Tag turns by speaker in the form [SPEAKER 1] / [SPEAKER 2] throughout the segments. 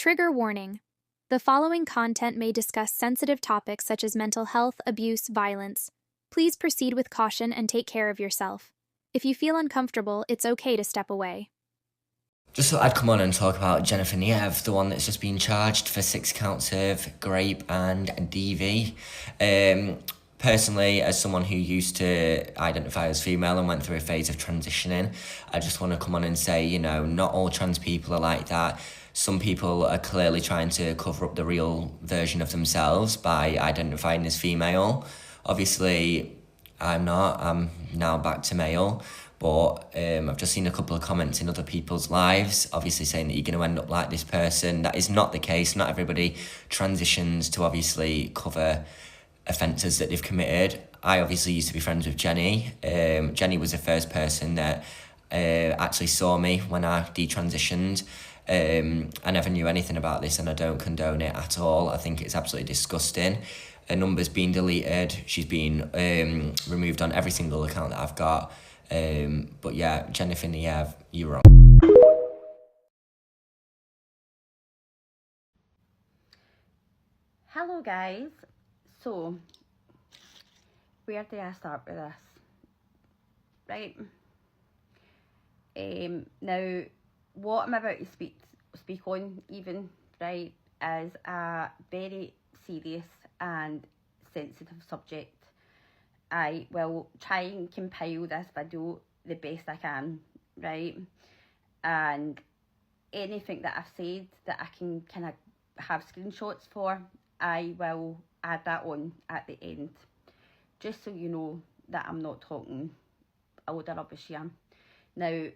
[SPEAKER 1] Trigger warning. The following content may discuss sensitive topics such as mental health, abuse, violence. Please proceed with caution and take care of yourself. If you feel uncomfortable, it's okay to step away.
[SPEAKER 2] Just thought I'd come on and talk about Jennifer Nieve, the one that's just been charged for 6 counts of rape and DV. Personally, as someone who used to identify as female and went through a phase of transitioning, I just want to come on and say, not all trans people are like that. Some people are clearly trying to cover up the real version of themselves by identifying as female. Obviously, I'm not. I'm now back to male. But I've just seen a couple of comments in other people's lives, obviously saying that you're going to end up like this person. That is not the case. Not everybody transitions to obviously cover offences that they've committed. I obviously used to be friends with Jenny. Jenny was the first person that actually saw me when I detransitioned. I never knew anything about this and I don't condone it at all. I think it's absolutely disgusting. Her number's been deleted. She's been removed on every single account that I've got. But yeah, Jennifer Nieve, you're wrong.
[SPEAKER 3] Hello guys, so where do I start with this? Right, now what I'm about to speak on even, right, is a very serious and sensitive subject. I will try and compile this video the best I can, right, and anything that I've said that I can kind of have screenshots for, I will add that on at the end, just so you know that I'm not talking a load of rubbish here. Now,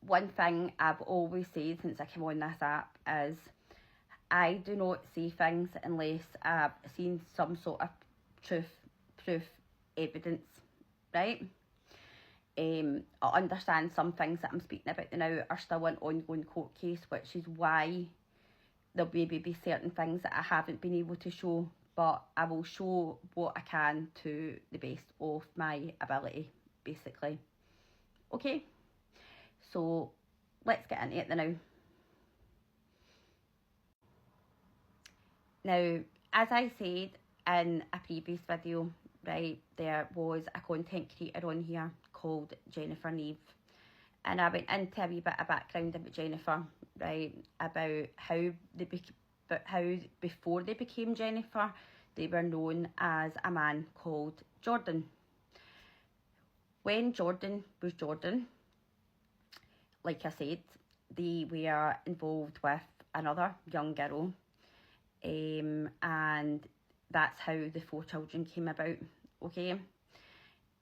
[SPEAKER 3] one thing I've always said since I came on this app is I do not say things unless I've seen some sort of proof, evidence, right? I understand some things that I'm speaking about now are still an ongoing court case, which is why there'll maybe be certain things that I haven't been able to show, but I will show what I can to the best of my ability, basically. Okay, so let's get into it now. Now, as I said in a previous video, right, there was a content creator on here called Jennifer Nieve, and I went into a wee bit of background about Jennifer, right, about how before they became Jennifer, they were known as a man called Jordan. When Jordan was Jordan, like I said, they were involved with another young girl, and that's how the 4 children came about, okay?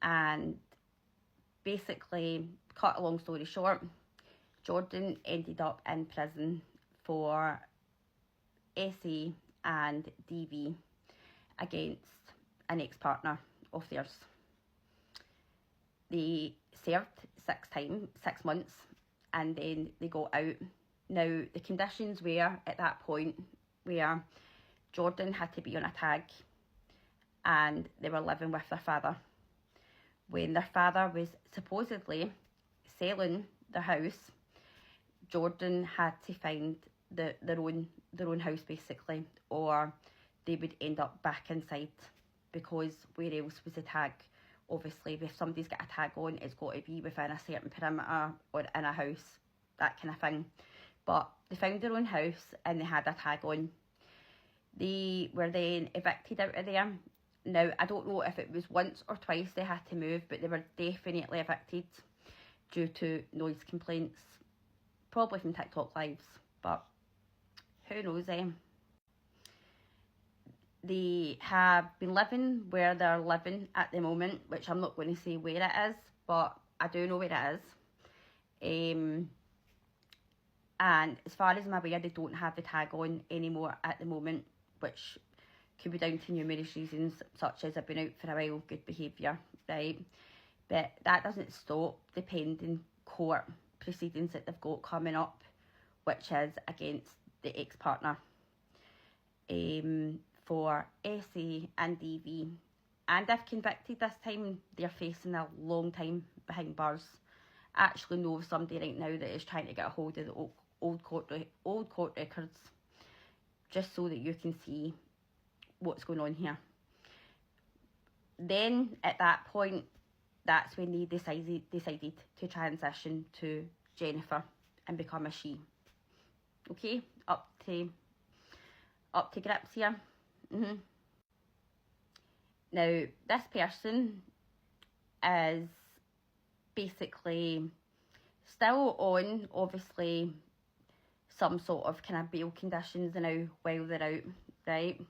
[SPEAKER 3] And basically, cut a long story short, Jordan ended up in prison for SA and DV against an ex-partner of theirs. They served 6 months, and then they got out. Now, the conditions were, at that point, where Jordan had to be on a tag and they were living with their father. When their father was supposedly selling their house, Jordan had to find their own house, basically, or they would end up back inside, because where else was the tag? Obviously, if somebody's got a tag on, it's got to be within a certain perimeter or in a house, that kind of thing. But they found their own house and they had a tag on. They were then evicted out of there. Now, I don't know if it was once or twice they had to move, but they were definitely evicted due to noise complaints, probably from TikTok lives, but who knows, eh? They have been living where they're living at the moment, which I'm not going to say where it is, but I do know where it is. And as far as I'm aware, they don't have the tag on anymore at the moment, which could be down to numerous reasons, such as I've been out for a while, good behaviour, right? But that doesn't stop the pending court proceedings that they've got coming up, which is against the ex-partner, for SA and DV. And if convicted this time, they're facing a long time behind bars. I actually know of somebody right now that is trying to get a hold of the old court records just so that you can see what's going on here. Then at that point, that's when they decided to transition to Jennifer and become a she. Okay, up to grips here. Now, this person is basically still on, obviously, some sort of kind of bail conditions now while they're out, right?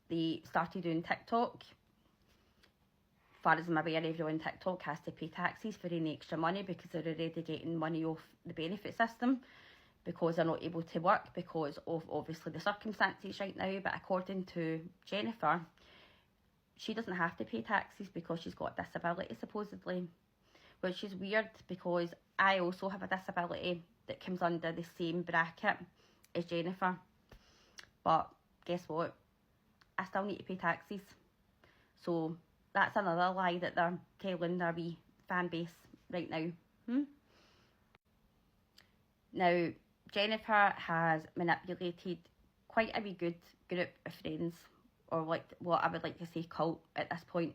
[SPEAKER 3] They started doing TikTok. As far as I'm aware, everyone on TikTok has to pay taxes for any extra money because they're already getting money off the benefit system because they're not able to work because of obviously the circumstances right now. But according to Jennifer, she doesn't have to pay taxes because she's got a disability supposedly, which is weird because I also have a disability that comes under the same bracket as Jennifer. But guess what? I still need to pay taxes. So that's another lie that they're telling their wee fan base right now. Now, Jennifer has manipulated quite a wee good group of friends, or like what I would like to say cult at this point,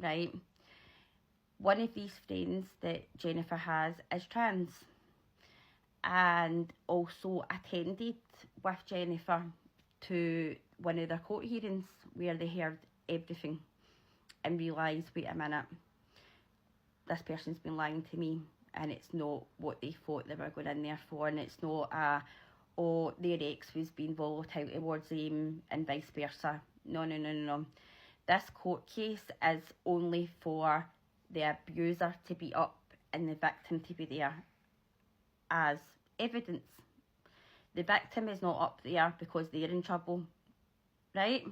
[SPEAKER 3] right? One of these friends that Jennifer has is trans and also attended with Jennifer to one of their court hearings where they heard everything and realised, wait a minute, this person's been lying to me and it's not what they thought they were going in there for, and it's not their ex was being volatile towards them and vice versa. No. This court case is only for the abuser to be up and the victim to be there as evidence. The victim is not up there because they're in trouble, right?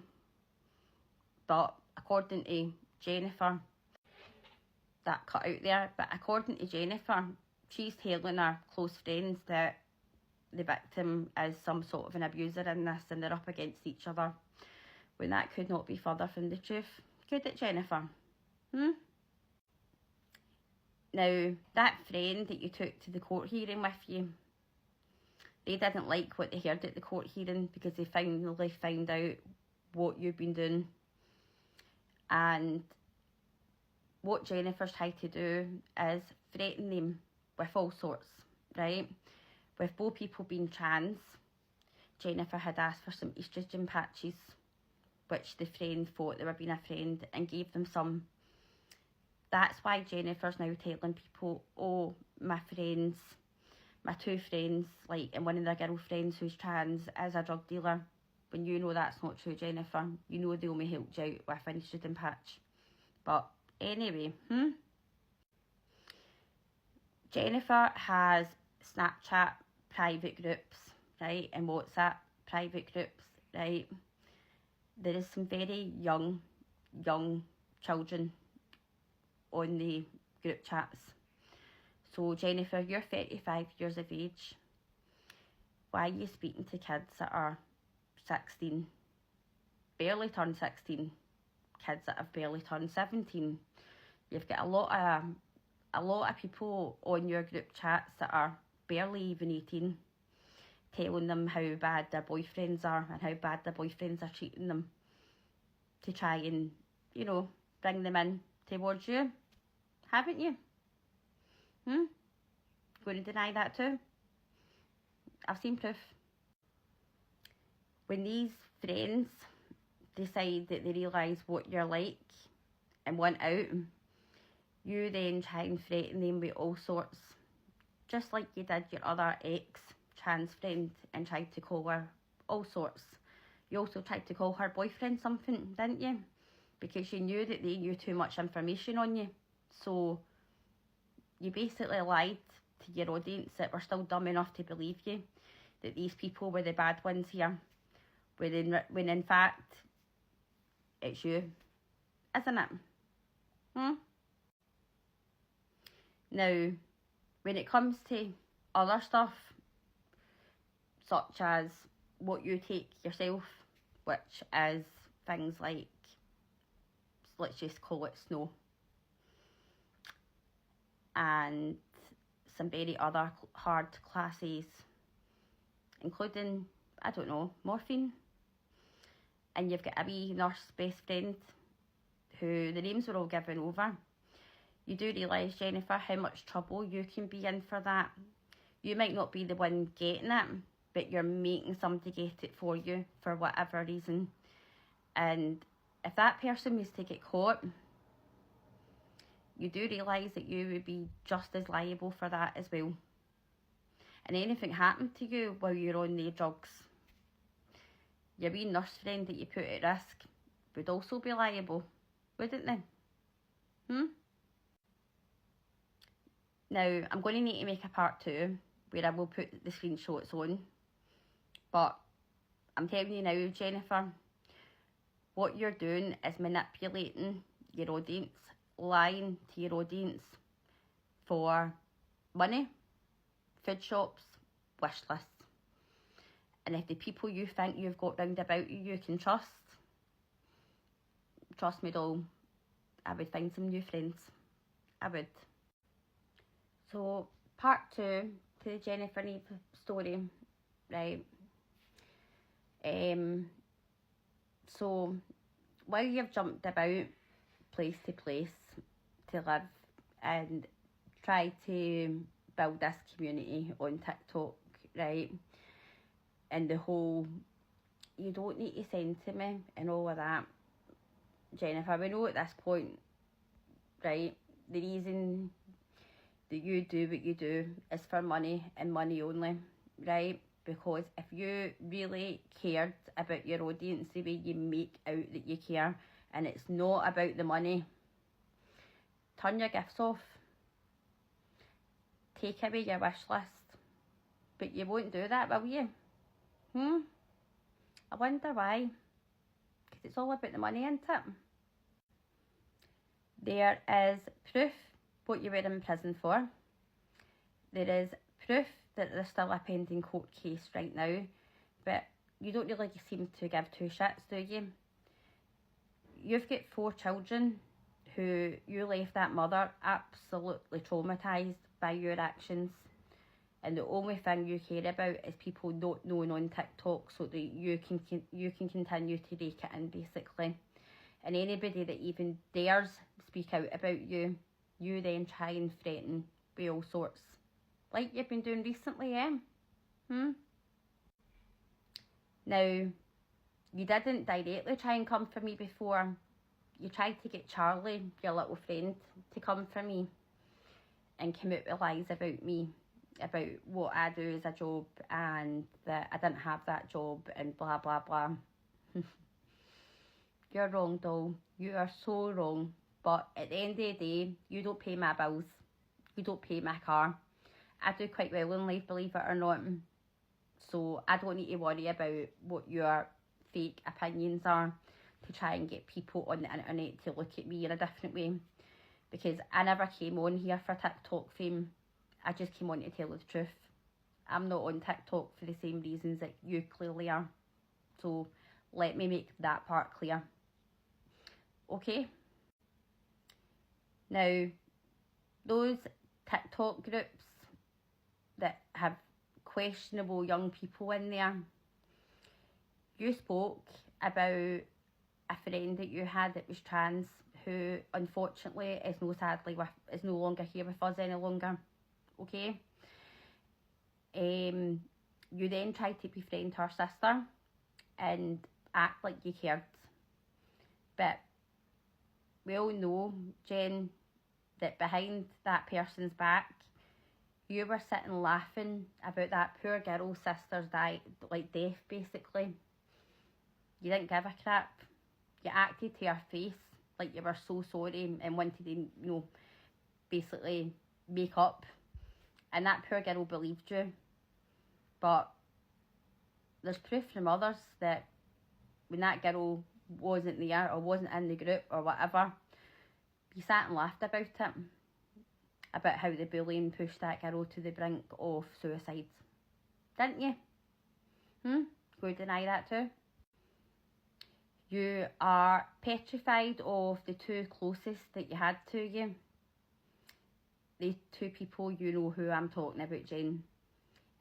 [SPEAKER 3] But according to Jennifer, that cut out there, but according to Jennifer, she's telling her close friends that the victim is some sort of an abuser in this and they're up against each other, when that could not be further from the truth. Could it, Jennifer? Now, that friend that you took to the court hearing with you, they didn't like what they heard at the court hearing because they finally found out what you've been doing. And what Jennifer's tried to do is threaten them with all sorts, right? With both people being trans, Jennifer had asked for some estrogen patches, which the friend thought they were being a friend and gave them some. That's why Jennifer's now telling people, oh, my two friends, like, and one of their girlfriends who's trans is a drug dealer. When you know that's not true, Jennifer. You know they only helped you out with an estrogen patch. But anyway, Jennifer has Snapchat private groups, right, and WhatsApp private groups, right. There is some very young children on the group chats. So Jennifer, you're 35 years of age. Why are you speaking to kids that are 16, barely turned 16, kids that have barely turned 17? You've got a lot of people on your group chats that are barely even 18, telling them how bad their boyfriends are and how bad their boyfriends are treating them to try and, bring them in towards you. Haven't you? Going to deny that too? I've seen proof. When these friends decide that they realise what you're like and want out, you then try and threaten them with all sorts, just like you did your other ex-trans friend and tried to call her all sorts. You also tried to call her boyfriend something, didn't you? Because you knew that they knew too much information on you. So you basically lied to your audience that were still dumb enough to believe you, that these people were the bad ones here, when in fact it's you, isn't it? Now, when it comes to other stuff, such as what you take yourself, which is things like, let's just call it snow, and some very other hard classes, including, I don't know, morphine. And you've got a wee nurse best friend who the names were all given over. You do realise, Jennifer, how much trouble you can be in for that. You might not be the one getting it, but you're making somebody get it for you for whatever reason. And if that person was to get caught, you do realise that you would be just as liable for that as well. And anything happened to you while you're on the drugs, your wee nurse friend that you put at risk would also be liable, wouldn't they? Now, I'm going to need to make a part 2 where I will put the screenshots on. But I'm telling you now, Jennifer, what you're doing is manipulating your audience, lying to your audience for money, food shops, wish lists. And if the people you think you've got round about you can trust me, doll, I would find some new friends. I would. So, part 2 to the Jennifer Nieve story, right? So, while you've jumped about place to place to live and try to build this community on TikTok, right? And the whole, you don't need to send to me and all of that. Jennifer, we know at this point, right, the reason that you do what you do is for money and money only, right? Because if you really cared about your audience the way you make out that you care, and it's not about the money, turn your gifts off. Take away your wish list. But you won't do that, will you? I wonder why. Because it's all about the money, isn't it? There is proof what you were in prison for. There is proof that there's still a pending court case right now, but you don't really seem to give two shits, do you? You've got 4 children who you left that mother absolutely traumatised by your actions, and the only thing you care about is people not knowing on TikTok so that you can continue to rake it in, basically. And anybody that even dares speak out about you, you then try and threaten with all sorts. Like you've been doing recently, Now, you didn't directly try and come for me before. You tried to get Charlie, your little friend, to come for me and come out with lies about me, about what I do as a job and that I didn't have that job and blah, blah, blah. You're wrong, doll. You are so wrong. But at the end of the day, you don't pay my bills. You don't pay my car. I do quite well in life, believe it or not. So I don't need to worry about what your fake opinions are to try and get people on the internet to look at me in a different way. Because I never came on here for TikTok fame. I just came on to tell the truth. I'm not on TikTok for the same reasons that you clearly are. So let me make that part clear. Okay? Now, those TikTok groups that have questionable young people in there, you spoke about a friend that you had that was trans who unfortunately is no longer here with us any longer. Okay? You then tried to befriend her sister and act like you cared. But we all know, Jen, that behind that person's back, you were sitting laughing about that poor girl's sister's death, basically. You didn't give a crap. You acted to her face like you were so sorry and wanted to, basically make up. And that poor girl believed you. But there's proof from others that when that girl wasn't there or wasn't in the group or whatever, you sat and laughed about it. About how the bullying pushed that girl to the brink of suicide. Didn't you? Go deny that too? You are petrified of the 2 closest that you had to you. The 2 people, you know who I'm talking about, Jen.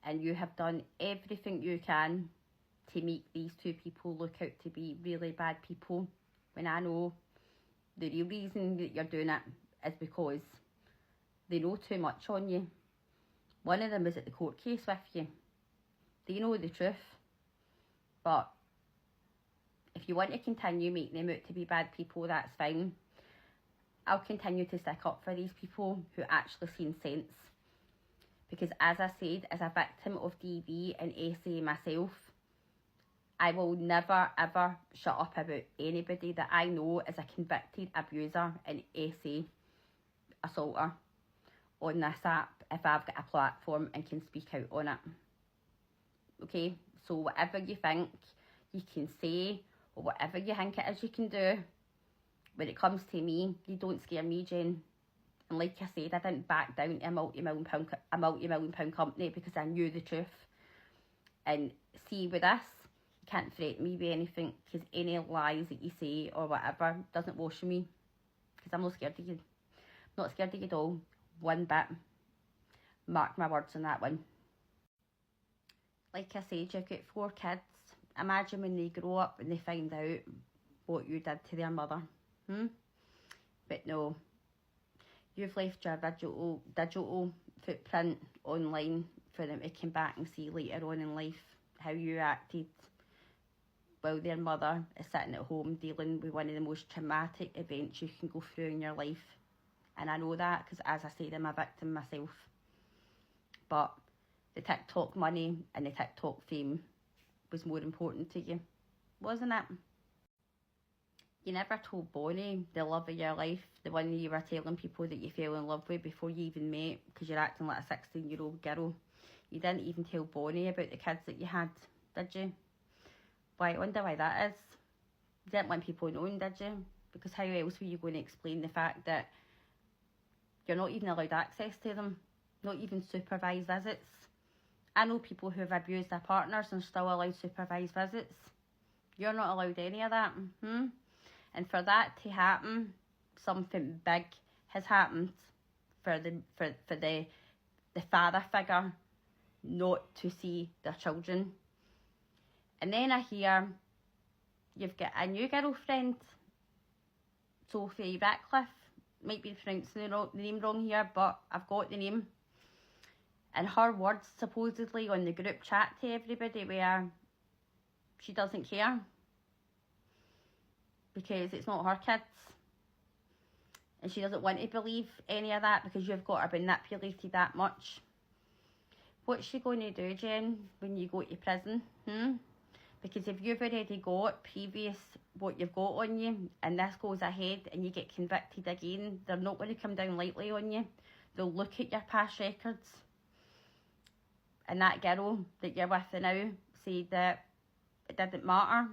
[SPEAKER 3] and you have done everything you can to make these two people look out to be really bad people, when I know the real reason that you're doing it is because they know too much on you. One of them is at the court case with you. They know the truth. But if you want to continue making them out to be bad people, that's fine. I'll continue to stick up for these people who actually seen sense. Because as I said, as a victim of DV and SA myself, I will never ever shut up about anybody that I know is a convicted abuser and SA assaulter on this app if I've got a platform and can speak out on it. Okay, so whatever you think you can say, or whatever you think it is you can do, when it comes to me, you don't scare me, Jen. And like I said, I didn't back down to a multi-million pound company because I knew the truth. And see, with this, you can't threaten me with anything, because any lies that you say or whatever doesn't wash me, because I'm not scared of you. I'm not scared of you at all, one bit. Mark my words on that one. Like I said, you've got 4 kids. Imagine when they grow up and they find out what you did to their mother. But no, you've left your digital footprint online for them to come back and see later on in life how you acted while their mother is sitting at home dealing with one of the most traumatic events you can go through in your life. And I know that because, as I said, I'm a victim myself. But the TikTok money and the TikTok fame was more important to you, wasn't it? You never told Bonnie, the love of your life, the one you were telling people that you fell in love with before you even met, because you're acting like a 16-year-old girl. You didn't even tell Bonnie about the kids that you had, did you? Why, I wonder why that is. You didn't want people knowing, did you? Because how else were you going to explain the fact that you're not even allowed access to them, not even supervised visits? I know people who have abused their partners and still allowed supervised visits. You're not allowed any of that. And for that to happen, something big has happened for the father figure not to see their children. And then I hear you've got a new girlfriend, Sophie Ratcliffe. Might be pronouncing the name wrong here, but I've got the name. And her words supposedly on the group chat to everybody where she doesn't care because it's not her kids. And she doesn't want to believe any of that because you've got her manipulated that much. What's she going to do, Jen, when you go to prison? Because if you've already got previous what you've got on you and this goes ahead and you get convicted again, they're not going to come down lightly on you. They'll look at your past records. And that girl that you're with now said that it didn't matter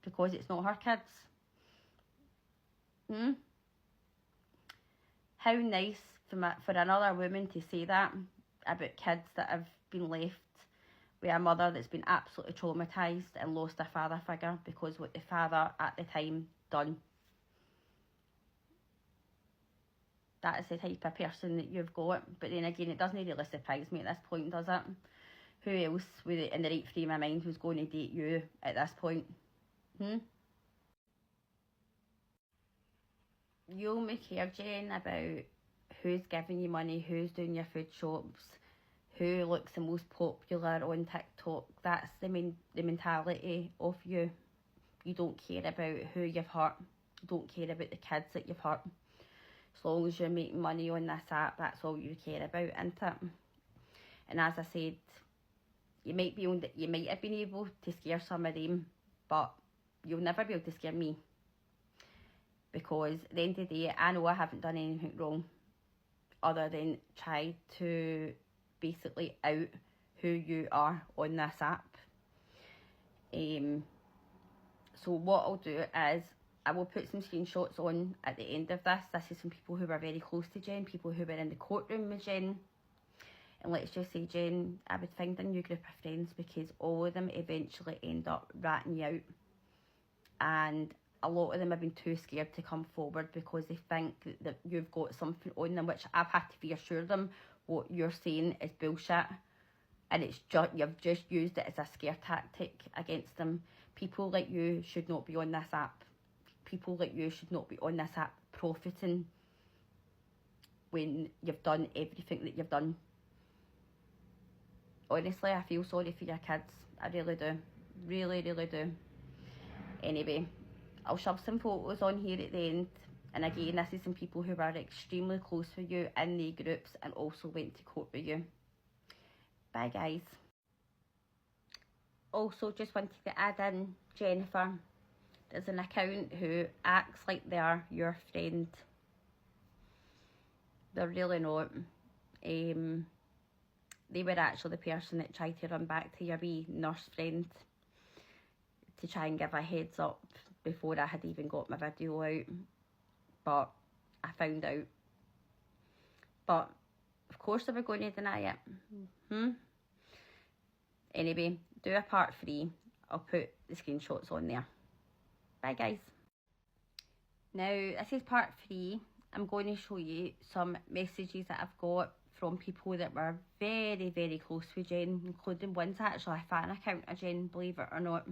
[SPEAKER 3] because it's not her kids. How nice for another woman to say that about kids that have been left with a mother that's been absolutely traumatised and lost a father figure because what the father at the time done. That is the type of person that you've got. But then again, it doesn't really surprise me at this point, does it? Who else in the right frame of mind who's going to date you at this point? You only care, Jen, about who's giving you money, who's doing your food shops, who looks the most popular on TikTok. That's the mentality of you. You don't care about who you've hurt. You don't care about the kids that you've hurt. As long as you're making money on this app, that's all you care about, isn't it? And as I said, you might have been able to scare some of them, but you'll never be able to scare me. Because at the end of the day, I know I haven't done anything wrong other than try to basically out who you are on this app. So what I'll do is I will put some screenshots on at the end of this. This is some people who were very close to Jen, people who were in the courtroom with Jen. And let's just say, Jen, I would find a new group of friends because all of them eventually end up ratting you out. And a lot of them have been too scared to come forward because they think that you've got something on them, which I've had to reassure them what you're saying is bullshit. and you've just used it as a scare tactic against them. People like you should not be on this app. People like you should not be on this app profiting when you've done everything that you've done. Honestly, I feel sorry for your kids. I really do. Really, really do. Anyway, I'll shove some photos on here at the end. And again, this is some people who were extremely close with you in the groups and also went to court with you. Bye, guys. Also, just wanted to add in Jennifer. There's an account who acts like they're your friend. They're really not. They were actually the person that tried to run back to your wee nurse friend to try and give a heads up before I had even got my video out. But I found out. But of course they were going to deny it. Anyway, do a part 3. I'll put the screenshots on there. Bye, guys. Now, this is part 3. I'm going to show you some messages that I've got from people that were very, very close with Jen, including one's actually a fan account of Jen, believe it or not.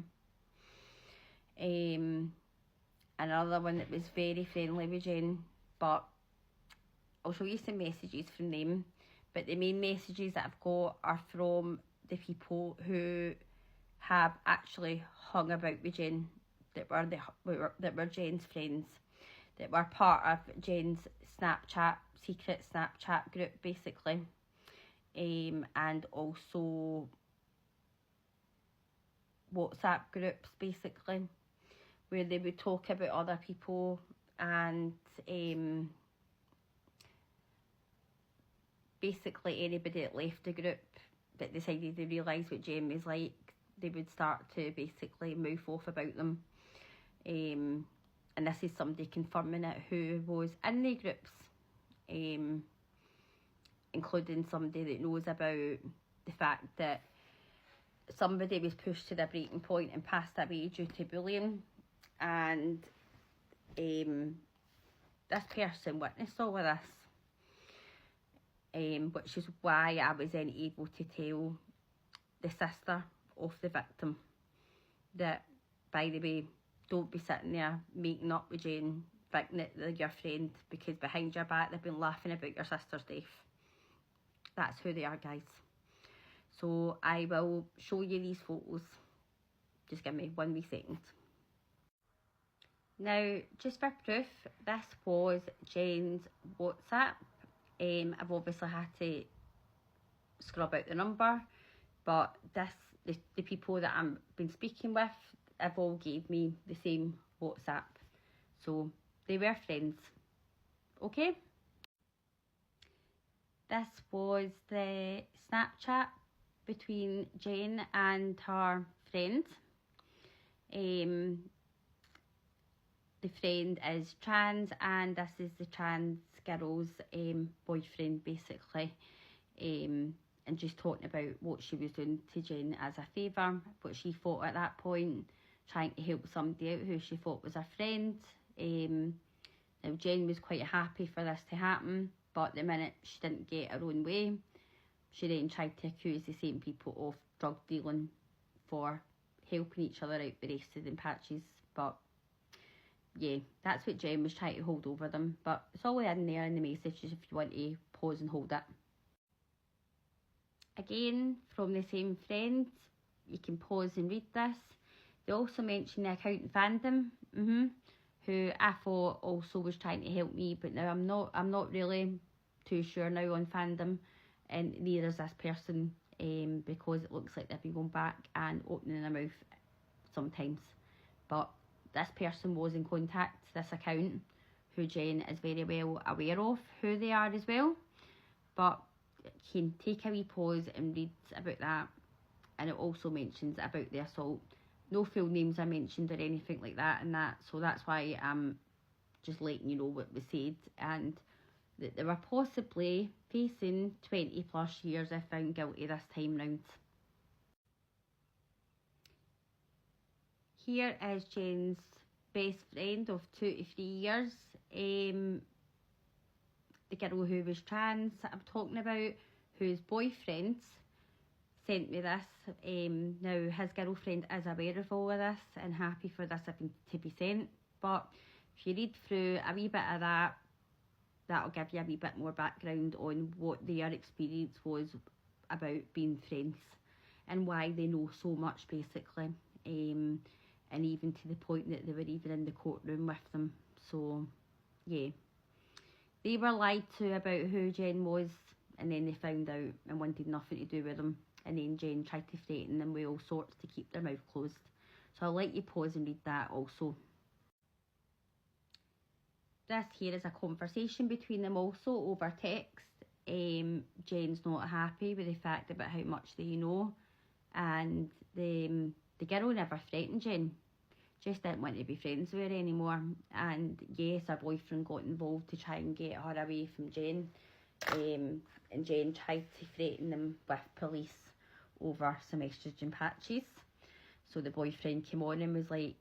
[SPEAKER 3] Another one that was very friendly with Jen, but I'll show you some messages from them. But the main messages that I've got are from the people who have actually hung about with Jen, that were Jen's friends, that were part of Jen's secret Snapchat group, basically, and also WhatsApp groups, basically, where they would talk about other people, and basically anybody that left the group that decided to realise what Jen was like, they would start to basically move off about them. And this is somebody confirming it who was in the groups, including somebody that knows about the fact that somebody was pushed to their breaking point and passed away due to bullying, and this person witnessed all of this, which is why I was then able to tell the sister of the victim that, by the way, don't be sitting there making up with Jane, thinking that they're your friend, because behind your back they've been laughing about your sister's death. That's who they are, guys. So I will show you these photos. Just give me 1 wee second. Now, just for proof, this was Jen's WhatsApp. I've obviously had to scrub out the number, but the people that I've been speaking with have all gave me the same WhatsApp. So they were friends. Okay? This was the Snapchat between Jen and her friend. The friend is trans, and this is the trans girl's boyfriend, basically, and just talking about what she was doing to Jen as a favour, what she thought at that point, trying to help somebody out who she thought was a friend. Now, Jen was quite happy for this to happen, but the minute she didn't get her own way, she then tried to accuse the same people of drug dealing for helping each other out the rest of them patches. But yeah, that's what Jen was trying to hold over them. But it's all in there in the messages if you want to pause and hold it. Again, from the same friend, you can pause and read this. They also mention the account Fandom, who I thought also was trying to help me, but now I'm not really too sure now on Fandom, and neither is this person, because it looks like they've been going back and opening their mouth sometimes. But this person was in contact, this account, who Jen is very well aware of who they are as well. But you can take a wee pause and read about that, and it also mentions about the assault. No full names are mentioned or anything like that, so that's why I'm just letting you know what was said, and that they were possibly facing 20 plus years if found guilty this time round. Here is Jen's best friend of 2 to 3 years, the girl who was trans that I'm talking about, whose boyfriend sent me this. Now, his girlfriend is aware of all of this and happy for this to be sent. But if you read through a wee bit of that, that'll give you a wee bit more background on what their experience was about being friends and why they know so much, basically. And even to the point that they were even in the courtroom with them. So, yeah. They were lied to about who Jen was, and then they found out and wanted nothing to do with them. And then Jen tried to threaten them with all sorts to keep their mouth closed. So I'll let you pause and read that also. This here is a conversation between them also over text. Jen's not happy with the fact about how much they know, and the girl never threatened Jen, just didn't want to be friends with her anymore. And yes, her boyfriend got involved to try and get her away from Jen, and Jen tried to threaten them with police over some estrogen patches. So the boyfriend came on and was like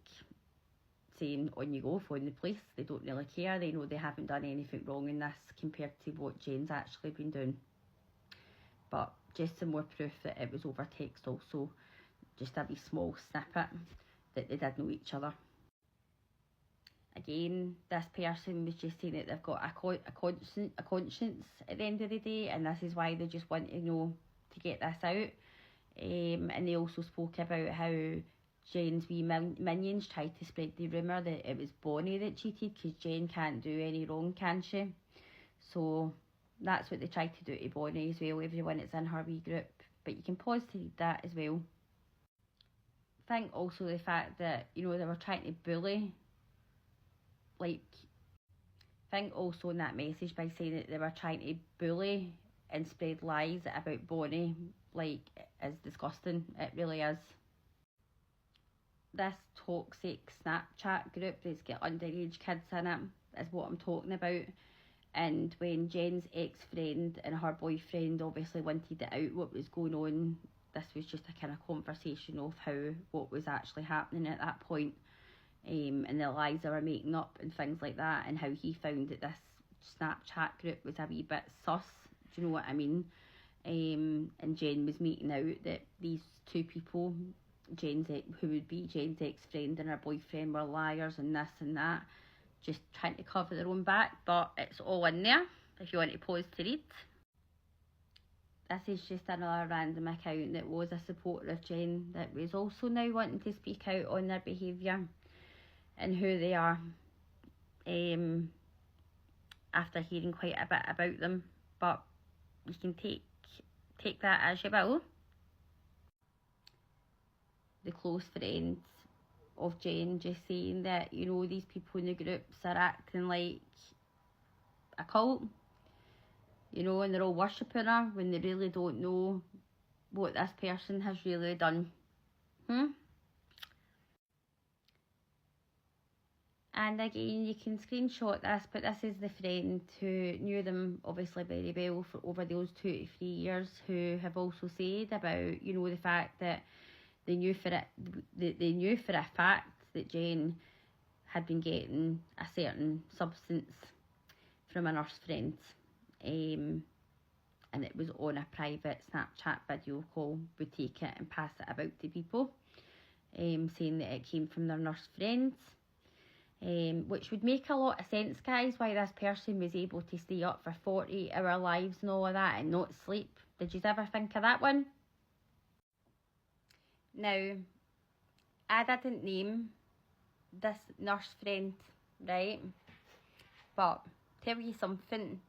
[SPEAKER 3] saying, on you go, phone the police, they don't really care, they know they haven't done anything wrong in this compared to what Jen's actually been doing. But just some more proof that it was over text also, just a wee small snippet that they did know each other. Again, this person was just saying that they've got a conscience at the end of the day, and this is why they just want to know to get this out. And they also spoke about how Jen's wee minions tried to spread the rumour that it was Bonnie that cheated, because Jen can't do any wrong, can she? So that's what they tried to do to Bonnie as well, everyone that's in her wee group. But you can pause to read that as well. I think also the fact that, they were trying to bully, I think also in that message by saying that they were trying to bully and spread lies about Bonnie, is disgusting. It really is. This toxic Snapchat group that's got underage kids in it is what I'm talking about. And when Jen's ex-friend and her boyfriend obviously wanted it out what was going on, this was just a kind of conversation of what was actually happening at that point, and the lies they were making up and things like that, and how he found that this Snapchat group was a wee bit sus. Do you know what I mean? And Jen was making out that these two people, who would be Jen's ex-friend and her boyfriend, were liars and this and that, just trying to cover their own back. But it's all in there if you want to pause to read. This is just another random account that was a supporter of Jen that was also now wanting to speak out on their behaviour and who they are, after hearing quite a bit about them. But you can take that as you will. The close friends of Jen just saying that, these people in the groups are acting like a cult, and they're all worshipping her when they really don't know what this person has really done. And again, you can screenshot this, but this is the friend who knew them obviously very well for over those 2 to 3 years, who have also said about, the fact that they knew for a fact that Jen had been getting a certain substance from a nurse friend. And it was on a private Snapchat video call, would take it and pass it about to people, saying that it came from their nurse friends. Which would make a lot of sense, guys, why this person was able to stay up for 48-hour lives and all of that and not sleep. Did you ever think of that one? Now, I didn't name this nurse friend, right? But tell you something,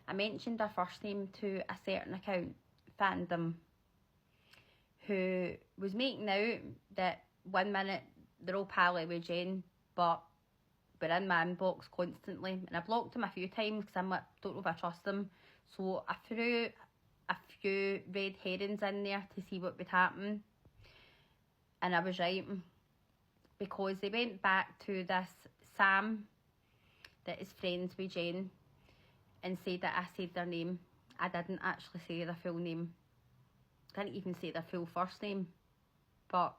[SPEAKER 3] I mentioned her first name to a certain account, Fandom, who was making out that 1 minute they're all pally with Jen, but we're in my inbox constantly, and I blocked him a few times because I don't know if I trust him. So I threw a few red herrings in there to see what would happen, and I was right, because they went back to this Sam that is friends with Jen and said that I said their name. I didn't actually say their full name. I didn't even say their full first name. But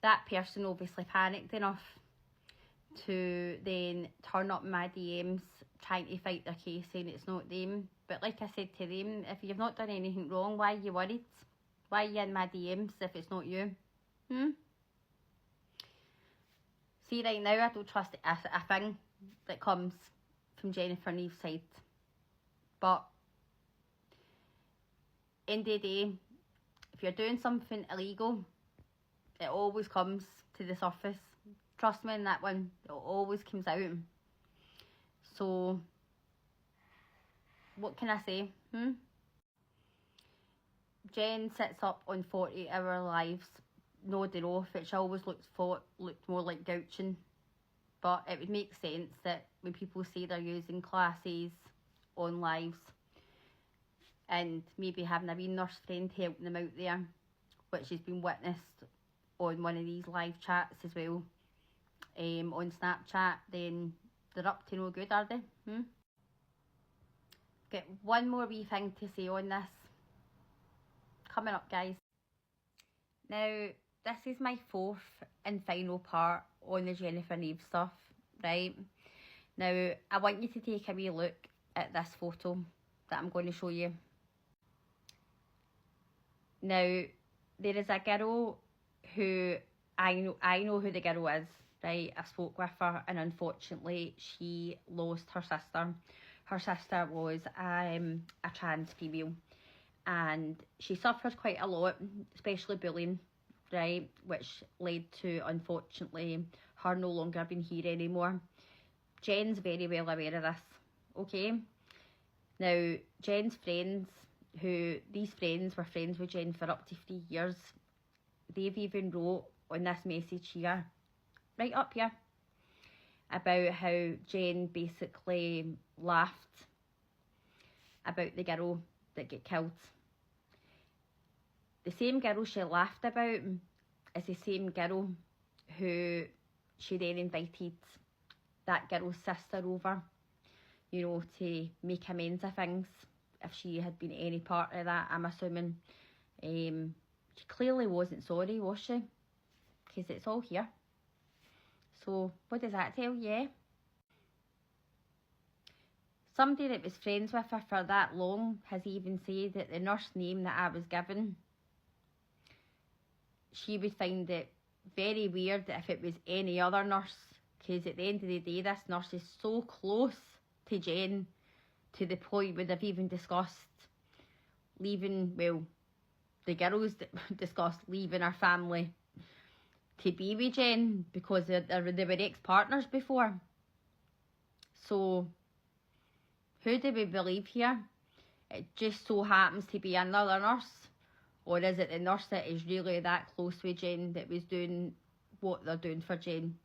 [SPEAKER 3] that person obviously panicked enough to then turn up my DMs trying to fight their case, saying it's not them. But like I said to them, if you've not done anything wrong, why are you worried? Why are you in my DMs if it's not you? See, right now, I don't trust a thing that comes from Jennifer Nieve's side. But end of the day, if you're doing something illegal, it always comes to the surface. Trust me on that one, it always comes out. So, what can I say? Jen sits up on 40-hour lives, nodding off, which I always looked more like gouching. But it would make sense that when people say they're using classes on lives and maybe having a wee nurse friend helping them out there, which has been witnessed on one of these live chats as well, on Snapchat, then they're up to no good, are they? Get one more wee thing to say on this. Coming up, guys. Now, this is my fourth and final part on the Jennifer Nieve stuff, right? Now, I want you to take a wee look at this photo that I'm going to show you. Now, there is a girl who I know who the girl is, right? I spoke with her, and unfortunately she lost her sister. Her sister was a trans female, and she suffered quite a lot, especially bullying, right? Which led to, unfortunately, her no longer being here anymore. Jen's very well aware of this, okay? Now, Jen's friends, these friends were friends with Jen for up to 3 years, they've even wrote on this message here, right up here, about how Jen basically laughed about the girl that get killed. The same girl she laughed about is the same girl who she then invited that girl's sister over, you know, to make amends of things if she had been any part of that, I'm assuming. She clearly wasn't sorry, was she? Because it's all here. So, what does that tell you? Yeah? Somebody that was friends with her for that long has even said that the nurse name that I was given, she would find it very weird if it was any other nurse, because at the end of the day, this nurse is so close to Jen to the point where they've even discussed leaving, well, the girls discussed leaving her family to be with Jen because they were ex-partners before. So, who do we believe here? It just so happens to be another nurse? Or is it the nurse that is really that close with Jen that was doing what they're doing for Jen?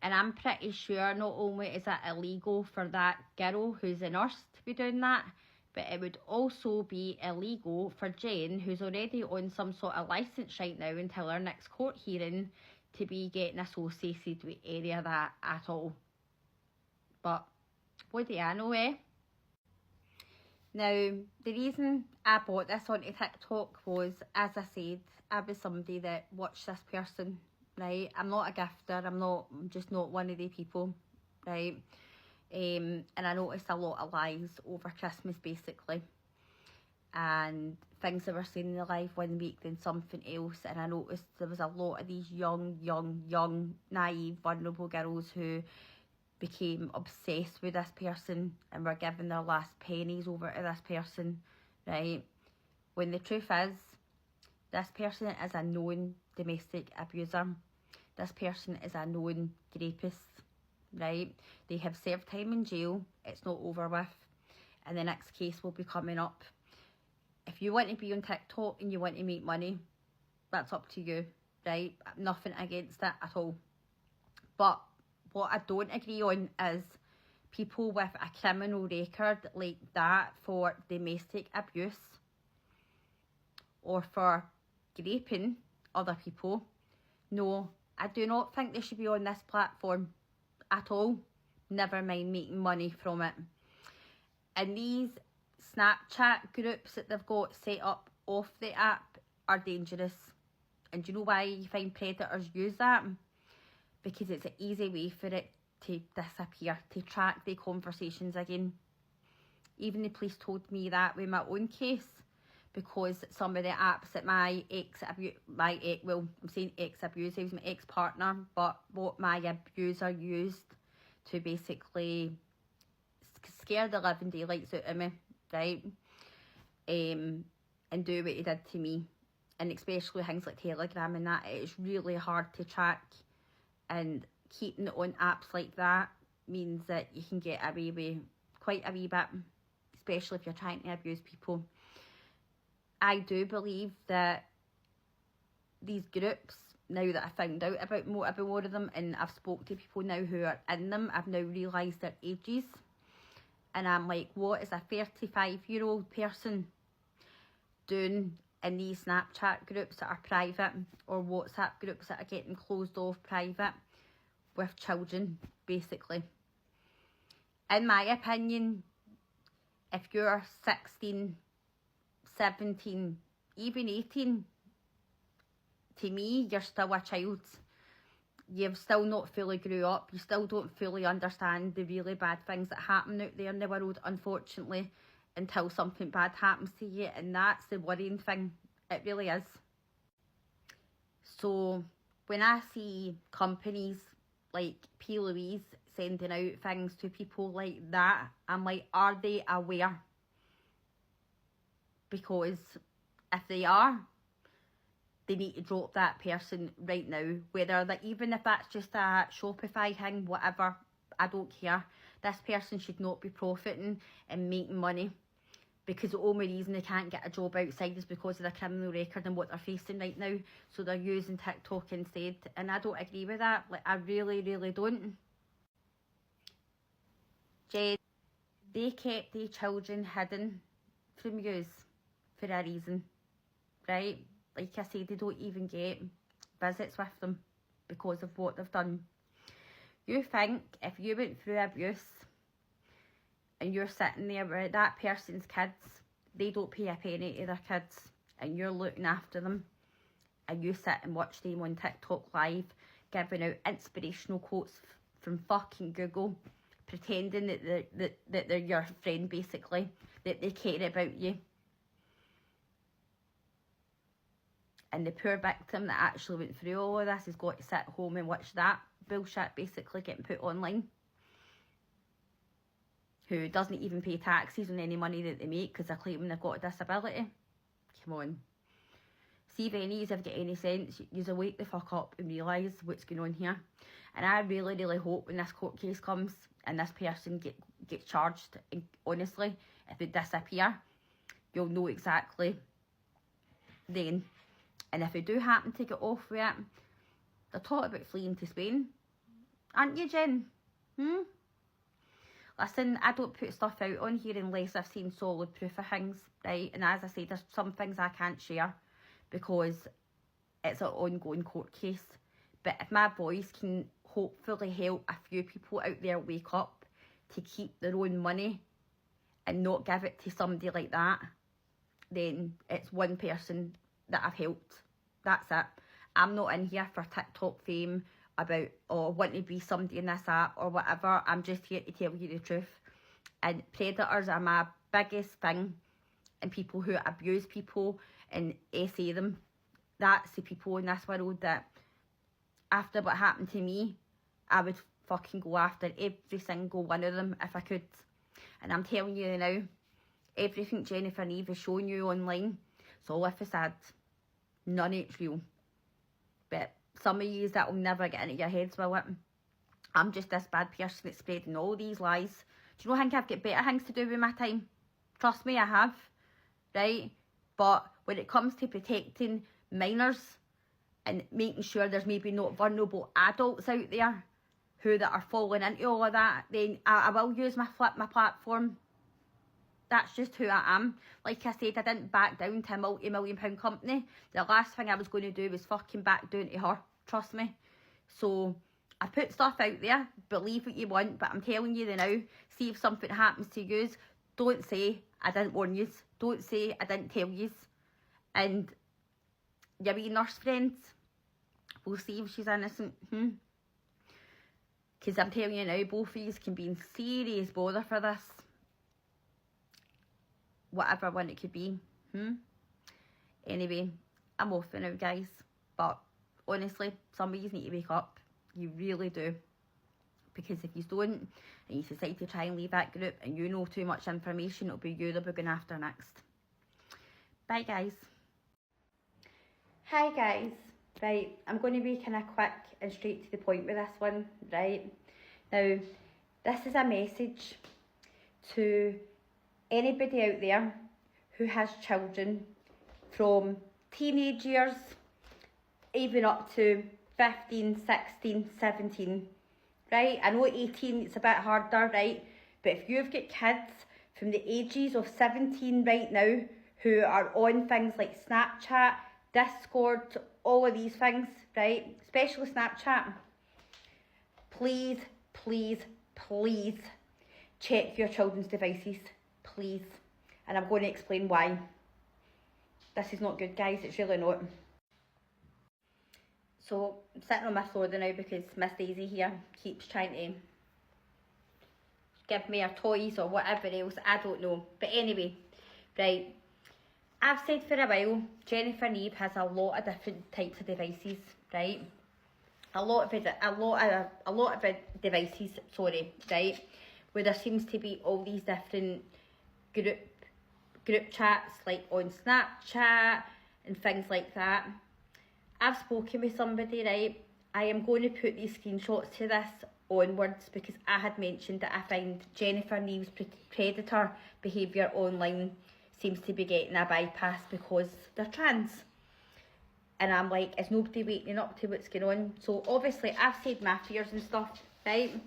[SPEAKER 3] And I'm pretty sure not only is it illegal for that girl who's a nurse to be doing that, but it would also be illegal for Jen, who's already on some sort of licence right now until her next court hearing, to be getting associated with any of that at all. But what do I know, eh? Now, the reason I bought this onto TikTok was, as I said, I was somebody that watched this person, right? I'm not a gifter, I'm just not one of the people, right? And I noticed a lot of lies over Christmas, basically. And things that were saying in the live one week, then something else. And I noticed there was a lot of these young, naive, vulnerable girls who became obsessed with this person and were giving their last pennies over to this person, right? When the truth is, this person is a known domestic abuser. This person is a known rapist, right? They have served time in jail. It's not over with. And the next case will be coming up. If you want to be on TikTok and you want to make money, that's up to you, right? Nothing against it at all. But what I don't agree on is people with a criminal record like that for domestic abuse or for raping other people. No, I do not think they should be on this platform at all. Never mind making money from it. And these Snapchat groups that they've got set up off the app are dangerous. And do you know why you find predators use that? Because it's an easy way for it to disappear, to track the conversations again. Even the police told me that with my own case, because some of the apps that my ex-abuser, he was my ex-partner, but what my abuser used to basically scare the living daylights out of me, right? And do what he did to me. And especially things like Telegram and that, it's really hard to track. And keeping it on apps like that means that you can get away with quite a wee bit, especially if you're trying to abuse people. I do believe that these groups, now that I found out about more of them, and I've spoke to people now who are in them, I've now realised their ages. And I'm like, what is a 35-year-old person doing in these Snapchat groups that are private, or WhatsApp groups that are getting closed off private with children, basically? In my opinion, if you're 16, 17, even 18, to me, you're still a child. You've still not fully grew up. You still don't fully understand the really bad things that happen out there in the world, unfortunately, until something bad happens to you. And that's the worrying thing. It really is. So when I see companies like P. Louise sending out things to people like that, I'm like, are they aware? Because if they are, they need to drop that person right now. Whether that, even if that's just a Shopify thing, whatever, I don't care. This person should not be profiting and making money, because the only reason they can't get a job outside is because of their criminal record and what they're facing right now. So they're using TikTok instead, and I don't agree with that. Like, I really, really don't. Jen, they kept the children hidden from yous for a reason, right? Like I said, they don't even get visits with them because of what they've done. You think if you went through abuse and you're sitting there with that person's kids, they don't pay a penny to their kids, and you're looking after them, and you sit and watch them on TikTok live giving out inspirational quotes from fucking Google, pretending that they're your friend, basically, that they care about you. And the poor victim that actually went through all of this has got to sit at home and watch that bullshit basically getting put online. Who doesn't even pay taxes on any money that they make because they're claiming they've got a disability. Come on. See if any of you have got any sense, you'll wake the fuck up and realise what's going on here. And I really, really hope when this court case comes and this person gets charged, and honestly, if they disappear, you'll know exactly then. And if they do happen to get off with it, they're taught about fleeing to Spain. Aren't you, Jen? Listen, I don't put stuff out on here unless I've seen solid proof of things, right? And as I say, there's some things I can't share because it's an ongoing court case. But if my voice can hopefully help a few people out there wake up to keep their own money and not give it to somebody like that, then it's one person that I've helped. That's it. I'm not in here for TikTok fame about wanting to be somebody in this app or whatever. I'm just here to tell you the truth. And predators are my biggest thing, and people who abuse people and essay them. That's the people in this world that, after what happened to me, I would fucking go after every single one of them if I could. And I'm telling you now, everything Jennifer Nieve is showing you online, it's all a facade. None of it's real. But some of you that will never get into your heads, will it? I'm just this bad person that's spreading all these lies. Do you know, I think I've got better things to do with my time? Trust me, I have. Right? But when it comes to protecting minors and making sure there's maybe not vulnerable adults out there who that are falling into all of that, then I will use my platform. That's just who I am. Like I said, I didn't back down to a multi-million-pound company. The last thing I was going to do was fucking back down to her. Trust me. So I put stuff out there. Believe what you want. But I'm telling you now, see if something happens to yous, don't say I didn't warn yous. Don't say I didn't tell yous. And your wee nurse friend, we'll see if she's innocent. Because I'm telling you now, both of you can be in serious bother for this. Whatever one it could be. Anyway, I'm off for now, guys. But honestly, some of you need to wake up. You really do. Because if you don't, and you decide to try and leave that group, and you know too much information, it'll be you that we're going after next. Bye, guys. Hi, guys. Right, I'm going to be kind of quick and straight to the point with this one, right? Now, this is a message to anybody out there who has children from teenage years, even up to 15, 16, 17, right? I know 18, it's a bit harder, right? But if you've got kids from the ages of 17 right now who are on things like Snapchat, Discord, all of these things, right? Especially Snapchat. Please, please, please check your children's devices, please. And I'm going to explain why. This is not good, guys. It's really not. So, I'm sitting on my floor now because Miss Daisy here keeps trying to give me her toys or whatever else. I don't know. But anyway, right. I've said for a while, Jennifer Nieve has a lot of different types of devices, right? A lot of devices, sorry, right? Where there seems to be all these different group chats, like on Snapchat and things like that. I've spoken with somebody, right? I am going to put these screenshots to this onwards because I had mentioned that I find Jennifer Nieve's predator behaviour online seems to be getting a bypass because they're trans. And I'm like, is nobody waking up to what's going on? So obviously I've said my fears and stuff, right?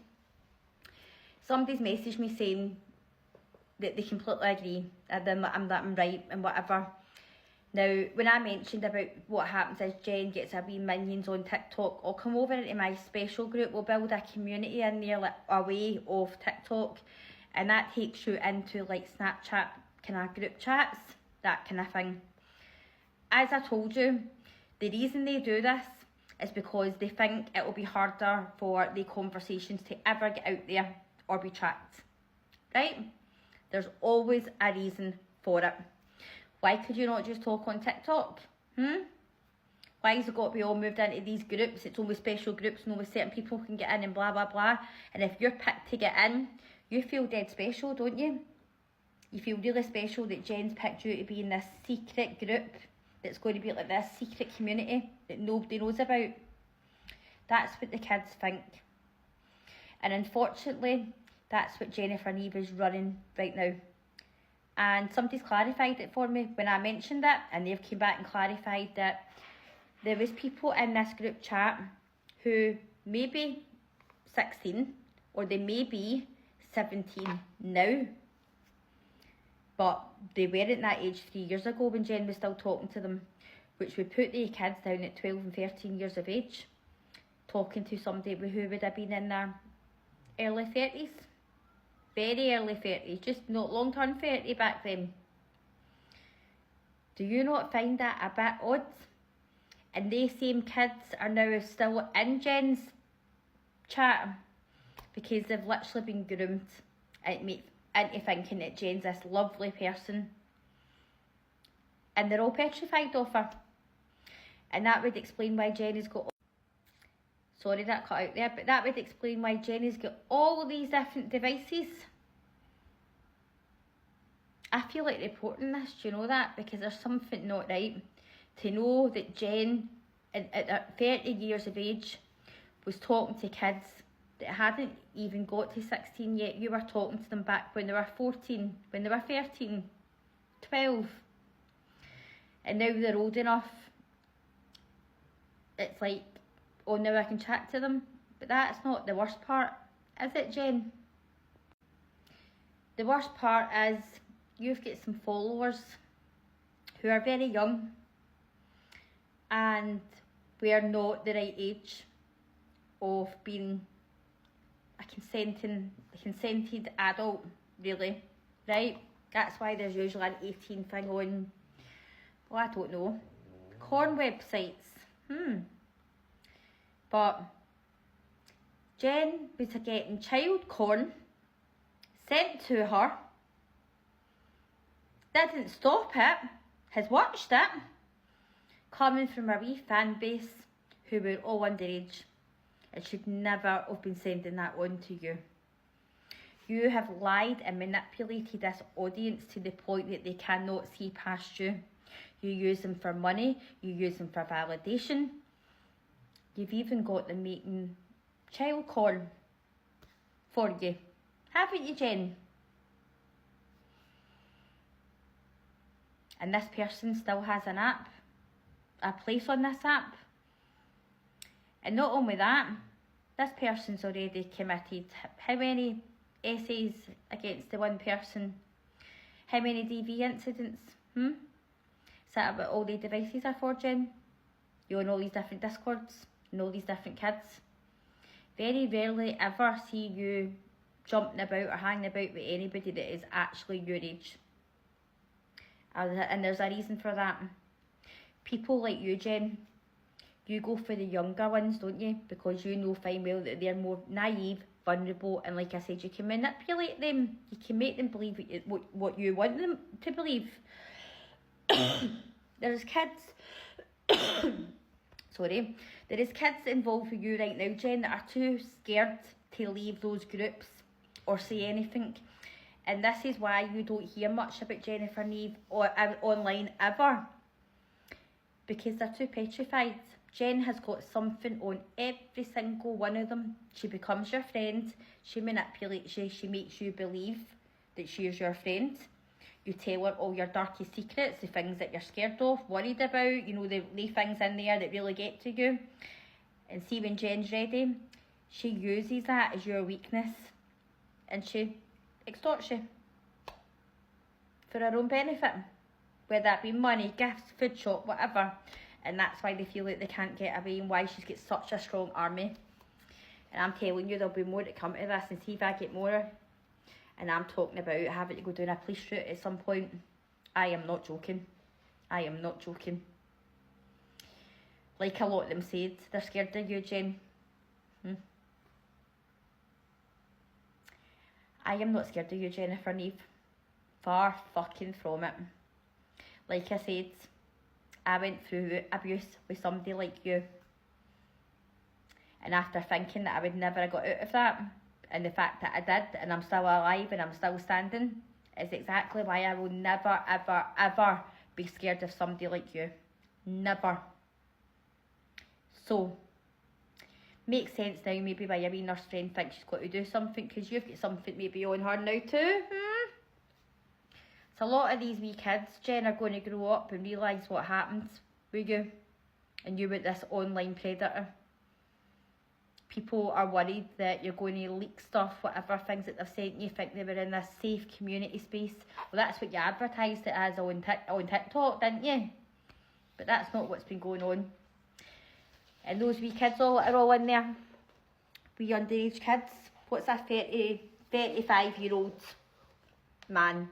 [SPEAKER 3] Somebody's messaged me saying that they completely agree that I'm right and whatever. Now, when I mentioned about what happens is Jen gets a wee minions on TikTok, I'll come over into my special group, we'll build a community in there, like away of TikTok, and that takes you into like Snapchat kind of group chats, that kind of thing. As I told you, the reason they do this is because they think it will be harder for the conversations to ever get out there or be tracked, right? There's always a reason for it. Why could you not just talk on TikTok? Why has it got to be all moved into these groups? It's only special groups and only certain people can get in and blah, blah, blah. And if you're picked to get in, you feel dead special, don't you? You feel really special that Jen's picked you to be in this secret group that's going to be like this secret community that nobody knows about. That's what the kids think. And unfortunately, that's what Jennifer Nieve is running right now. And somebody's clarified it for me when I mentioned it, and they've come back and clarified that there was people in this group chat who may be 16 or they may be 17 now, but they weren't that age 3 years ago when Jen was still talking to them, which would put the kids down at 12 and 13 years of age, talking to somebody who would have been in their early 30s. Very early 30s, just not long turned 30 back then. Do you not find that a bit odd? And these same kids are now still in Jen's chat because they've literally been groomed into thinking that Jen's this lovely person. And they're all petrified of her. And that would explain why Jen has got... Sorry, that cut out there. But that would explain why Jen has got all of these different devices. I feel like reporting this, do you know that? Because there's something not right. To know that Jen, at 30 years of age, was talking to kids that hadn't even got to 16 yet. You were talking to them back when they were 14, when they were 13, 12. And now they're old enough. It's like, oh, now I can chat to them. But that's not the worst part, is it, Jen? The worst part is you've got some followers who are very young and we are not the right age of being a consented adult, really, right? That's why there's usually an 18 thing on, well, I don't know, corn websites. But Jen was getting child porn sent to her, didn't stop it, has watched it, coming from a wee fan base who were all underage and should never have been sending that on to you. You have lied and manipulated this audience to the point that they cannot see past you. You use them for money, you use them for validation. You've even got them making child porn for you. Haven't you, Jen? And this person still has an app, a place on this app. And not only that, this person's already committed how many essays against the one person? How many DV incidents? Is that what all the devices are for, Jen? You own all these different Discords and all these different kids. Very rarely ever see you jumping about or hanging about with anybody that is actually your age. And there's a reason for that. People like you, Jen, you go for the younger ones, don't you? Because you know fine well that they're more naive, vulnerable, and like I said, you can manipulate them. You can make them believe what you want them to believe. There's kids... Sorry. There is kids involved with you right now, Jen, that are too scared to leave those groups or say anything. And this is why you don't hear much about Jennifer Nieve or online ever. Because they're too petrified. Jen has got something on every single one of them. She becomes your friend. She manipulates you. She makes you believe that she is your friend. You tell her all your darkest secrets, the things that you're scared of, worried about, you know, the things in there that really get to you. And see, when Jen's ready, she uses that as your weakness. And she extorts you for her own benefit, whether that be money, gifts, food shop, whatever. And that's why they feel like they can't get away and why she's got such a strong army. And I'm telling you, there'll be more to come to this, and see if I get more. And I'm talking about having to go down a police route at some point. I am not joking. I am not joking. Like a lot of them said, they're scared of you, Jen. I am not scared of you, Jennifer Nieve. Far fucking from it. Like I said, I went through abuse with somebody like you. And after thinking that I would never have got out of that, and the fact that I did, and I'm still alive and I'm still standing, is exactly why I will never, ever, ever be scared of somebody like you. Never. So, makes sense now maybe why your wee nurse friend thinks she's got to do something, because you've got something maybe on her now too. So a lot of these wee kids, Jen, are going to grow up and realise what happened with you and you with this online predator. People are worried that you're going to leak stuff, whatever things that they've sent you, think they were in this safe community space. Well, that's what you advertised it as on TikTok, didn't you? But that's not what's been going on. And those wee kids are all in there. Wee underage kids. What's a 35-year-old man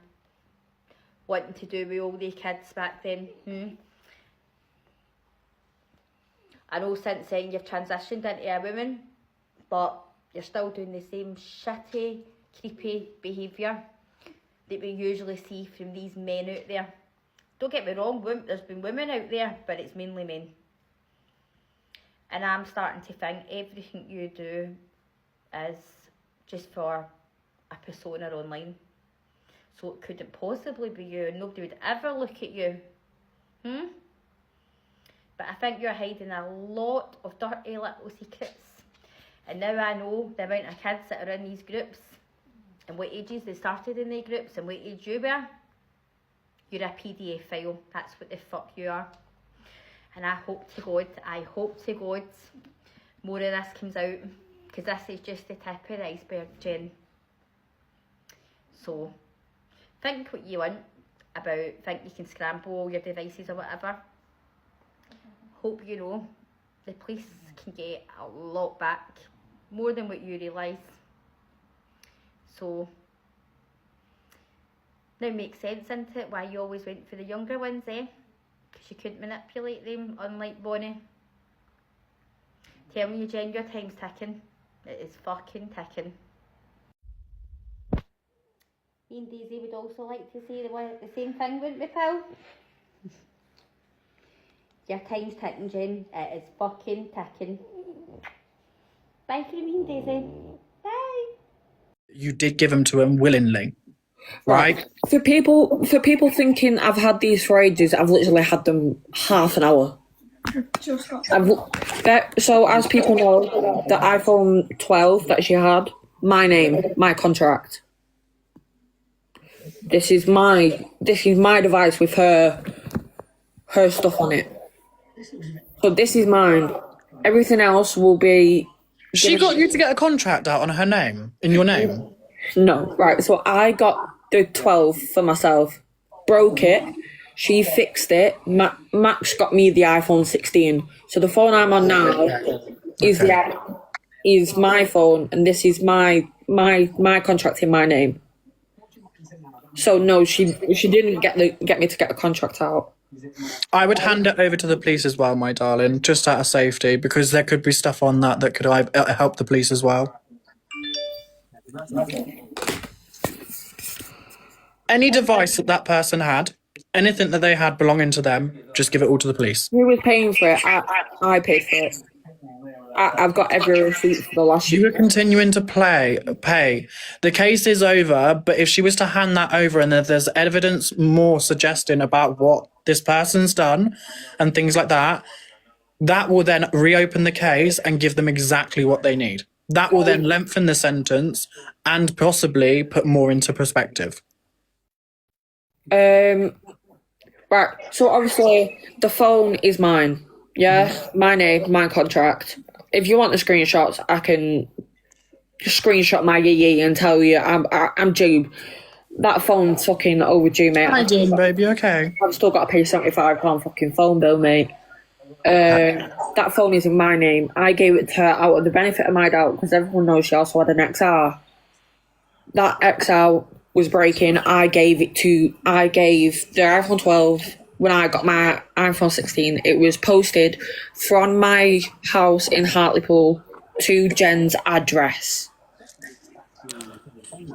[SPEAKER 3] wanting to do with all the kids back then? I know since then you've transitioned into a woman, but you're still doing the same shitty, creepy behaviour that we usually see from these men out there. Don't get me wrong, there's been women out there, but it's mainly men. And I'm starting to think everything you do is just for a persona online. So it couldn't possibly be you, and nobody would ever look at you. But I think you're hiding a lot of dirty little secrets. And now I know the amount of kids that are in these groups and what ages they started in the groups and what age you were. You're a PDF file. That's what the fuck you are. And I hope to God more of this comes out, because this is just the tip of the iceberg, Jen. So think what you want about, think you can scramble all your devices or whatever. Hope you know the police can get a lot back, more than what you realise. So now makes sense, isn't it, why you always went for the younger ones, because you couldn't manipulate them, unlike Bonnie. Telling you, Jen, your time's ticking. It is fucking ticking. Me and Daisy would also like to say the same thing, wouldn't we, pal? Your time's ticking, Jen. It is fucking ticking. Bye for me and Daisy. Bye.
[SPEAKER 4] You did give them to him willingly, right?
[SPEAKER 5] For people thinking I've had these for ages, I've literally had them half an hour. So as people know, the iPhone 12 that she had, my name, my contract. This is my device with her stuff on it. So this is mine. Everything else will be.
[SPEAKER 4] She got you to get a contract out on her name, in your name?
[SPEAKER 5] No, right. So I got the 12 for myself, broke it. She fixed it. Max got me the iPhone 16. So the phone I'm on now is my phone, and this is my contract in my name. So no, she didn't get me to get a contract out.
[SPEAKER 4] I would hand it over to the police as well, my darling, just out of safety, because there could be stuff on that could help the police as well. Any device that person had, anything that they had belonging to them, just give it all to the police.
[SPEAKER 5] Who was paying for it? I paid for it. I've got every receipt for the last year.
[SPEAKER 4] You were continuing to pay. The case is over, but if she was to hand that over and there's evidence more suggesting about what this person's done and things like that, that will then reopen the case and give them exactly what they need. That will then lengthen the sentence and possibly put more into perspective.
[SPEAKER 5] Right. So obviously the phone is mine. Yeah, my name, my contract. If you want the screenshots, I can screenshot my yee and tell you I'm due. That phone's fucking overdue, mate.
[SPEAKER 4] Hi, Dean, baby. Okay.
[SPEAKER 5] I've still got to pay £75 fucking phone bill, mate. That phone is in my name. I gave it to her out of the benefit of my doubt because everyone knows she also had an XR. That XR was breaking. I gave the iPhone 12 when I got my iPhone 16. It was posted from my house in Hartlepool to Jen's address.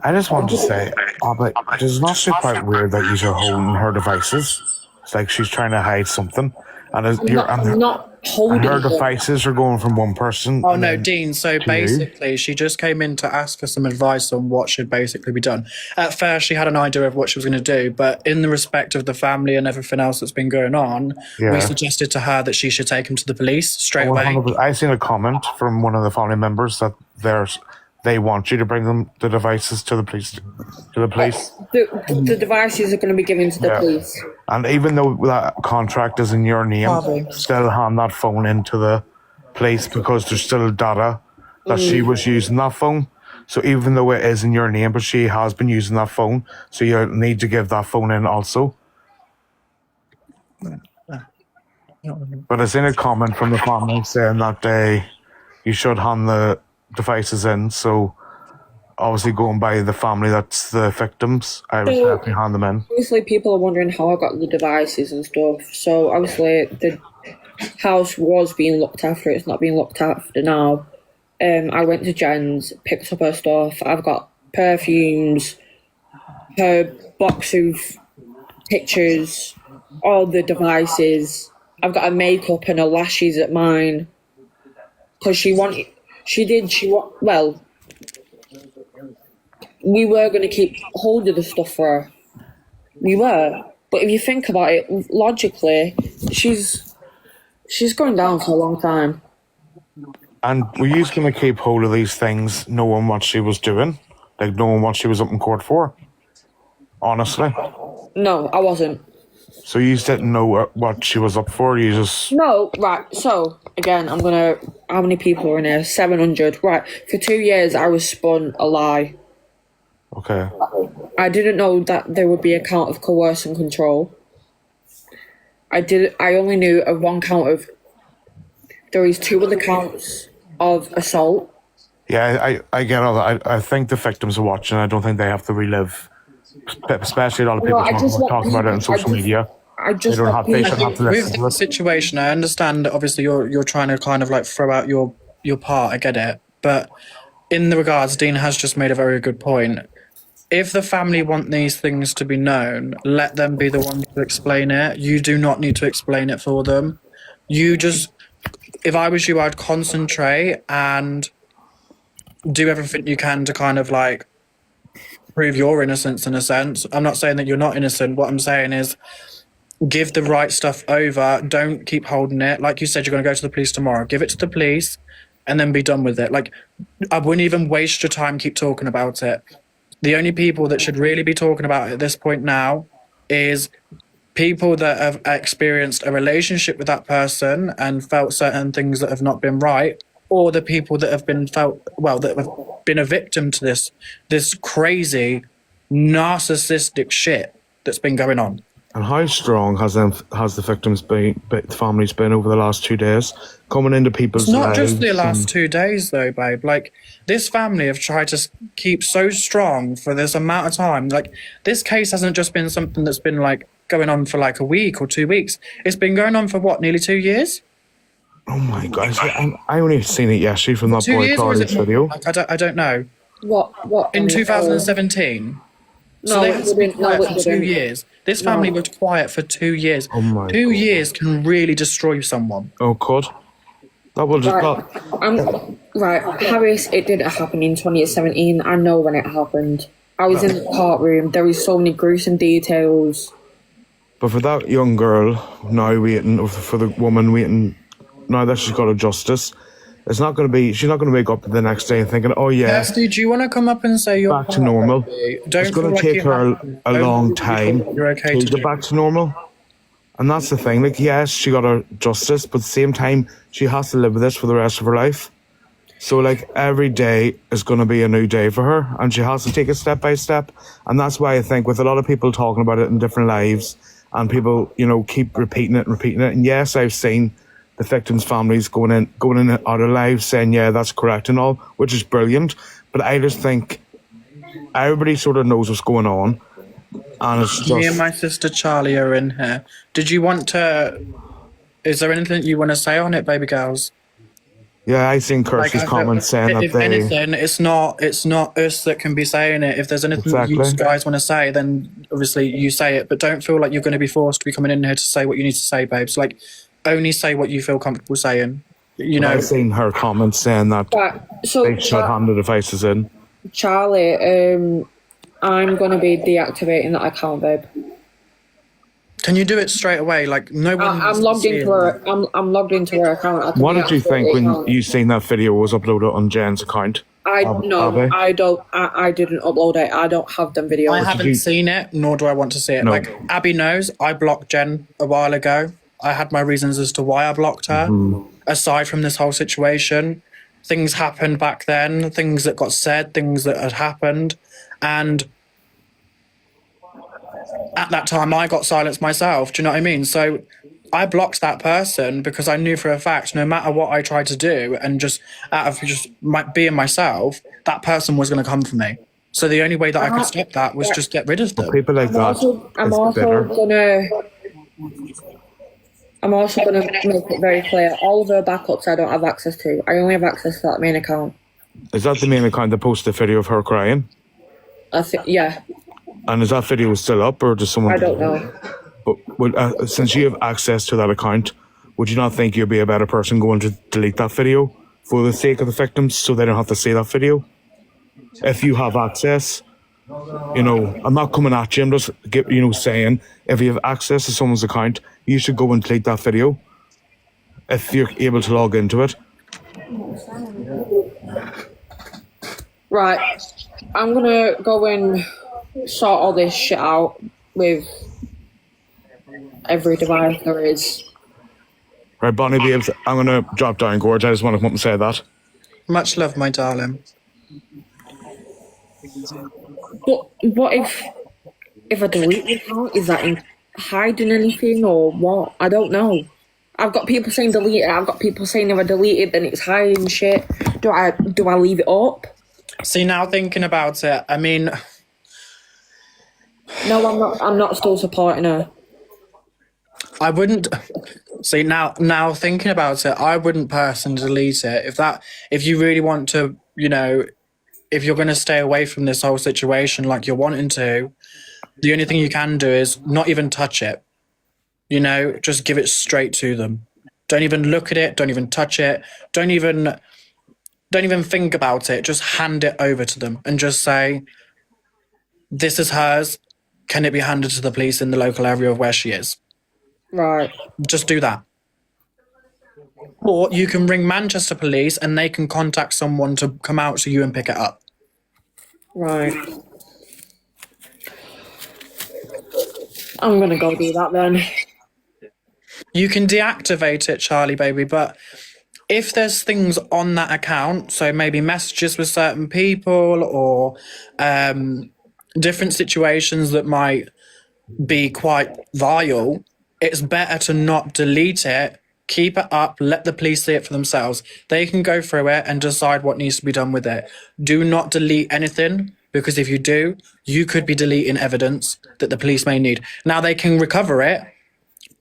[SPEAKER 6] I just wanted to say, but does it not seem quite weird that you're holding her devices? It's like she's trying to hide something. And
[SPEAKER 5] Not holding
[SPEAKER 6] her devices are going from one person.
[SPEAKER 4] Oh no, Dean. So basically, she just came in to ask for some advice on what should basically be done. At first, she had an idea of what she was going to do, but in the respect of the family and everything else that's been going on, we suggested to her that she should take him to the police straight away.
[SPEAKER 6] I seen a comment from one of the family members that they want you to bring the devices to the police.
[SPEAKER 5] The devices are going to be given to the police.
[SPEAKER 6] And even though that contract is in your name, still hand that phone into the police because there's still data that she was using that phone. So even though it is in your name, but she has been using that phone, so you need to give that phone in also. But I seen a comment from the family saying that you should hand the devices in, so obviously going by the family that's the victims, I was happy to hand them in.
[SPEAKER 5] Obviously people are wondering how I got the devices and stuff, so obviously the house was being looked after, it's not being looked after now. I went to Jen's, picked up her stuff, I've got perfumes, her box of pictures, all the devices, I've got her makeup and her lashes at mine, because we were going to keep hold of the stuff for her. We were. But if you think about it, logically, she's going down for a long time.
[SPEAKER 6] And were you going to keep hold of these things knowing what she was doing? Like knowing what she was up in court for? Honestly?
[SPEAKER 5] No, I wasn't.
[SPEAKER 6] So you didn't know what she was up for? You just...
[SPEAKER 5] No, right. So, again, how many people are in here? 700. Right. For 2 years, I was spun a lie.
[SPEAKER 6] Okay.
[SPEAKER 5] I didn't know that there would be a count of coerce and control. I only knew of one count of... There is 2 other counts of assault.
[SPEAKER 6] Yeah, I get all that. I think the victims are watching. I don't think they have to relive... Especially a lot of people talking about it on social media. They shouldn't have to listen to
[SPEAKER 4] With
[SPEAKER 6] it.
[SPEAKER 4] the situation, I understand that obviously you're trying to kind of like throw out your part, I get it. But in the regards, Dean has just made a very good point. If the family want these things to be known, let them be the ones to explain it. You do not need to explain it for them. You just, if I was you, I'd concentrate and do everything you can to kind of like prove your innocence in a sense. I'm not saying that you're not innocent. What I'm saying is give the right stuff over. Don't keep holding it. Like you said, you're going to go to the police tomorrow. Give it to the police and then be done with it. Like, I wouldn't even waste your time keep talking about it. The only people that should really be talking about it at this point now is people that have experienced a relationship with that person and felt certain things that have not been right, or the people that have been that have been a victim to this crazy narcissistic shit that's been going on.
[SPEAKER 6] And how strong has the victims been, the families been over the last 2 days, coming into people's
[SPEAKER 4] It's not
[SPEAKER 6] lives?
[SPEAKER 4] just the last 2 days though, babe. Like, this family have tried to keep so strong for this amount of time. Like, this case hasn't just been something that's been like going on for like a week or 2 weeks. It's been going on for what, nearly 2 years?
[SPEAKER 6] Oh my God! I only seen it yesterday from that
[SPEAKER 4] 2
[SPEAKER 6] boy
[SPEAKER 4] years, or is it
[SPEAKER 6] Carly's
[SPEAKER 4] more?
[SPEAKER 6] video.
[SPEAKER 4] Like, I don't know.
[SPEAKER 5] What?
[SPEAKER 4] In 2017. So
[SPEAKER 5] No,
[SPEAKER 4] they
[SPEAKER 5] it
[SPEAKER 4] had to be
[SPEAKER 5] didn't. No,
[SPEAKER 4] quiet
[SPEAKER 5] it
[SPEAKER 4] for 2
[SPEAKER 5] didn't.
[SPEAKER 4] years. This family was quiet for 2 years.
[SPEAKER 6] Oh my
[SPEAKER 4] 2
[SPEAKER 6] God.
[SPEAKER 4] years can really destroy someone.
[SPEAKER 6] Oh God, that will just
[SPEAKER 5] Right, Harris, it didn't happen in 2017. I know when it happened. I was in the courtroom. There was so many gruesome details.
[SPEAKER 6] But for that young girl now waiting, or for the woman waiting, now that she's got a justice, it's not going to be. She's not going to wake up the next day and thinking, "Oh yeah,
[SPEAKER 4] Kirsty, do you want to come up and say you're
[SPEAKER 6] back to normal."
[SPEAKER 4] Don't
[SPEAKER 6] It's going
[SPEAKER 4] feel
[SPEAKER 6] to
[SPEAKER 4] like
[SPEAKER 6] take
[SPEAKER 4] you
[SPEAKER 6] her
[SPEAKER 4] have-
[SPEAKER 6] a
[SPEAKER 4] don't
[SPEAKER 6] long
[SPEAKER 4] feel
[SPEAKER 6] time
[SPEAKER 4] like you're okay
[SPEAKER 6] to
[SPEAKER 4] to
[SPEAKER 6] get
[SPEAKER 4] do.
[SPEAKER 6] back to normal. And that's the thing. Like, yes, she got her justice, but at the same time, she has to live with this for the rest of her life. So, like, every day is going to be a new day for her, and she has to take it step by step. And that's why I think with a lot of people talking about it in different lives, and people, keep repeating it and repeating it. And yes, I've seen the victims' families going in and out of lives saying, yeah, that's correct and all, which is brilliant. But I just think everybody sort of knows what's going on. And it's just...
[SPEAKER 4] Me and my sister Charlie are in here. Did you want to... Is there anything you want to say on it, baby girls?
[SPEAKER 6] Yeah, I seen Kirsty's
[SPEAKER 4] I feel-
[SPEAKER 6] comments saying that
[SPEAKER 4] if
[SPEAKER 6] they...
[SPEAKER 4] anything, it's not us that can be saying it. If there's anything that you
[SPEAKER 6] Exactly.
[SPEAKER 4] guys want to say, then obviously you say it. But don't feel like you're going to be forced to be coming in here to say what you need to say, babes. Like, only say what you feel comfortable saying. You know,
[SPEAKER 6] I seen her comments saying that
[SPEAKER 5] Right, so
[SPEAKER 6] they should hand the devices in.
[SPEAKER 5] Charlie, I'm gonna be deactivating that account, babe.
[SPEAKER 4] can you do it straight away? Like, no one.
[SPEAKER 5] I'm logged into her. I'm logged into her account. I can
[SPEAKER 6] What did you
[SPEAKER 5] deactivate
[SPEAKER 6] think
[SPEAKER 5] the
[SPEAKER 6] when
[SPEAKER 5] account.
[SPEAKER 6] you seen that video was uploaded on Jen's account?
[SPEAKER 5] No,
[SPEAKER 6] Abby?
[SPEAKER 5] I don't. I didn't upload it. I don't have them videos.
[SPEAKER 4] I haven't seen it, nor do I want to see it.
[SPEAKER 6] No.
[SPEAKER 4] Like, Abby knows I blocked Jen a while ago. I had my reasons as to why I blocked her. Aside from this whole situation, things happened back then, things that got said, things that had happened. And at that time, I got silenced myself. Do you know what I mean? So I blocked that person because I knew for a fact, no matter what I tried to do, and just out of just being myself, that person was going to come for me. So the only way that I could stop that was just get rid of them.
[SPEAKER 6] People like that, it's bitter.
[SPEAKER 5] I'm also gonna make it very clear. All of her backups I don't have access to. I only have access to that main account.
[SPEAKER 6] Is that the main account that posted the video of her crying?
[SPEAKER 5] I think, yeah.
[SPEAKER 6] And is that video still up, or does someone...
[SPEAKER 5] I don't know.
[SPEAKER 6] But since you have access to that account, would you not think you'd be a better person going to delete that video for the sake of the victims so they don't have to see that video? If you have access, I'm not coming at you, I'm just saying, if you have access to someone's account, you should go and delete that video if you're able to log into it.
[SPEAKER 5] Right. I'm gonna go and sort all this shit out with every device there is.
[SPEAKER 6] Right, Bonnie Babes, I'm going to drop down, Gorge. I just want to come up and say that.
[SPEAKER 4] Much love, my darling.
[SPEAKER 5] But what if I delete the account? Is that hiding anything or what? I don't know. I've got people saying delete it. I've got people saying if I delete it, then it's hiding shit. Do I leave it up?
[SPEAKER 4] See, now thinking about it, I mean...
[SPEAKER 5] No, I'm not. I'm not still supporting her.
[SPEAKER 4] I wouldn't... See, now thinking about it, I wouldn't personally delete it. If you really want to, if you're going to stay away from this whole situation like you're wanting to, the only thing you can do is not even touch it. You know, just give it straight to them. Don't even look at it. Don't even touch it. Don't even think about it. Just hand it over to them and just say, "This is hers. Can it be handed to the police in the local area of where she is?"
[SPEAKER 5] Right.
[SPEAKER 4] Just do that. Or you can ring Manchester Police and they can contact someone to come out to you and pick it up.
[SPEAKER 5] Right. I'm gonna go do that then.
[SPEAKER 4] You can deactivate it, Charlie baby, but if there's things on that account, so maybe messages with certain people or different situations that might be quite vile, it's better to not delete it. Keep it up, let the police see it for themselves. They can go through it and decide what needs to be done with it. Do not delete anything, because if you do, you could be deleting evidence that the police may need. Now, they can recover it,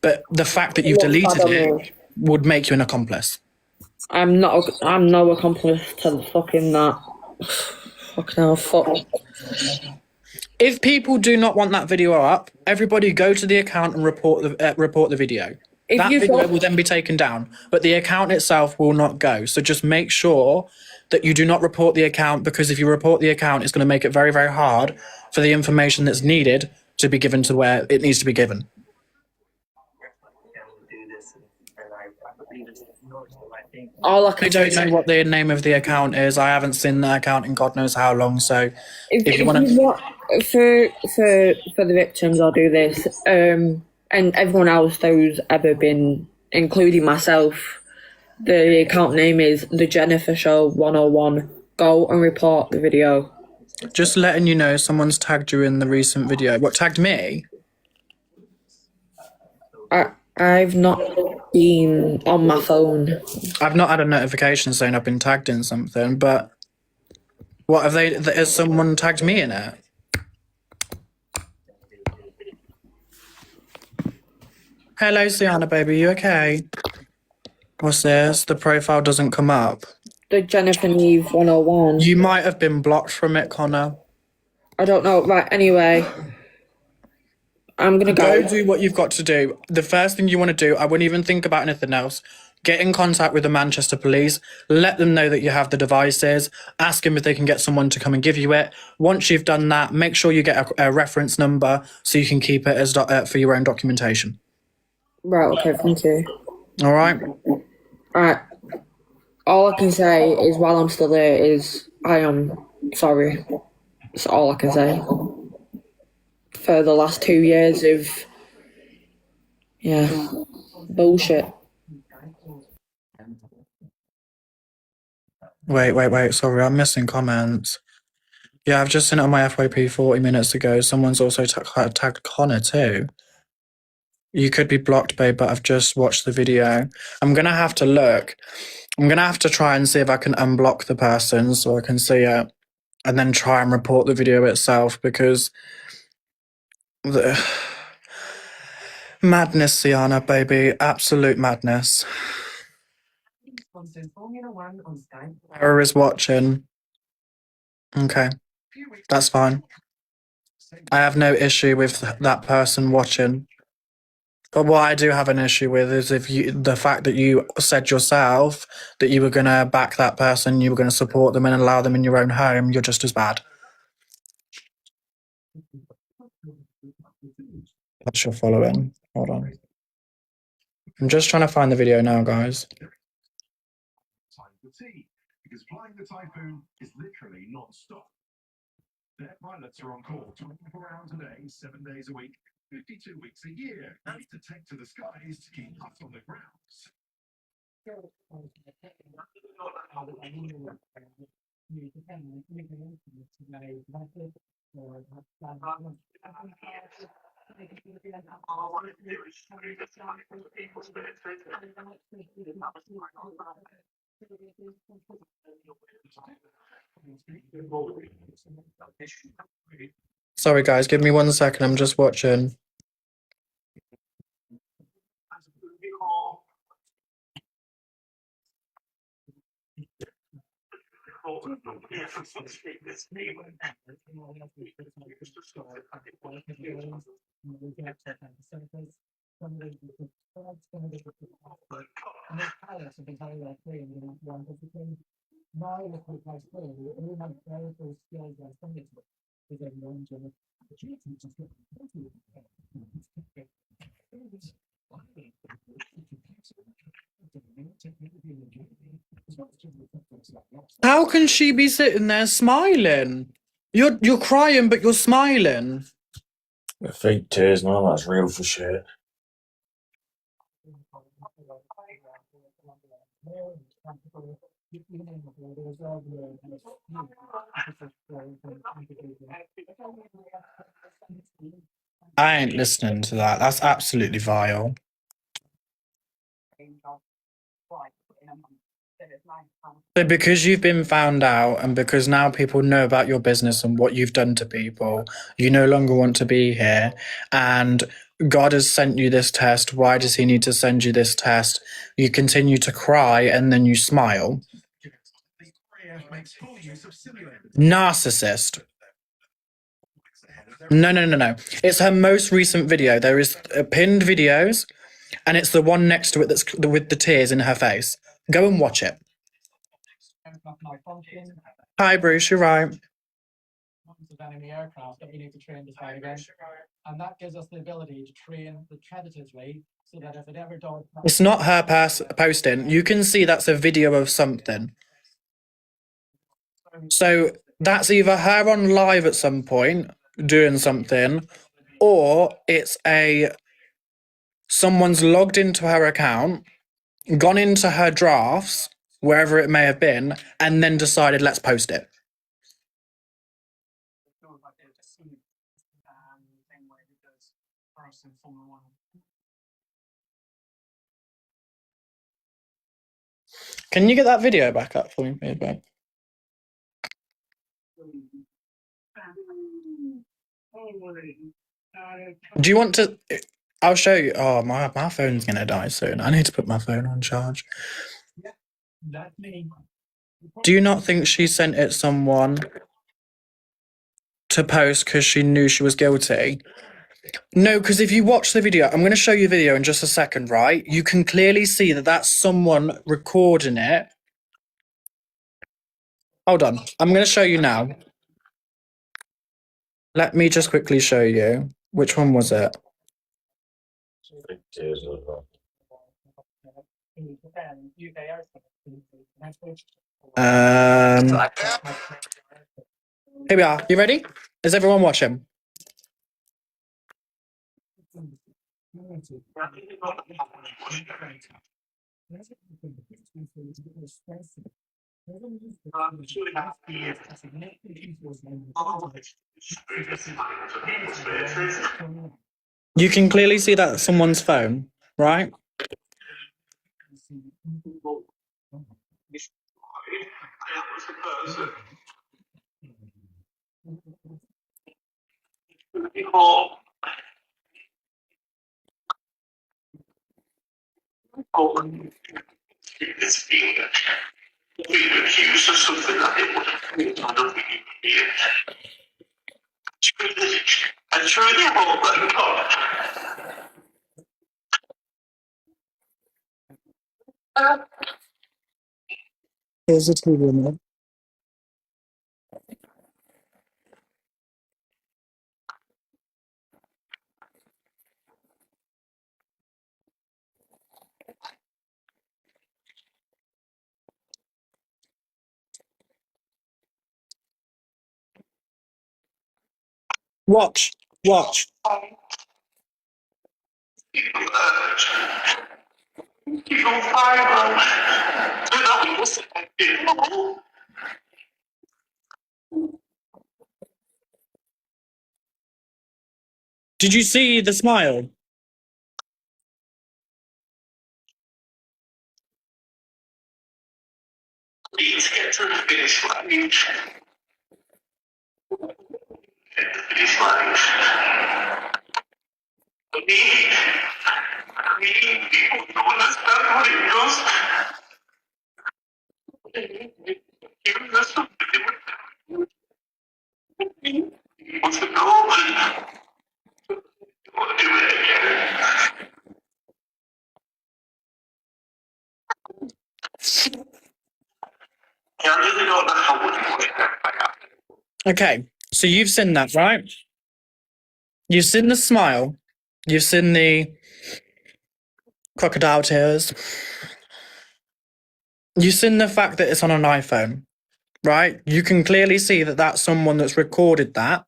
[SPEAKER 4] but the fact that you've deleted it would make you an accomplice.
[SPEAKER 5] I'm no accomplice to fucking that. Fucking hell, fuck.
[SPEAKER 4] If people do not want that video up, everybody go to the account and report the video. That video will then be taken down, but the account itself will not go. So just make sure that you do not report the account, because if you report the account, it's going to make it very, very hard for the information that's needed to be given to where it needs to be given. I don't know what the name of the account is. I haven't seen the account in God knows how long. So if you want to,
[SPEAKER 5] for the victims, I'll do this. And everyone else who's ever been, including myself, the account name is The Jennifer Show 101. Go and report the video.
[SPEAKER 4] Just letting you know, someone's tagged you in the recent video. What, tagged me?
[SPEAKER 5] I've not been on my phone.
[SPEAKER 4] I've not had a notification saying I've been tagged in something, but what have they? Has someone tagged me in it? Hello, Sienna, baby. You okay? What's this? The profile doesn't come up.
[SPEAKER 5] The Jennifer Nieve 101.
[SPEAKER 4] You might have been blocked from it, Connor.
[SPEAKER 5] I don't know. Right, anyway. I'm going to
[SPEAKER 4] go do what you've got to do. The first thing you want to do, I wouldn't even think about anything else. Get in contact with the Manchester Police. Let them know that you have the devices. Ask them if they can get someone to come and give you it. Once you've done that, make sure you get a reference number so you can keep it as for your own documentation.
[SPEAKER 5] Right, okay, thank you.
[SPEAKER 4] All right?
[SPEAKER 5] All right. All I can say is while I'm still there is I am sorry. That's all I can say. For the last 2 years of, bullshit.
[SPEAKER 4] Wait. Sorry, I'm missing comments. Yeah, I've just seen it on my FYP 40 minutes ago. Someone's also tagged Connor too. You could be blocked, babe, but I've just watched the video. I'm going to have to look. I'm going to have to try and see if I can unblock the person so I can see it and then try and report the video itself, because the madness, Sienna, baby. Absolute madness. Sarah is watching. Okay, that's fine. I have no issue with that person watching. But what I do have an issue with is the fact that you said yourself that you were going to back that person, you were going to support them and allow them in your own home. You're just as bad. That's your following. Hold on. I'm just trying to find the video now, guys. Because flying the Typhoon is literally non-stop. Their pilots are on call 24 hours a day, 7 days a week, 52 weeks a year, and to take to the skies to keep us on the grounds. Sorry, guys, give me 1 second. I'm just watching. How can she be sitting there smiling? You're crying, but you're smiling.
[SPEAKER 7] Fake tears, man. That's real for shit.
[SPEAKER 4] I ain't listening to that. That's absolutely vile. So because you've been found out and because now people know about your business and what you've done to people, you no longer want to be here, and God has sent you this test. Why does he need to send you this test? You continue to cry and then you smile. Narcissist. No. It's her most recent video. There is pinned videos, and it's the one next to it that's with the tears in her face. Go and watch it. Hi, Bruce. You're right. And that gives us the ability to train repetitively so that if it ever does. It's not her posting. You can see that's a video of something. So that's either her on live at some point doing something, or it's someone's logged into her account, gone into her drafts, wherever it may have been, and then decided, let's post it. Can you get that video back up for me, babe? Do you want to? I'll show you. Oh, my phone's gonna die soon. I need to put my phone on charge. Do you not think she sent it someone to post because she knew she was guilty? No, because if you watch the video, I'm going to show you a video in just a second, right? You can clearly see that that's someone recording it. Hold on. I'm going to show you now. Let me just quickly show you. Which one was it?
[SPEAKER 7] Fake tears as well.
[SPEAKER 4] Here we are. You ready? Is everyone watching? You can clearly see that someone's phone, right? Here's the TV remote. Watch. Did you see the smile?
[SPEAKER 8] Please get to the finish line. Get the finish line. We need people to understand what it does. You understand What's the call? We'll do it again. Yeah, I really don't know how much more.
[SPEAKER 4] Okay, so you've seen that, right? You've seen the smile. You've seen the crocodile tears. You've seen the fact that it's on an iPhone, right? You can clearly see that that's someone that's recorded that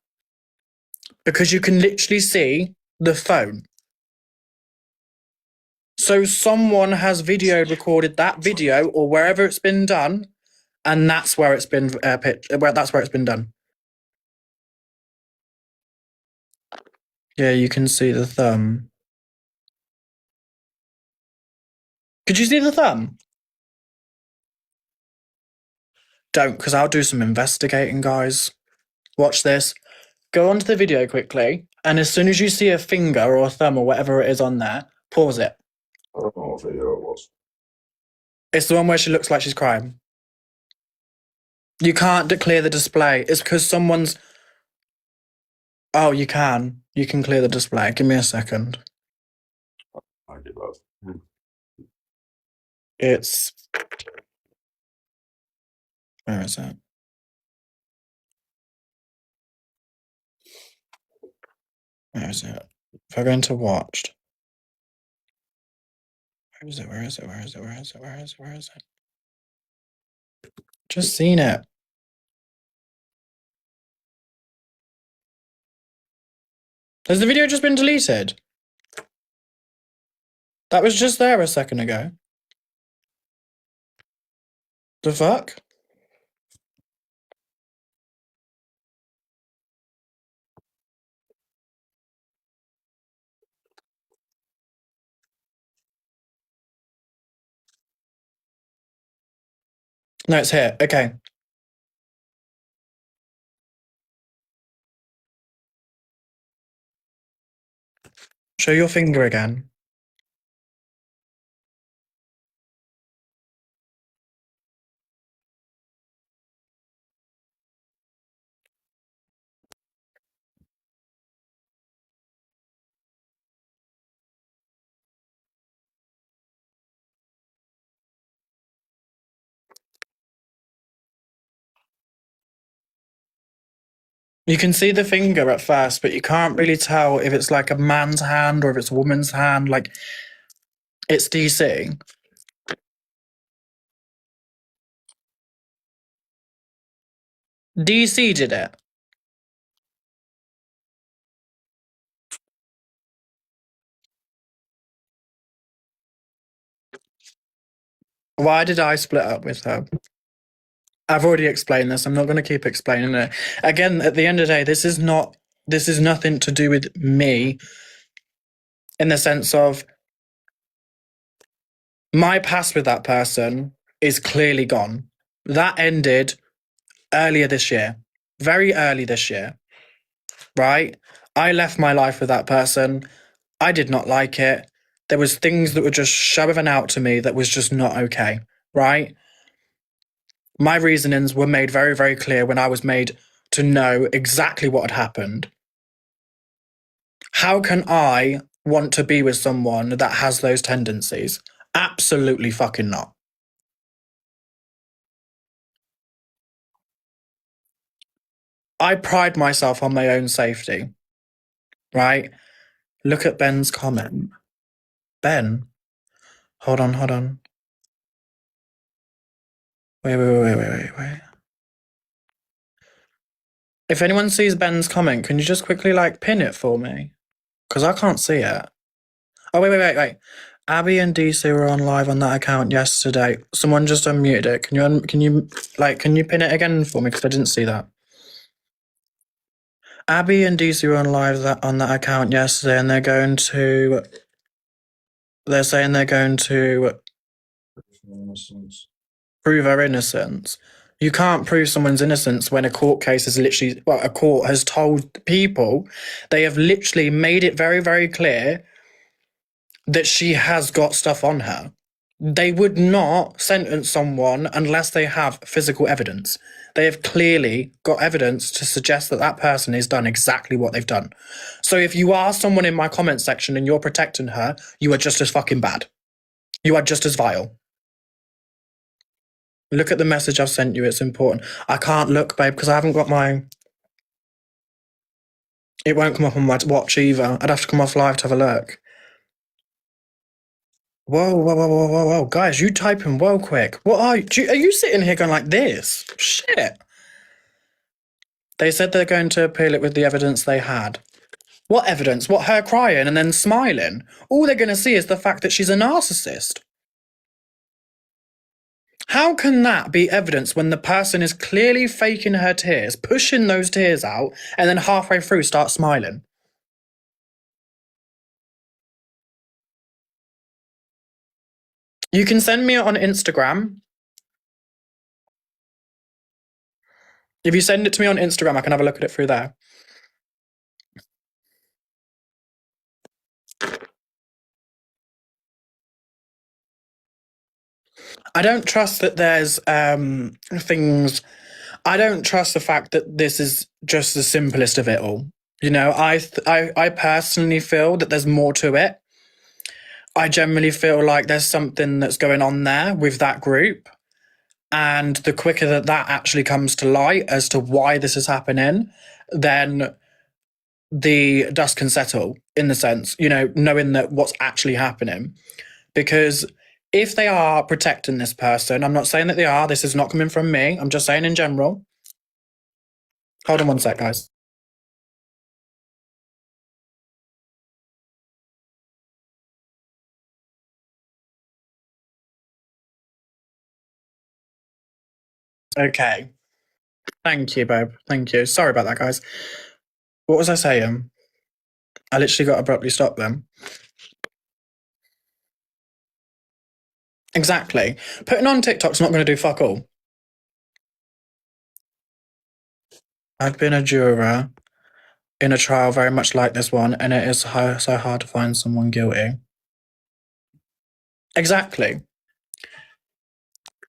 [SPEAKER 4] because you can literally see the phone. So someone has video recorded that video or wherever it's been done, and that's where it's been that's where it's been done. Yeah, you can see the thumb. Could you see the thumb? Don't, because I'll do some investigating, guys. Watch this. Go onto the video quickly, and as soon as you see a finger or a thumb or whatever it is on there, pause it.
[SPEAKER 7] I don't know what video it was.
[SPEAKER 4] It's the one where she looks like she's crying. You can't clear the display. It's because someone's... Oh, you can. You can clear the display. Give me a second.
[SPEAKER 7] I did that.
[SPEAKER 4] It's... Where is it? Where is it? If I go into watched... Where is it? Where is it? Where is it? Where is it? Where is it? Where is it? Just seen it. Has the video just been deleted? That was just there a second ago. The fuck? No, it's here. Okay. Show your finger again. You can see the finger at first, but you can't really tell if it's like a man's hand or if it's a woman's hand. Like, it's DC. DC did it. Why did I split up with her? I've already explained this. I'm not going to keep explaining it. Again, at the end of the day, this is nothing to do with me in the sense of my past with that person is clearly gone. That ended earlier this year, very early this year, right? I left my life with that person. I did not like it. There was things that were just shoving out to me that was just not okay, right? My reasonings were made very, very clear when I was made to know exactly what had happened. How can I want to be with someone that has those tendencies? Absolutely fucking not. I pride myself on my own safety, right? Look at Ben's comment. Ben, hold on. Wait. If anyone sees Ben's comment, can you just quickly like pin it for me? Because I can't see it. Oh, wait. Abby and DC were on live on that account yesterday. Someone just unmuted it. Can you pin it again for me? Because I didn't see that. Abby and DC were on live on that account yesterday, and they're saying they're going to prove her innocence. You can't prove someone's innocence when a court case is literally, a court has told people, they have literally made it very, very clear that she has got stuff on her. They would not sentence someone unless they have physical evidence. They have clearly got evidence to suggest that that person has done exactly what they've done. So if you are someone in my comment section and you're protecting her, you are just as fucking bad. You are just as vile. Look at the message I've sent you. It's important. I can't look, babe, because I haven't got my... It won't come up on my watch either. I'd have to come off live to have a look. Whoa, whoa, whoa, whoa, whoa, whoa. Guys, you typing well quick. What are you... Are you sitting here going like this? Shit. They said they're going to appeal it with the evidence they had. What evidence? What, her crying and then smiling? All they're going to see is the fact that she's a narcissist. How can that be evidence when the person is clearly faking her tears, pushing those tears out, and then halfway through start smiling? You can send me it on Instagram. If you send it to me on Instagram, I can have a look at it through there. I don't trust that there's things... I don't trust the fact that this is just the simplest of it all. You know, I personally feel that there's more to it. I generally feel like there's something that's going on there with that group. And the quicker that that actually comes to light as to why this is happening, then the dust can settle, in the sense, you know, knowing that what's actually happening. Because if they are protecting this person, I'm not saying that they are, this is not coming from me, I'm just saying in general. Hold on one sec, guys. Okay. Thank you, babe. Thank you. Sorry about that, guys. What was I saying? I literally got abruptly stopped then. Exactly. Putting on TikTok's not going to do fuck all. I've been a juror in a trial very much like this one, and it is so hard to find someone guilty. Exactly.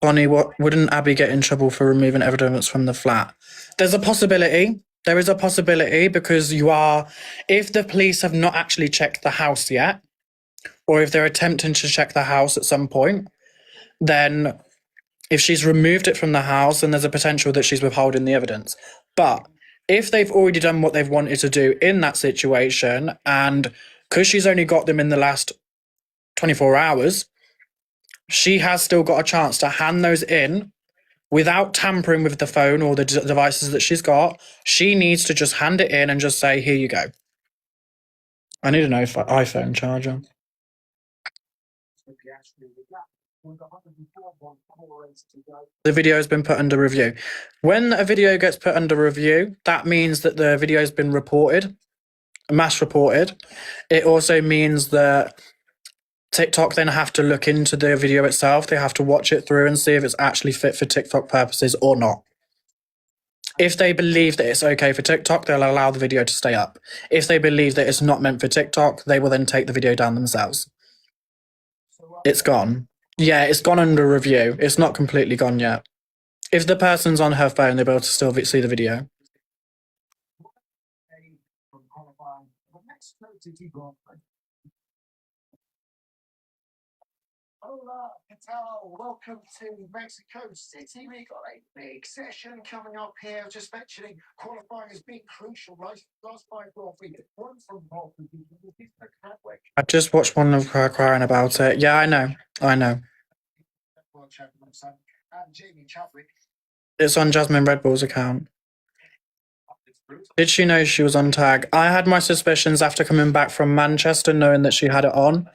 [SPEAKER 4] Bonnie, what wouldn't Abby get in trouble for removing evidence from the flat? There's a possibility. There is a possibility, because if the police have not actually checked the house yet, or if they're attempting to check the house at some point, then if she's removed it from the house, then there's a potential that she's withholding the evidence. But if they've already done what they've wanted to do in that situation, and because she's only got them in the last 24 hours, she has still got a chance to hand those in without tampering with the phone or the devices that she's got. She needs to just hand it in and just say, here you go. I need an iPhone charger. The video has been put under review. When a video gets put under review, that means that the video has been reported, mass reported. It also means that TikTok then have to look into the video itself. They have to watch it through and see if it's actually fit for TikTok purposes or not. If they believe that it's okay for TikTok, they'll allow the video to stay up. If they believe that it's not meant for TikTok, they will then take the video down themselves. It's gone. Yeah, it's gone under review. It's not completely gone yet. If the person's on her phone, they'll be able to still see the video.
[SPEAKER 9] Hola, Patel. Welcome to Mexico City. We got a big session coming up here. Just mentioning qualifying has been crucial. Last five Rolfie, one from Rolfie.
[SPEAKER 4] I just watched one of her crying about it. Yeah, I know. It's on Jasmine Red Bull's account. Did she know she was on tag? I had my suspicions after coming back from Manchester, knowing that she had it on.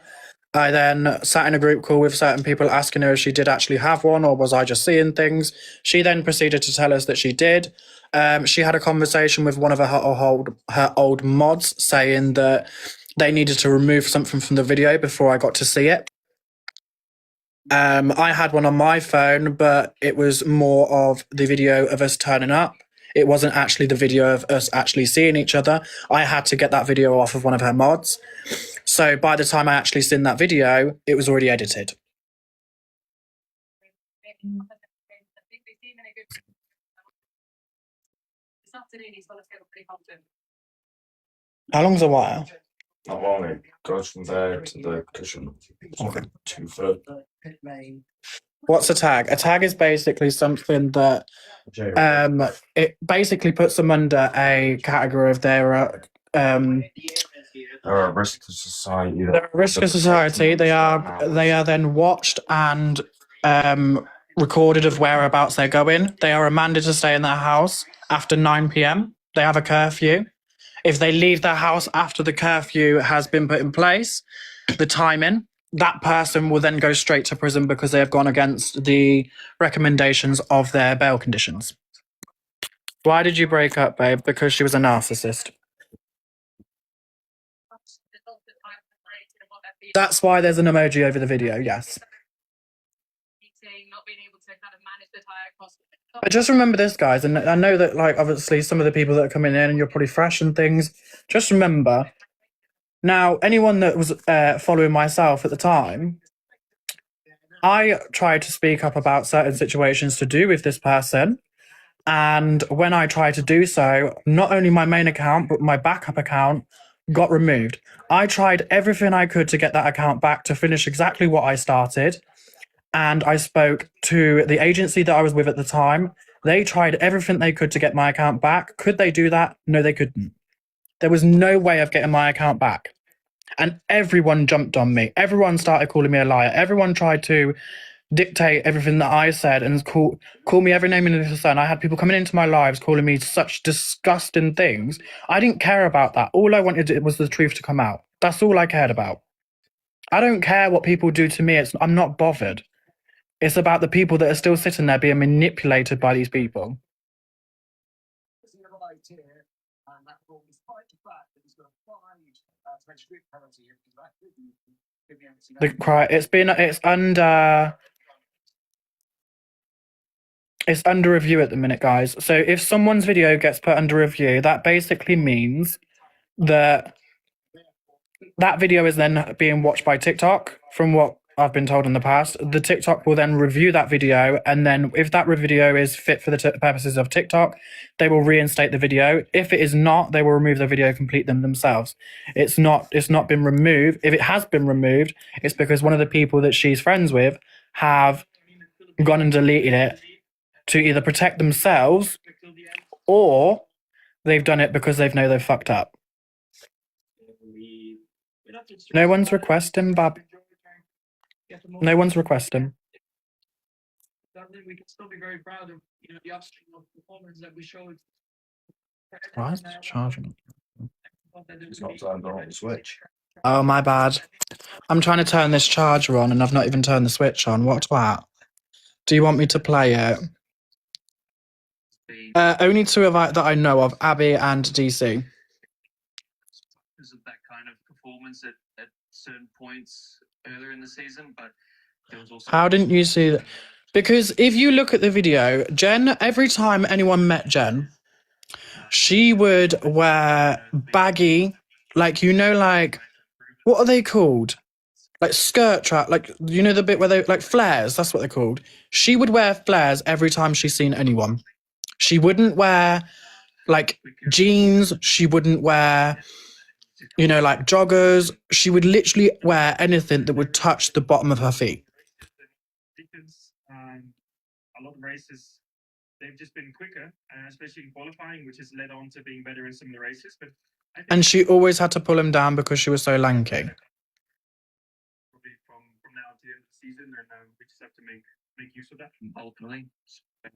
[SPEAKER 4] I then sat in a group call with certain people asking her if she did actually have one or was I just seeing things. She then proceeded to tell us that she did. She had a conversation with one of her old mods saying that they needed to remove something from the video before I got to see it. I had one on my phone, but it was more of the video of us turning up. It wasn't actually the video of us actually seeing each other. I had to get that video off of one of her mods. So by the time I actually seen that video, it was already edited. How long's a while?
[SPEAKER 7] Not long, it goes from there to the cushion. It's
[SPEAKER 4] Okay.
[SPEAKER 7] like 2 foot.
[SPEAKER 4] What's a tag? A tag is basically something that it basically puts them under a category of they're
[SPEAKER 7] They're a risk to society.
[SPEAKER 4] they're a risk of society. They are then watched and recorded of whereabouts they're going. They are remanded to stay in their house after 9 p.m. They have a curfew. If they leave their house after the curfew has been put in place, the timing, that person will then go straight to prison because they have gone against the recommendations of their bail conditions. Why did you break up, babe? Because she was a narcissist. That's why there's an emoji over the video, yes. But just remember this, guys, and I know that, like, obviously some of the people that are coming in and you're probably fresh and things, just remember, now, anyone that was following myself at the time, I tried to speak up about certain situations to do with this person. And when I tried to do so, not only my main account, but my backup account got removed. I tried everything I could to get that account back to finish exactly what I started. And I spoke to the agency that I was with at the time. They tried everything they could to get my account back. Could they do that? No, they couldn't. There was no way of getting my account back. And everyone jumped on me. Everyone started calling me a liar. Everyone tried to dictate everything that I said and call me every name under the sun. I had people coming into my lives calling me such disgusting things. I didn't care about that. All I wanted was the truth to come out. That's all I cared about. I don't care what people do to me. I'm not bothered. It's about the people that are still sitting there being manipulated by these people. It's under review at the minute, guys. So if someone's video gets put under review, that basically means that that video is then being watched by TikTok, from what I've been told in the past. The TikTok will then review that video, and then if that video is fit for the purposes of TikTok, they will reinstate the video. If it is not, they will remove the video completely themselves. It's not been removed. If it has been removed, it's because one of the people that she's friends with have gone and deleted it to either protect themselves, or they've done it because they know they've fucked up. No one's requesting, Bab. No one's requesting. Why is it charging?
[SPEAKER 7] It's not turned on the switch.
[SPEAKER 4] Oh, my bad. I'm trying to turn this charger on and I've not even turned the switch on. What twat? Do you want me to play it? Only two of that I know of, Abby and DC.
[SPEAKER 10] Because of that kind of performance at certain points earlier in the season, but there was also.
[SPEAKER 4] How didn't you see that? Because if you look at the video, Jen, every time anyone met Jen, she would wear baggy, like, what are they called? Like skirt track, like, you know the bit where they, like flares, that's what they're called. She would wear flares every time she's seen anyone. She wouldn't wear, like, jeans. She wouldn't wear, like joggers. She would literally wear anything that would touch the bottom of her feet.
[SPEAKER 10] A lot of races, they've just been quicker, especially in qualifying, which has led on to being better in some of the races. But
[SPEAKER 4] and she always had to pull him down because she was so lanky.
[SPEAKER 10] Probably from now to the end of the season, and we just have to make use of that. Ultimately,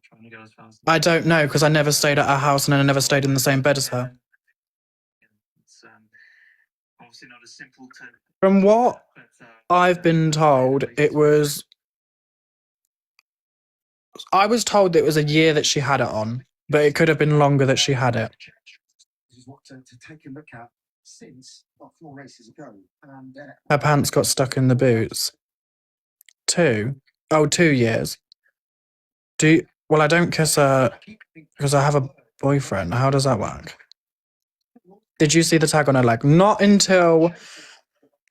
[SPEAKER 10] trying to go as fast.
[SPEAKER 4] I don't know, because I never stayed at her house and I never stayed in the same bed as her.
[SPEAKER 10] It's obviously not as simple to.
[SPEAKER 4] From what I've been told, I was told it was a year that she had it on, but it could have been longer that she had it.
[SPEAKER 9] This is what to take a look at since 4 races ago. And,
[SPEAKER 4] her pants got stuck in the boots. 2 years. I don't kiss her because I have a boyfriend. How does that work? Did you see the tag on her leg? Not until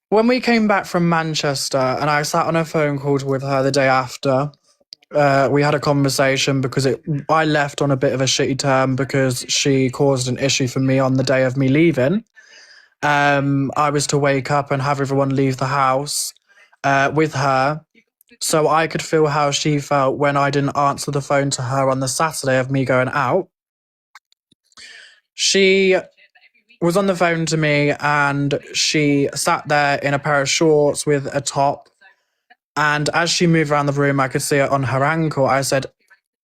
[SPEAKER 4] when we came back from Manchester and I sat on a phone call with her the day after. we had a conversation because I left on a bit of a shitty term because she caused an issue for me on the day of me leaving. I was to wake up and have everyone leave the house with her, so I could feel how she felt when I didn't answer the phone to her on the Saturday of me going out. She was on the phone to me and she sat there in a pair of shorts with a top. And as she moved around the room, I could see it on her ankle. I said,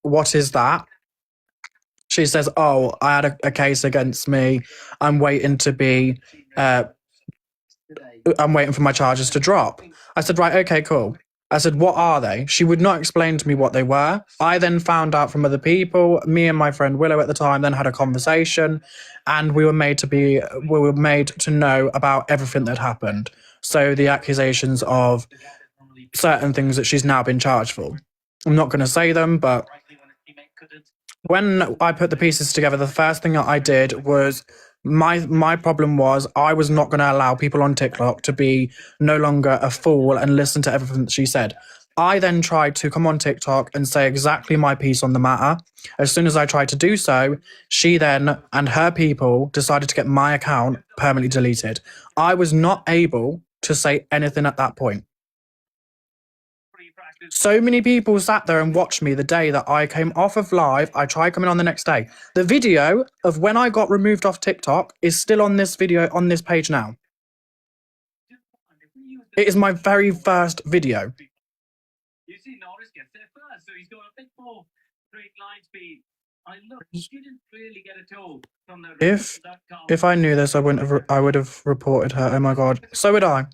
[SPEAKER 4] "What is that?" She says, "Oh, I had a case against me. I'm waiting to be, I'm waiting for my charges to drop." I said, "Right, okay, cool." I said, "What are they?" She would not explain to me what they were. I then found out from other people. Me and my friend Willow at the time then had a conversation, and we were made to know about everything that happened. So the accusations of certain things that she's now been charged for. I'm not going to say them, but when I put the pieces together, the first thing that I did was my problem was I was not going to allow people on TikTok to be no longer a fool and listen to everything that she said. I then tried to come on TikTok and say exactly my piece on the matter. As soon as I tried to do so, she then and her people decided to get my account permanently deleted. I was not able to say anything at that point. So many people sat there and watched me the day that I came off of live. I tried coming on the next day. The video of when I got removed off TikTok is still on this video on this page now. It is my very first video.
[SPEAKER 10] You see, Norris gets there first, so he's got a bit more straight line speed. I look, he didn't really get a toe from the
[SPEAKER 4] If I knew this, I would have reported her. Oh my god. So would I.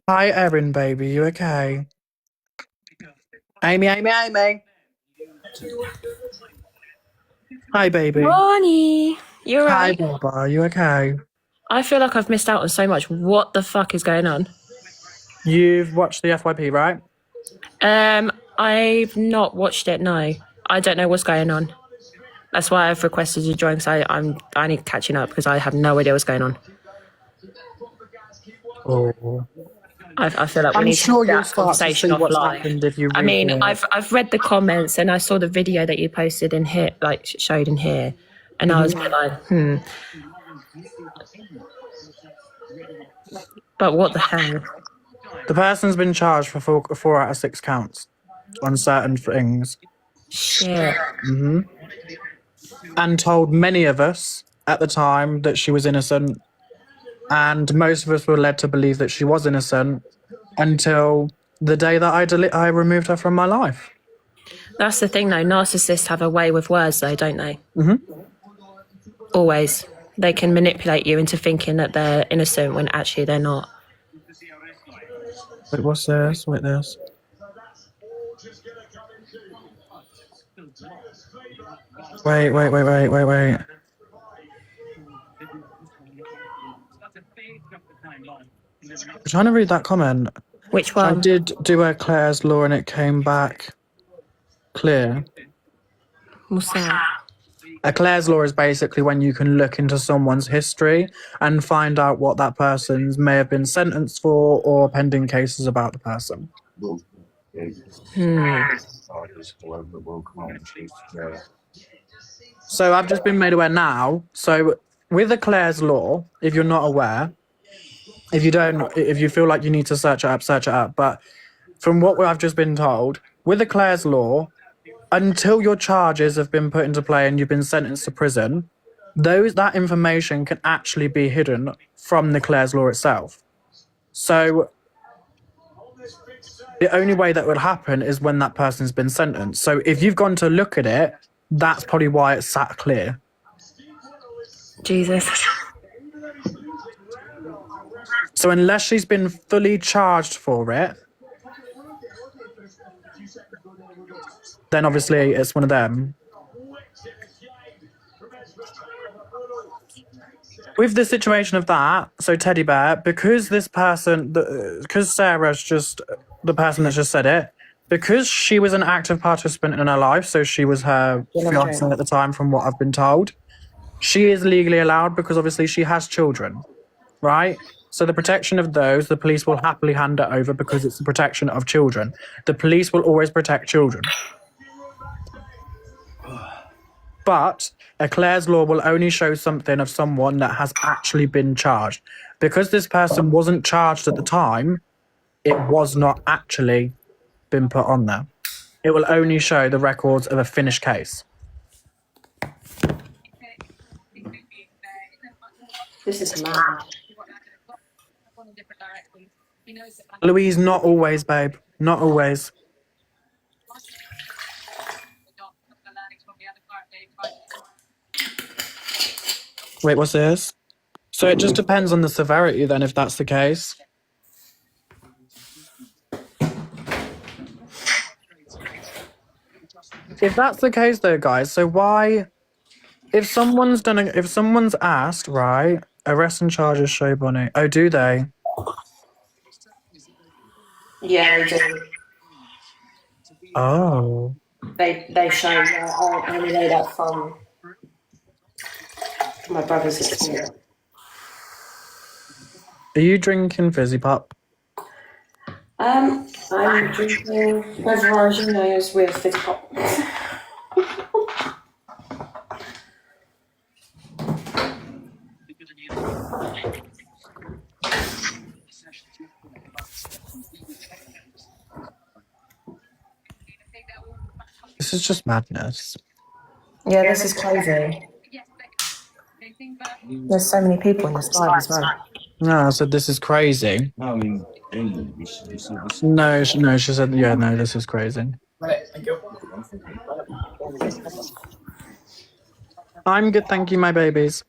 [SPEAKER 4] Hi, Erin, baby. You okay? Amy. Hi, baby.
[SPEAKER 11] Ronnie, you're
[SPEAKER 4] Hi,
[SPEAKER 11] right.
[SPEAKER 4] Baba. You okay?
[SPEAKER 11] I feel like I've missed out on so much. What the fuck is going on?
[SPEAKER 4] You've watched the FYP, right?
[SPEAKER 11] I've not watched it. No, I don't know what's going on. That's why I've requested you to join because I need catching up because I have no idea what's going on.
[SPEAKER 4] Oh.
[SPEAKER 11] I feel like we
[SPEAKER 4] I'm
[SPEAKER 11] need
[SPEAKER 4] sure
[SPEAKER 11] to
[SPEAKER 4] you'll
[SPEAKER 11] have that
[SPEAKER 4] start to
[SPEAKER 11] conversation
[SPEAKER 4] see what's
[SPEAKER 11] offline.
[SPEAKER 4] happened if you
[SPEAKER 11] I mean,
[SPEAKER 4] read it.
[SPEAKER 11] I've read the comments and I saw the video that you posted in here, like showed in here, and I was a bit like, But what the hell?
[SPEAKER 4] The person's been charged for 4 out of 6 counts on certain things.
[SPEAKER 11] Shit.
[SPEAKER 4] And told many of us at the time that she was innocent. And most of us were led to believe that she was innocent until the day that I removed her from my life.
[SPEAKER 11] That's the thing, though. Narcissists have a way with words, though, don't they? Always. They can manipulate you into thinking that they're innocent when actually they're not.
[SPEAKER 4] Wait, what's this? Wait, this. Wait. I'm trying to read that comment.
[SPEAKER 11] Which
[SPEAKER 4] I
[SPEAKER 11] one?
[SPEAKER 4] did do a Claire's Law and it came back clear.
[SPEAKER 11] What's that?
[SPEAKER 4] A Claire's Law is basically when you can look into someone's history and find out what that person may have been sentenced for or pending cases about the person. So I've just been made aware now. So with the Claire's Law, if you're not aware, if you feel like you need to search it up. But from what I've just been told, with the Claire's Law, until your charges have been put into play and you've been sentenced to prison, that information can actually be hidden from the Claire's Law itself. So the only way that would happen is when that person's been sentenced. So if you've gone to look at it, that's probably why it's sat clear.
[SPEAKER 11] Jesus.
[SPEAKER 4] So unless she's been fully charged for it, then obviously it's one of them. With the situation of that, so Teddy Bear, because this person, because Sarah's just the person that just said it, because she was an active participant in her life, so she was her fiance at the time, from what I've been told, she is legally allowed because obviously she has children, right? So the protection of those, the police will happily hand it over because it's the protection of children. The police will always protect children. But a Clare's law will only show something of someone that has actually been charged. Because this person wasn't charged at the time, it was not actually been put on there. It will only show the records of a finished case.
[SPEAKER 5] This is mad.
[SPEAKER 4] Louise, not always, babe. Not always. Wait, what's this? So it just depends on the severity then, if that's the case. If that's the case though, guys, so why... If someone's asked, right, arrest and charges show Bonnie. Oh, do they?
[SPEAKER 5] Yeah, they do.
[SPEAKER 4] Oh.
[SPEAKER 5] They show I only know that from my brother's experience.
[SPEAKER 4] Are you drinking fizzy pop?
[SPEAKER 5] I'm drinking Beverage with fizzy pop.
[SPEAKER 4] This is just madness.
[SPEAKER 11] Yeah, this is crazy. There's so many people in this live as well.
[SPEAKER 4] No, I said this is crazy.
[SPEAKER 7] No, I mean,
[SPEAKER 4] No, she said, yeah, no, this is crazy. I'm good, thank you, my babies.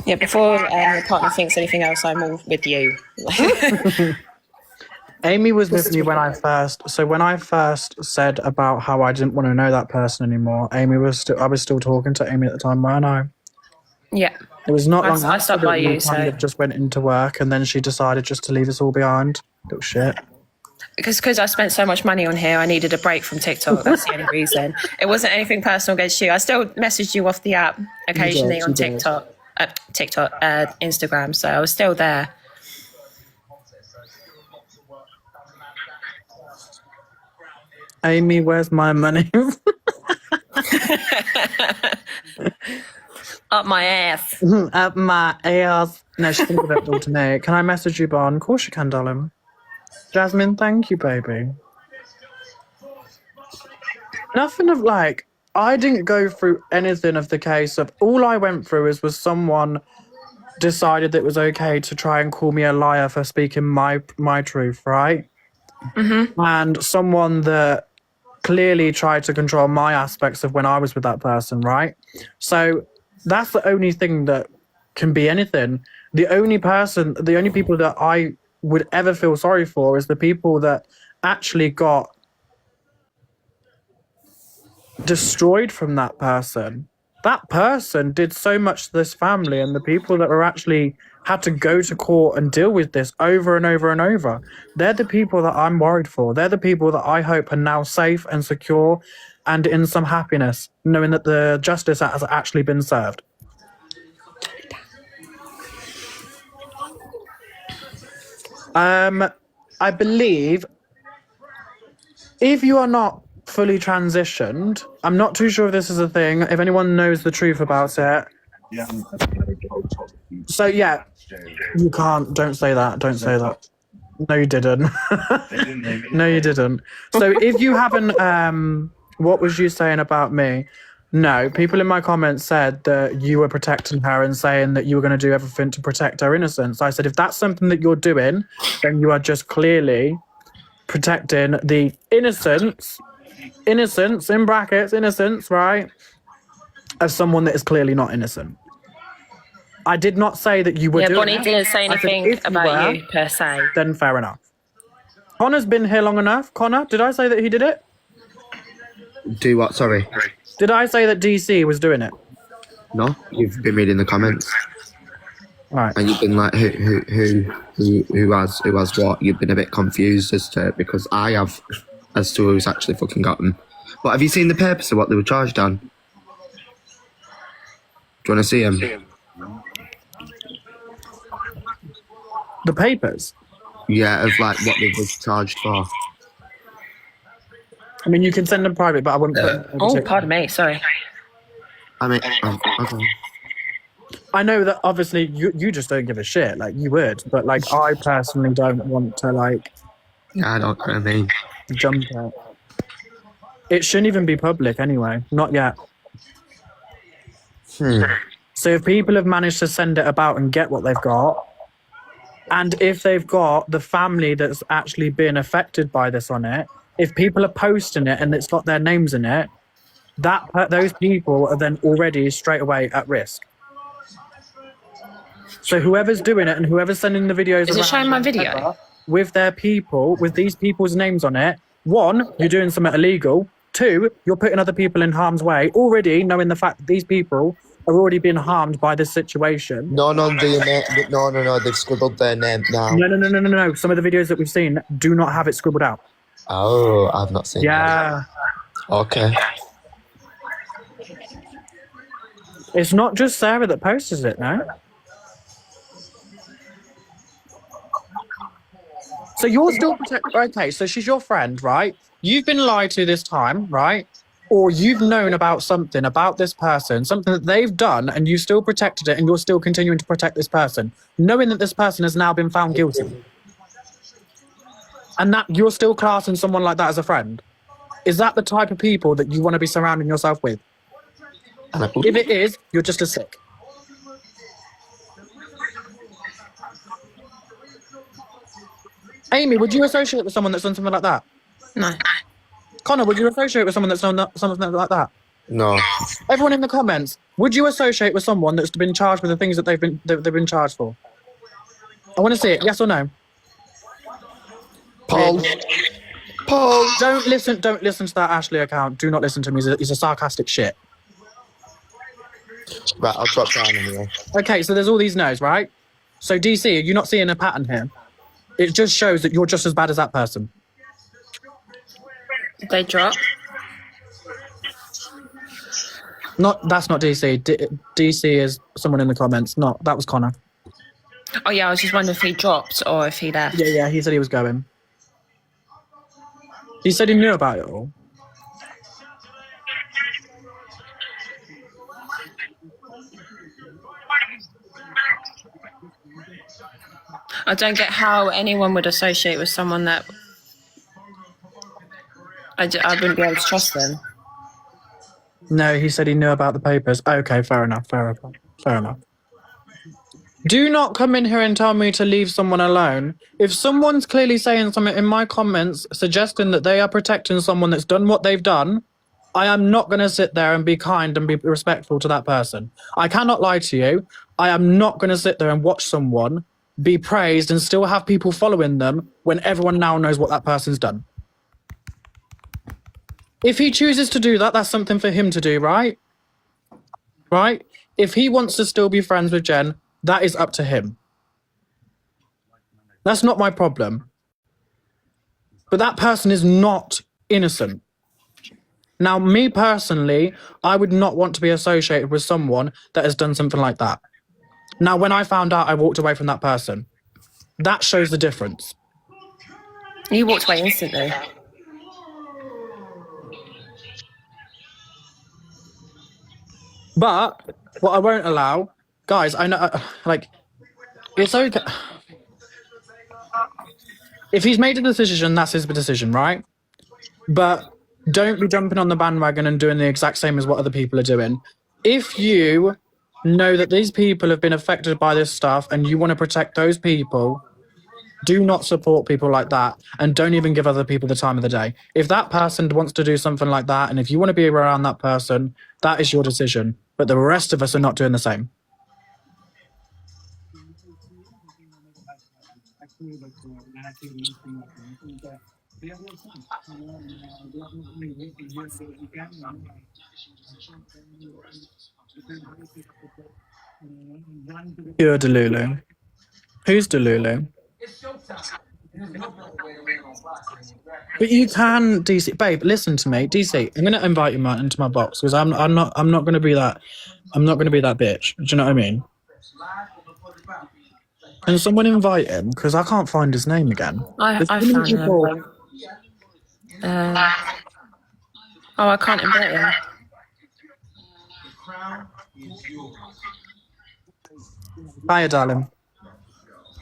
[SPEAKER 11] Yeah, before your partner thinks anything else, I'm all with you.
[SPEAKER 4] Amy was with me when I first said about how I didn't want to know that person anymore. I was still talking to Amy at the time, weren't I?
[SPEAKER 11] Yeah.
[SPEAKER 4] It was not long
[SPEAKER 11] I
[SPEAKER 4] after
[SPEAKER 11] stopped
[SPEAKER 4] that
[SPEAKER 11] by
[SPEAKER 4] we
[SPEAKER 11] you,
[SPEAKER 4] kind of just went into work, and then she decided just to leave us all behind. Little shit.
[SPEAKER 11] Because I spent so much money on here, I needed a break from TikTok. That's the only reason. It wasn't anything personal against you. I still messaged you off the app occasionally on TikTok, Instagram. So I was still there.
[SPEAKER 4] Amy, where's my money?
[SPEAKER 11] Up my ass.
[SPEAKER 4] Up my ass. No, she didn't give it all to me. Can I message you, Bon? Of course you can, darling. Jasmine, thank you, baby. Nothing of I didn't go through anything of the case of all I went through was someone decided that it was okay to try and call me a liar for speaking my truth, right?
[SPEAKER 11] Mm-hmm.
[SPEAKER 4] And someone that clearly tried to control my aspects of when I was with that person, right? So that's the only thing that can be anything. The only people that I would ever feel sorry for is the people that actually got destroyed from that person. That person did so much to this family, and the people that were actually had to go to court and deal with this over and over and over. They're the people that I'm worried for. They're the people that I hope are now safe and secure and in some happiness, knowing that the justice has actually been served. I believe if you are not fully transitioned, I'm not too sure if this is a thing, if anyone knows the truth about it. So yeah, you can't, don't say that. No, you didn't. No, you didn't. So if you haven't, what was you saying about me? No, people in my comments said that you were protecting her and saying that you were going to do everything to protect her innocence. I said, if that's something that you're doing, then you are just clearly protecting the innocence, in brackets, innocence, right, of someone that is clearly not innocent. I did not say that you were doing
[SPEAKER 11] Bonnie
[SPEAKER 4] it.
[SPEAKER 11] didn't say anything about you per se.
[SPEAKER 4] Then fair enough. Connor's been here long enough. Connor, did I say that he did it?
[SPEAKER 12] Do what? Sorry.
[SPEAKER 4] Did I say that DC was doing it?
[SPEAKER 12] No, you've been reading the comments.
[SPEAKER 4] Right.
[SPEAKER 12] And you've been like, who has what? You've been a bit confused as to, because I have, as to who's actually fucking got them. But have you seen the papers of what they were charged on? Do you want to see them?
[SPEAKER 4] The papers?
[SPEAKER 12] Yeah, of like what they was charged for.
[SPEAKER 4] I mean, you can send them private, but I wouldn't put them over
[SPEAKER 11] Oh,
[SPEAKER 4] TikTok.
[SPEAKER 11] pardon me. Sorry.
[SPEAKER 12] I mean, okay.
[SPEAKER 4] I know that obviously you just don't give a shit, like you would, but like I personally don't want to like
[SPEAKER 12] Yeah, I don't know what I mean.
[SPEAKER 4] jump it. It shouldn't even be public anyway, not yet. So if people have managed to send it about and get what they've got, and if they've got the family that's actually been affected by this on it, if people are posting it and it's got their names in it, those people are then already straight away at risk. So whoever's doing it and whoever's sending the videos
[SPEAKER 11] Is it showing my video?
[SPEAKER 4] whatever, with their people, with these people's names on it, one, you're doing something illegal. Two, you're putting other people in harm's way, already knowing the fact that these people are already being harmed by this situation.
[SPEAKER 12] No, they've scribbled their name now.
[SPEAKER 4] No. Some of the videos that we've seen do not have it scribbled out.
[SPEAKER 12] Oh, I've not seen
[SPEAKER 4] Yeah.
[SPEAKER 12] that. Okay.
[SPEAKER 4] It's not just Sarah that posts it, no? So you're still protected. Okay, so she's your friend, right? You've been lied to this time, right? Or you've known about something about this person, something that they've done, and you still protected it, and you're still continuing to protect this person, knowing that this person has now been found guilty. And that you're still classing someone like that as a friend. Is that the type of people that you want to be surrounding yourself with? If it is, you're just as sick. Amy, would you associate with someone that's done something like that?
[SPEAKER 11] No.
[SPEAKER 4] Connor, would you associate with someone that's done something like that?
[SPEAKER 12] No.
[SPEAKER 4] Everyone in the comments, would you associate with someone that's been charged with the things that they've been charged for? I want to see it. Yes or no?
[SPEAKER 12] Paul.
[SPEAKER 4] Don't listen to that Ashley account. Do not listen to him. He's a sarcastic shit.
[SPEAKER 12] Right, I'll drop down anyway.
[SPEAKER 4] Okay, so there's all these no's, right? So DC, are you not seeing a pattern here? It just shows that you're just as bad as that person.
[SPEAKER 11] Did they drop?
[SPEAKER 4] That's not DC. DC is someone in the comments. That was Connor.
[SPEAKER 11] Oh yeah, I was just wondering if he dropped or if he left.
[SPEAKER 4] Yeah, he said he was going. He said he knew about it all.
[SPEAKER 11] I don't get how anyone would associate with someone that I wouldn't be able to trust them.
[SPEAKER 4] No, he said he knew about the papers. Okay, fair enough. Do not come in here and tell me to leave someone alone. If someone's clearly saying something in my comments suggesting that they are protecting someone that's done what they've done, I am not going to sit there and be kind and be respectful to that person. I cannot lie to you. I am not going to sit there and watch someone be praised and still have people following them when everyone now knows what that person's done. If he chooses to do that, that's something for him to do, right? Right? If he wants to still be friends with Jen, that is up to him. That's not my problem. But that person is not innocent. Now, me personally, I would not want to be associated with someone that has done something like that. Now, when I found out, I walked away from that person. That shows the difference.
[SPEAKER 11] You walked away instantly.
[SPEAKER 4] But what I won't allow, guys, I know, it's okay. If he's made a decision, that's his decision, right? But don't be jumping on the bandwagon and doing the exact same as what other people are doing. If you know that these people have been affected by this stuff and you want to protect those people, do not support people like that and don't even give other people the time of the day. If that person wants to do something like that and if you want to be around that person, that is your decision. But the rest of us are not doing the same. You're Delulu. Who's Delulu? But you can, DC, babe. Listen to me, DC. I'm gonna invite you into my box because I'm not gonna be that. I'm not gonna be that bitch. Do you know what I mean? Can someone invite him? Because I can't find his name again.
[SPEAKER 11] I
[SPEAKER 4] There's too many
[SPEAKER 11] found him.
[SPEAKER 4] people.
[SPEAKER 11] Oh, I can't invite him.
[SPEAKER 4] Hiya, darling.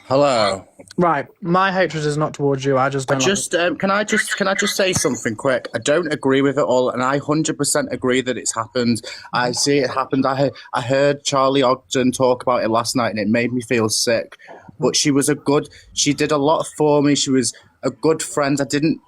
[SPEAKER 13] Hello.
[SPEAKER 4] Right, my hatred is not towards you. I just don't.
[SPEAKER 13] Can I just say something quick? I don't agree with it all, and I 100% agree that it's happened. I see it happened. I heard Charlie Ogden talk about it last night, and it made me feel sick. But she did a lot for me. She was a good friend. I didn't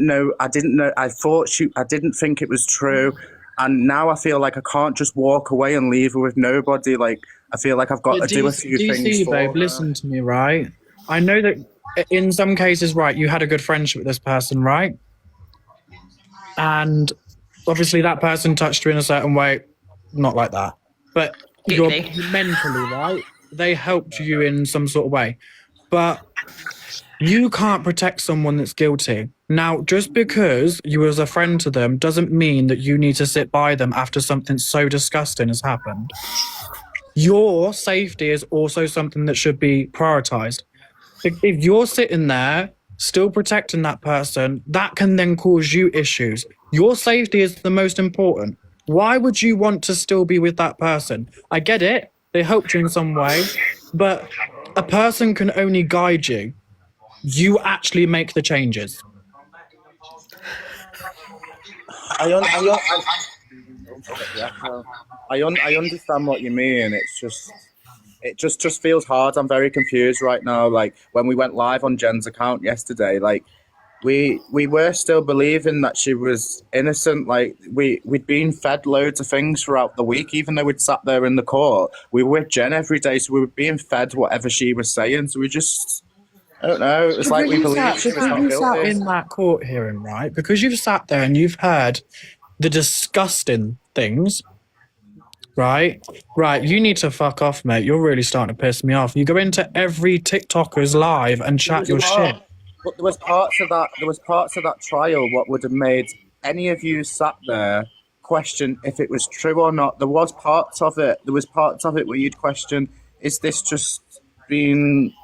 [SPEAKER 13] know. I didn't think it was true, and now I feel like I can't just walk away and leave her with nobody. Like, I feel like I've got to do a few things for
[SPEAKER 4] babe,
[SPEAKER 13] her.
[SPEAKER 4] listen to me, right? I know that in some cases, right, you had a good friendship with this person, right? And obviously that person touched you in a certain way, not like that. But you're mentally, right? They helped you in some sort of way. But you can't protect someone that's guilty. Now, just because you was a friend to them doesn't mean that you need to sit by them after something so disgusting has happened. Your safety is also something that should be prioritized. If you're sitting there still protecting that person, that can then cause you issues. Your safety is the most important. Why would you want to still be with that person? I get it. They helped you in some way, but a person can only guide you. You actually make the changes.
[SPEAKER 13] I understand what you mean. It just feels hard. I'm very confused right now. Like, when we went live on Jen's account yesterday, like we were still believing that she was innocent. Like, we'd been fed loads of things throughout the week, even though we'd sat there in the court. We were with Jen every day, so we were being fed whatever she was saying. So I don't know. It's like we believe she was not guilty.
[SPEAKER 4] Sat in that court hearing, right? Because you've sat there and you've heard the disgusting things, right? Right, you need to fuck off, mate. You're really starting to piss me off. You go into every TikToker's live and chat your shit.
[SPEAKER 13] But there was parts of that trial what would have made any of you sat there question if it was true or not. There was parts of it where you'd question, is this just being...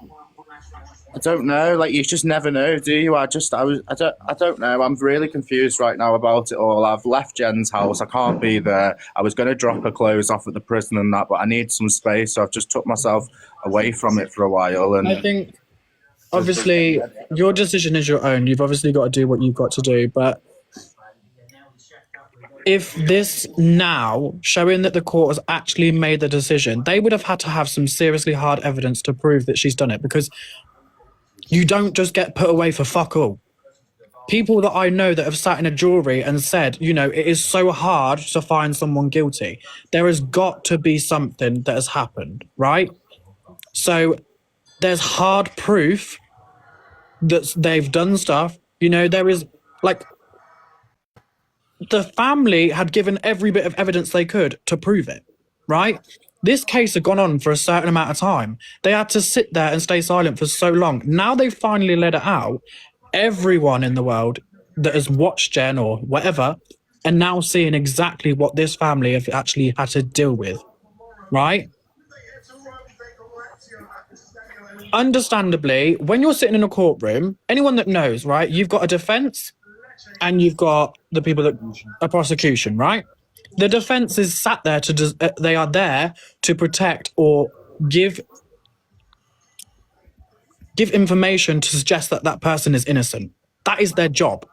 [SPEAKER 13] I don't know. Like, you just never know, do you? I don't know. I'm really confused right now about it all. I've left Jen's house. I can't be there. I was going to drop her clothes off at the prison and that, but I need some space, so I've just took myself away from it for a while. And
[SPEAKER 4] I think, obviously, your decision is your own. You've obviously got to do what you've got to do, but if this now, showing that the court has actually made the decision, they would have had to have some seriously hard evidence to prove that she's done it, because you don't just get put away for fuck all. People that I know that have sat in a jury and said, you know, it is so hard to find someone guilty. There has got to be something that has happened, right? So there's hard proof that they've done stuff. You know, there is, like, the family had given every bit of evidence they could to prove it, right? This case had gone on for a certain amount of time. They had to sit there and stay silent for so long. Now they've finally let it out. Everyone in the world that has watched Jen or whatever are now seeing exactly what this family have actually had to deal with, right? Understandably, when you're sitting in a courtroom, anyone that knows, right, you've got a defense and you've got the people that are prosecution, right? The defense is sat there they are there to protect or give information to suggest that that person is innocent. That is their job,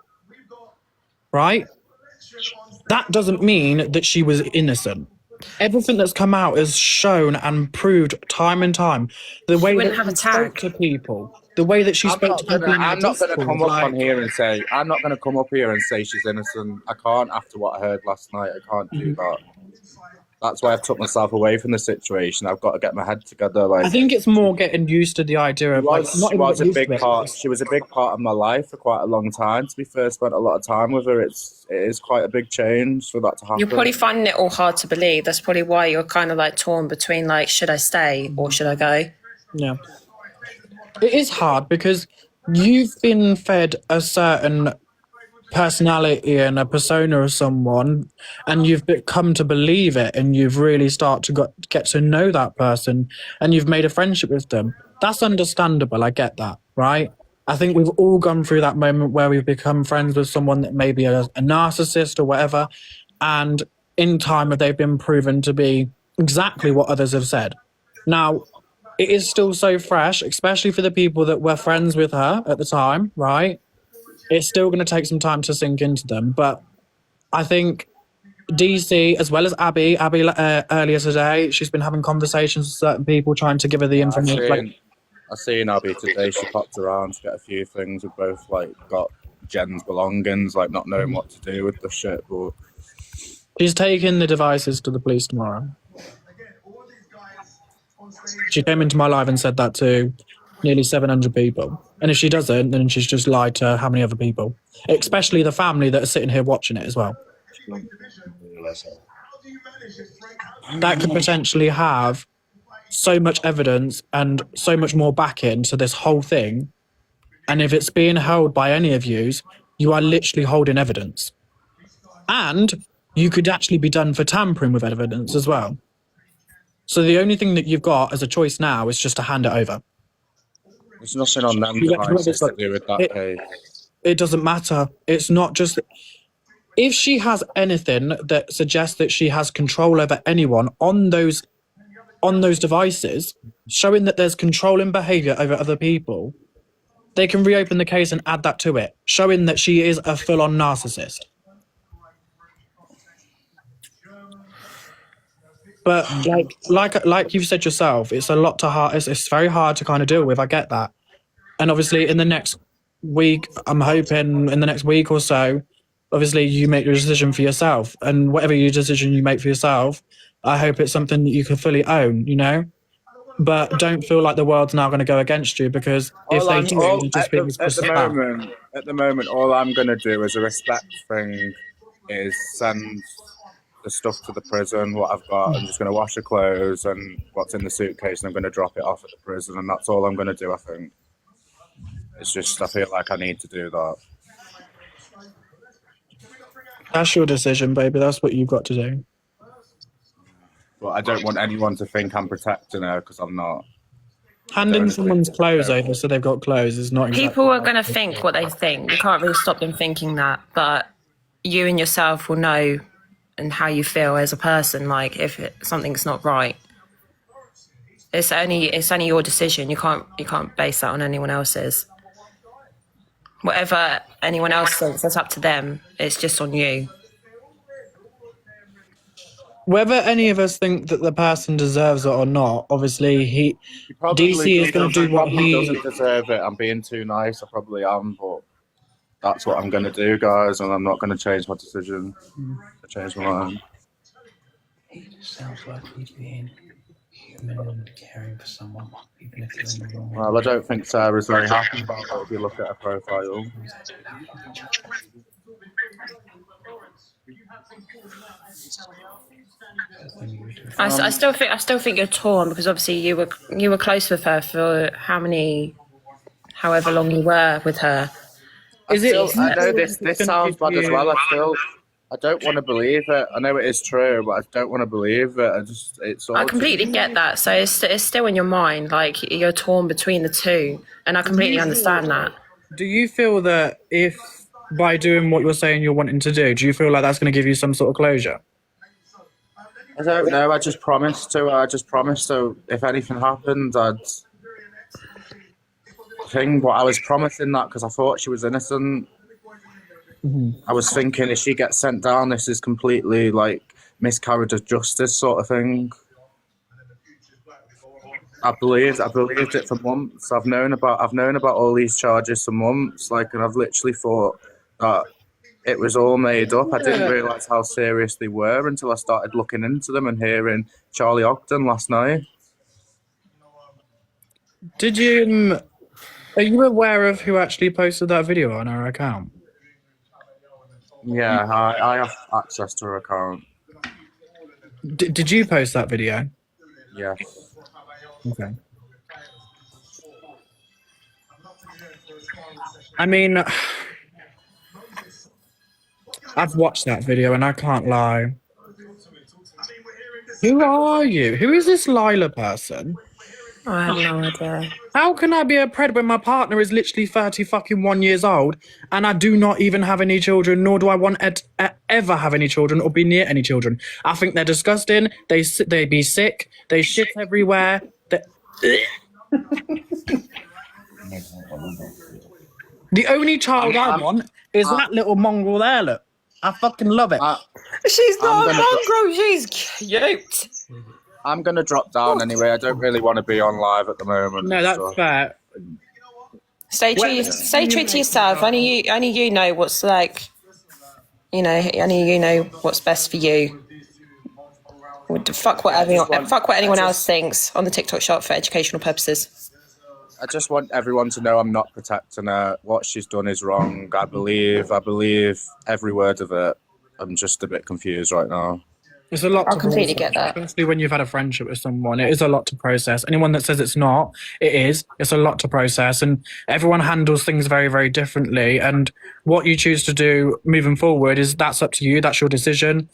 [SPEAKER 4] right? That doesn't mean that she was innocent. Everything that's come out is shown and proved time and time. The way that she spoke to people, the way that she spoke to people.
[SPEAKER 13] I'm not going to come up on here and say, I'm not going to come up here and say she's innocent. I can't, after what I heard last night. I can't do that. That's why I've took myself away from the situation. I've got to get my head together. Like,
[SPEAKER 4] I think it's more getting used to the idea of
[SPEAKER 13] she was a big part of my life for quite a long time. To be fair, spent a lot of time with her. It is quite a big change for that to happen.
[SPEAKER 11] You're probably finding it all hard to believe. That's probably why you're kind of like torn between, like, should I stay or should I go?
[SPEAKER 4] Yeah. It is hard because you've been fed a certain personality and a persona of someone, and you've come to believe it, and you've really start to get to know that person, and you've made a friendship with them. That's understandable. I get that, right? I think we've all gone through that moment where we've become friends with someone that may be a narcissist or whatever. And in time, they've been proven to be exactly what others have said. Now, it is still so fresh, especially for the people that were friends with her at the time, right? It's still going to take some time to sink into them. But I think DC, as well as Abby earlier today, she's been having conversations with certain people trying to give her the information.
[SPEAKER 13] I seen Abby today. She popped around to get a few things. We both like got Jen's belongings, like not knowing what to do with the shit. But
[SPEAKER 4] she's taking the devices to the police tomorrow. She came into my live and said that to nearly 700 people. And if she doesn't, then she's just lied to how many other people, especially the family that are sitting here watching it as well. That could potentially have so much evidence and so much more backing to this whole thing. And if it's being held by any of yous, you are literally holding evidence. And you could actually be done for tampering with evidence as well. So the only thing that you've got as a choice now is just to hand it over.
[SPEAKER 13] There's nothing on them devices to do with that case.
[SPEAKER 4] It doesn't matter. It's not just... If she has anything that suggests that she has control over anyone on those devices, showing that there's controlling behaviour over other people, they can reopen the case and add that to it, showing that she is a full-on narcissist. But like you've said yourself, it's a lot to hard. It's very hard to kind of deal with. I get that, and obviously in the next week, I'm hoping in the next week or so, obviously you make your decision for yourself, and whatever your decision you make for yourself, I hope it's something that you can fully own. You know, but don't feel like the world's now going to go against you because if they do, just
[SPEAKER 13] at the moment, all I'm going to do as a respect thing is send the stuff to the prison, what I've got. I'm just going to wash the clothes and what's in the suitcase, and I'm going to drop it off at the prison, and that's all I'm going to do, I think. It's just, I feel like I need to do that.
[SPEAKER 4] That's your decision, baby. That's what you've got to do.
[SPEAKER 13] But I don't want anyone to think I'm protecting her, because I'm not.
[SPEAKER 4] Handing someone's clothes over so they've got clothes is not exactly...
[SPEAKER 11] People are going to think what they think. You can't really stop them thinking that, but you and yourself will know and how you feel as a person, like if something's not right. It's only your decision. You can't base that on anyone else's. Whatever anyone else thinks, that's up to them. It's just on you.
[SPEAKER 4] Whether any of us think that the person deserves it or not, obviously DC is going to do what he
[SPEAKER 13] doesn't deserve it. I'm being too nice. I probably am, but that's what I'm going to do, guys, and I'm not going to change my decision. I change my mind.
[SPEAKER 14] It just sounds like he's being human and caring for someone, even if you're in the wrong.
[SPEAKER 13] Well, I don't think Sarah's very happy about it if you look at her profile.
[SPEAKER 11] I still think you're torn, because obviously you were close with her for however long you were with her.
[SPEAKER 13] I know this sounds bad as well. I don't want to believe it. I know it is true, but I don't want to believe it. I
[SPEAKER 11] completely get that. So it's still in your mind, like you're torn between the two, and I completely understand that.
[SPEAKER 4] Do you feel that if by doing what you're saying you're wanting to do you feel like that's going to give you some sort of closure?
[SPEAKER 13] I don't know. I just promised to. So if anything happened, I'd think. But I was promising that because I thought she was innocent.
[SPEAKER 4] Mm-hmm.
[SPEAKER 13] I was thinking if she gets sent down, this is completely like miscarriage of justice sort of thing. I believed it for months. I've known about all these charges for months. Like, and I've literally thought that it was all made up. I didn't realise how serious they were until I started looking into them and hearing Charlie Ogden last night.
[SPEAKER 4] Did you? Are you aware of who actually posted that video on her account?
[SPEAKER 13] Yeah, I have access to her account.
[SPEAKER 4] Did you post that video?
[SPEAKER 13] Yeah.
[SPEAKER 4] Okay. I mean, I've watched that video and I can't lie. Who are you? Who is this Lila person?
[SPEAKER 11] I have no idea.
[SPEAKER 4] How can I be a pred when my partner is literally 30 fucking 1 years old and I do not even have any children, nor do I want ever have any children or be near any children? I think they're disgusting. They be sick. They shit everywhere. The only child I want is that little mongrel there, look. I fucking love it.
[SPEAKER 11] She's not a mongrel, she's cute.
[SPEAKER 13] I'm going to drop down anyway. I don't really want to be on live at the moment.
[SPEAKER 4] No, that's fair.
[SPEAKER 11] Stay true to yourself. Only you know what's like, only you know what's best for you. Fuck what anyone else thinks on the TikTok shop for educational purposes.
[SPEAKER 13] I just want everyone to know I'm not protecting her. What she's done is wrong. I believe every word of it. I'm just a bit confused right now.
[SPEAKER 4] It's a lot
[SPEAKER 11] I completely get that.
[SPEAKER 4] Especially when you've had a friendship with someone. It is a lot to process. Anyone that says it's not, it is. It's a lot to process. And everyone handles things very, very differently. And what you choose to do moving forward that's up to you. That's your decision,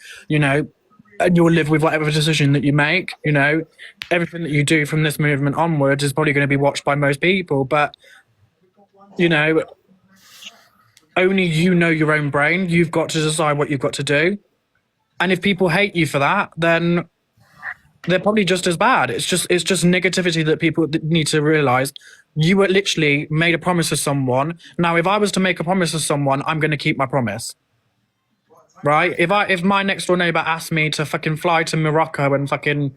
[SPEAKER 4] and you'll live with whatever decision that you make. Everything that you do from this movement onwards is probably going to be watched by most people. But, only you know your own brain. You've got to decide what you've got to do. And if people hate you for that, then they're probably just as bad. It's just negativity that people need to realize. You were literally made a promise to someone. Now, if I was to make a promise to someone, I'm going to keep my promise. Right? If my next door neighbor asked me to fucking fly to Morocco and fucking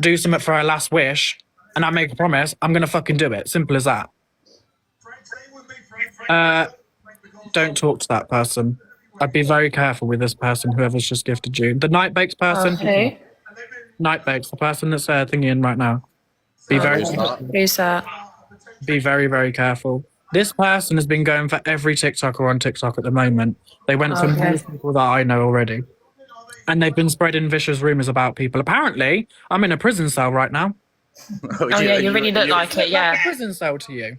[SPEAKER 4] do something for her last wish, and I make a promise, I'm going to fucking do it. Simple as that. Don't talk to that person. I'd be very careful with this person, whoever's just gifted you. The night bakes person.
[SPEAKER 11] Okay.
[SPEAKER 4] Night bakes, the person that's thinking in right now. Be very
[SPEAKER 11] Who's that?
[SPEAKER 4] Be very, very careful. This person has been going for every TikToker on TikTok at the moment. They went for most people that I know already. And they've been spreading vicious rumours about people. Apparently, I'm in a prison cell right now.
[SPEAKER 11] Oh yeah, you really look like it, yeah.
[SPEAKER 4] Like a prison cell to you.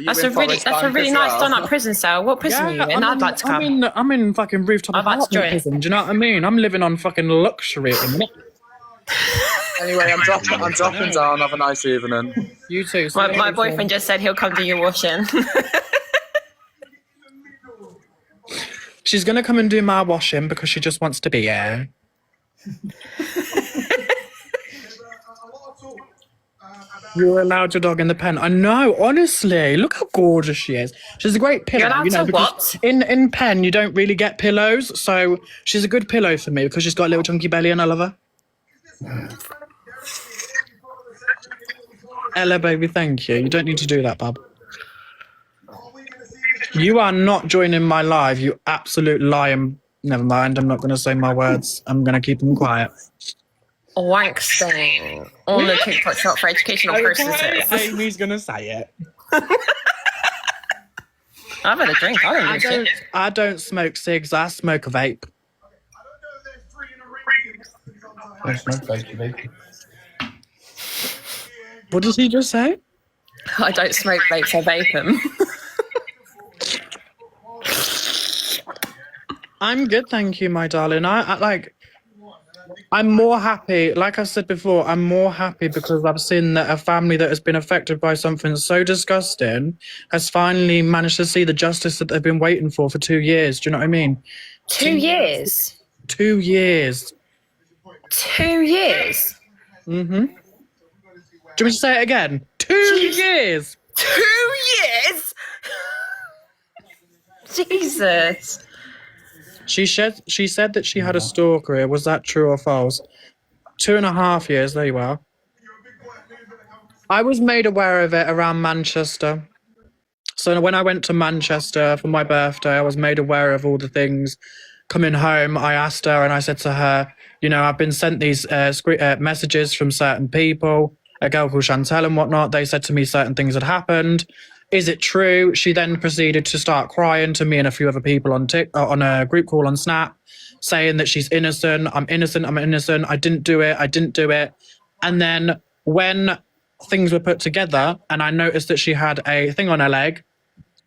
[SPEAKER 11] That's a really nice done-up prison cell. What prison are you in? I'd like to come.
[SPEAKER 4] I'm in fucking rooftop apartment prison. Do you know what I mean? I'm living on fucking luxury at the minute.
[SPEAKER 13] Anyway, I'm dropping down. Have a nice evening.
[SPEAKER 4] You too.
[SPEAKER 11] My boyfriend just said he'll come do your washing.
[SPEAKER 4] She's going to come and do my washing because she just wants to be here. You're allowed your dog in the pen. I know, honestly. Look how gorgeous she is. She's a great pillow.
[SPEAKER 11] You're allowed to what?
[SPEAKER 4] In pen, you don't really get pillows. So she's a good pillow for me because she's got a little chunky belly and I love her. Ella, baby, thank you. You don't need to do that, bub. You are not joining my live, you absolute lion. Never mind, I'm not going to say my words. I'm going to keep them quiet.
[SPEAKER 11] Wank stain on the TikTok shop for educational purposes.
[SPEAKER 4] Amy's going to say it.
[SPEAKER 11] I've had a drink.
[SPEAKER 4] I don't smoke cigs. I smoke a vape.
[SPEAKER 14] I smoke vape.
[SPEAKER 4] What did he just say?
[SPEAKER 11] I don't smoke vapes, I vape them.
[SPEAKER 4] I'm good, thank you, my darling. I'm more happy, like I said before, I'm more happy because I've seen that a family that has been affected by something so disgusting has finally managed to see the justice that they've been waiting for 2 years. Do you know what I mean?
[SPEAKER 11] 2 years?
[SPEAKER 4] 2 years.
[SPEAKER 11] 2 years?
[SPEAKER 4] Mm-hmm. Do you want me to say it again? 2 years!
[SPEAKER 11] 2 years? Jesus.
[SPEAKER 4] She said that she had a stalker. Was that true or false? 2.5 years, there you are. I was made aware of it around Manchester. So when I went to Manchester for my birthday, I was made aware of all the things. Coming home, I asked her and I said to her, I've been sent these messages from certain people, a girl called Chantel and whatnot. They said to me certain things had happened. Is it true? She then proceeded to start crying to me and a few other people on a group call on Snap, saying that she's innocent. I'm innocent. I didn't do it. And then when things were put together and I noticed that she had a thing on her leg,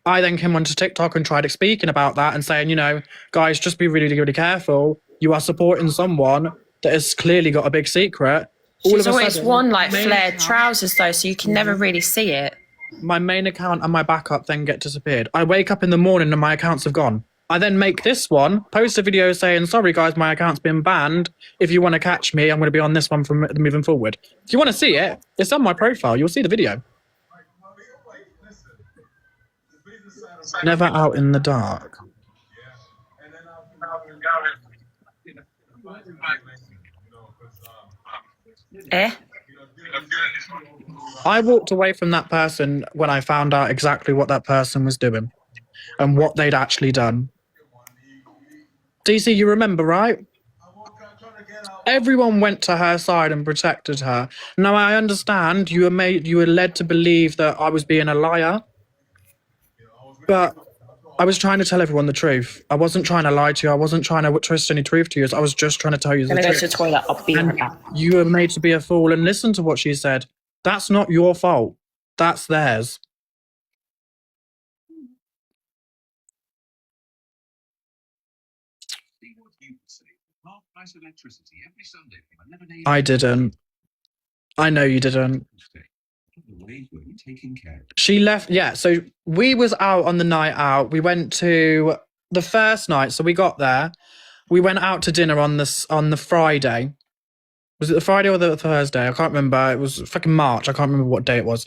[SPEAKER 4] I then came onto TikTok and tried speaking about that and saying, guys, just be really, really careful. You are supporting someone that has clearly got a big secret. all
[SPEAKER 11] She's
[SPEAKER 4] of a
[SPEAKER 11] always
[SPEAKER 4] sudden,
[SPEAKER 11] worn like
[SPEAKER 4] main
[SPEAKER 11] flared
[SPEAKER 4] account-
[SPEAKER 11] trousers though, so you can never really see it.
[SPEAKER 4] my main account and my backup then get disappeared. I wake up in the morning and my accounts have gone. I then make this one, post a video saying, sorry guys, my account's been banned. If you want to catch me, I'm going to be on this one from moving forward. If you want to see it, it's on my profile. You'll see the video. Never out in the dark.
[SPEAKER 11] Eh?
[SPEAKER 4] I walked away from that person when I found out exactly what that person was doing and what they'd actually done. DC, you remember, right? Everyone went to her side and protected her. Now I understand you were led to believe that I was being a liar, but I was trying to tell everyone the truth. I wasn't trying to lie to you. I wasn't trying to twist any truth to you. I was just trying to tell you the
[SPEAKER 11] I'm gonna
[SPEAKER 4] truth.
[SPEAKER 11] go to the toilet. I'll be right back.
[SPEAKER 4] You were made to be a fool and listen to what she said. That's not your fault. That's theirs. I didn't. I know you didn't. She left. Yeah, so we was out on the night out. We went to the first night. So we got there. We went out to dinner on the Friday. Was it the Friday or the Thursday? I can't remember. It was fucking March. I can't remember what day it was.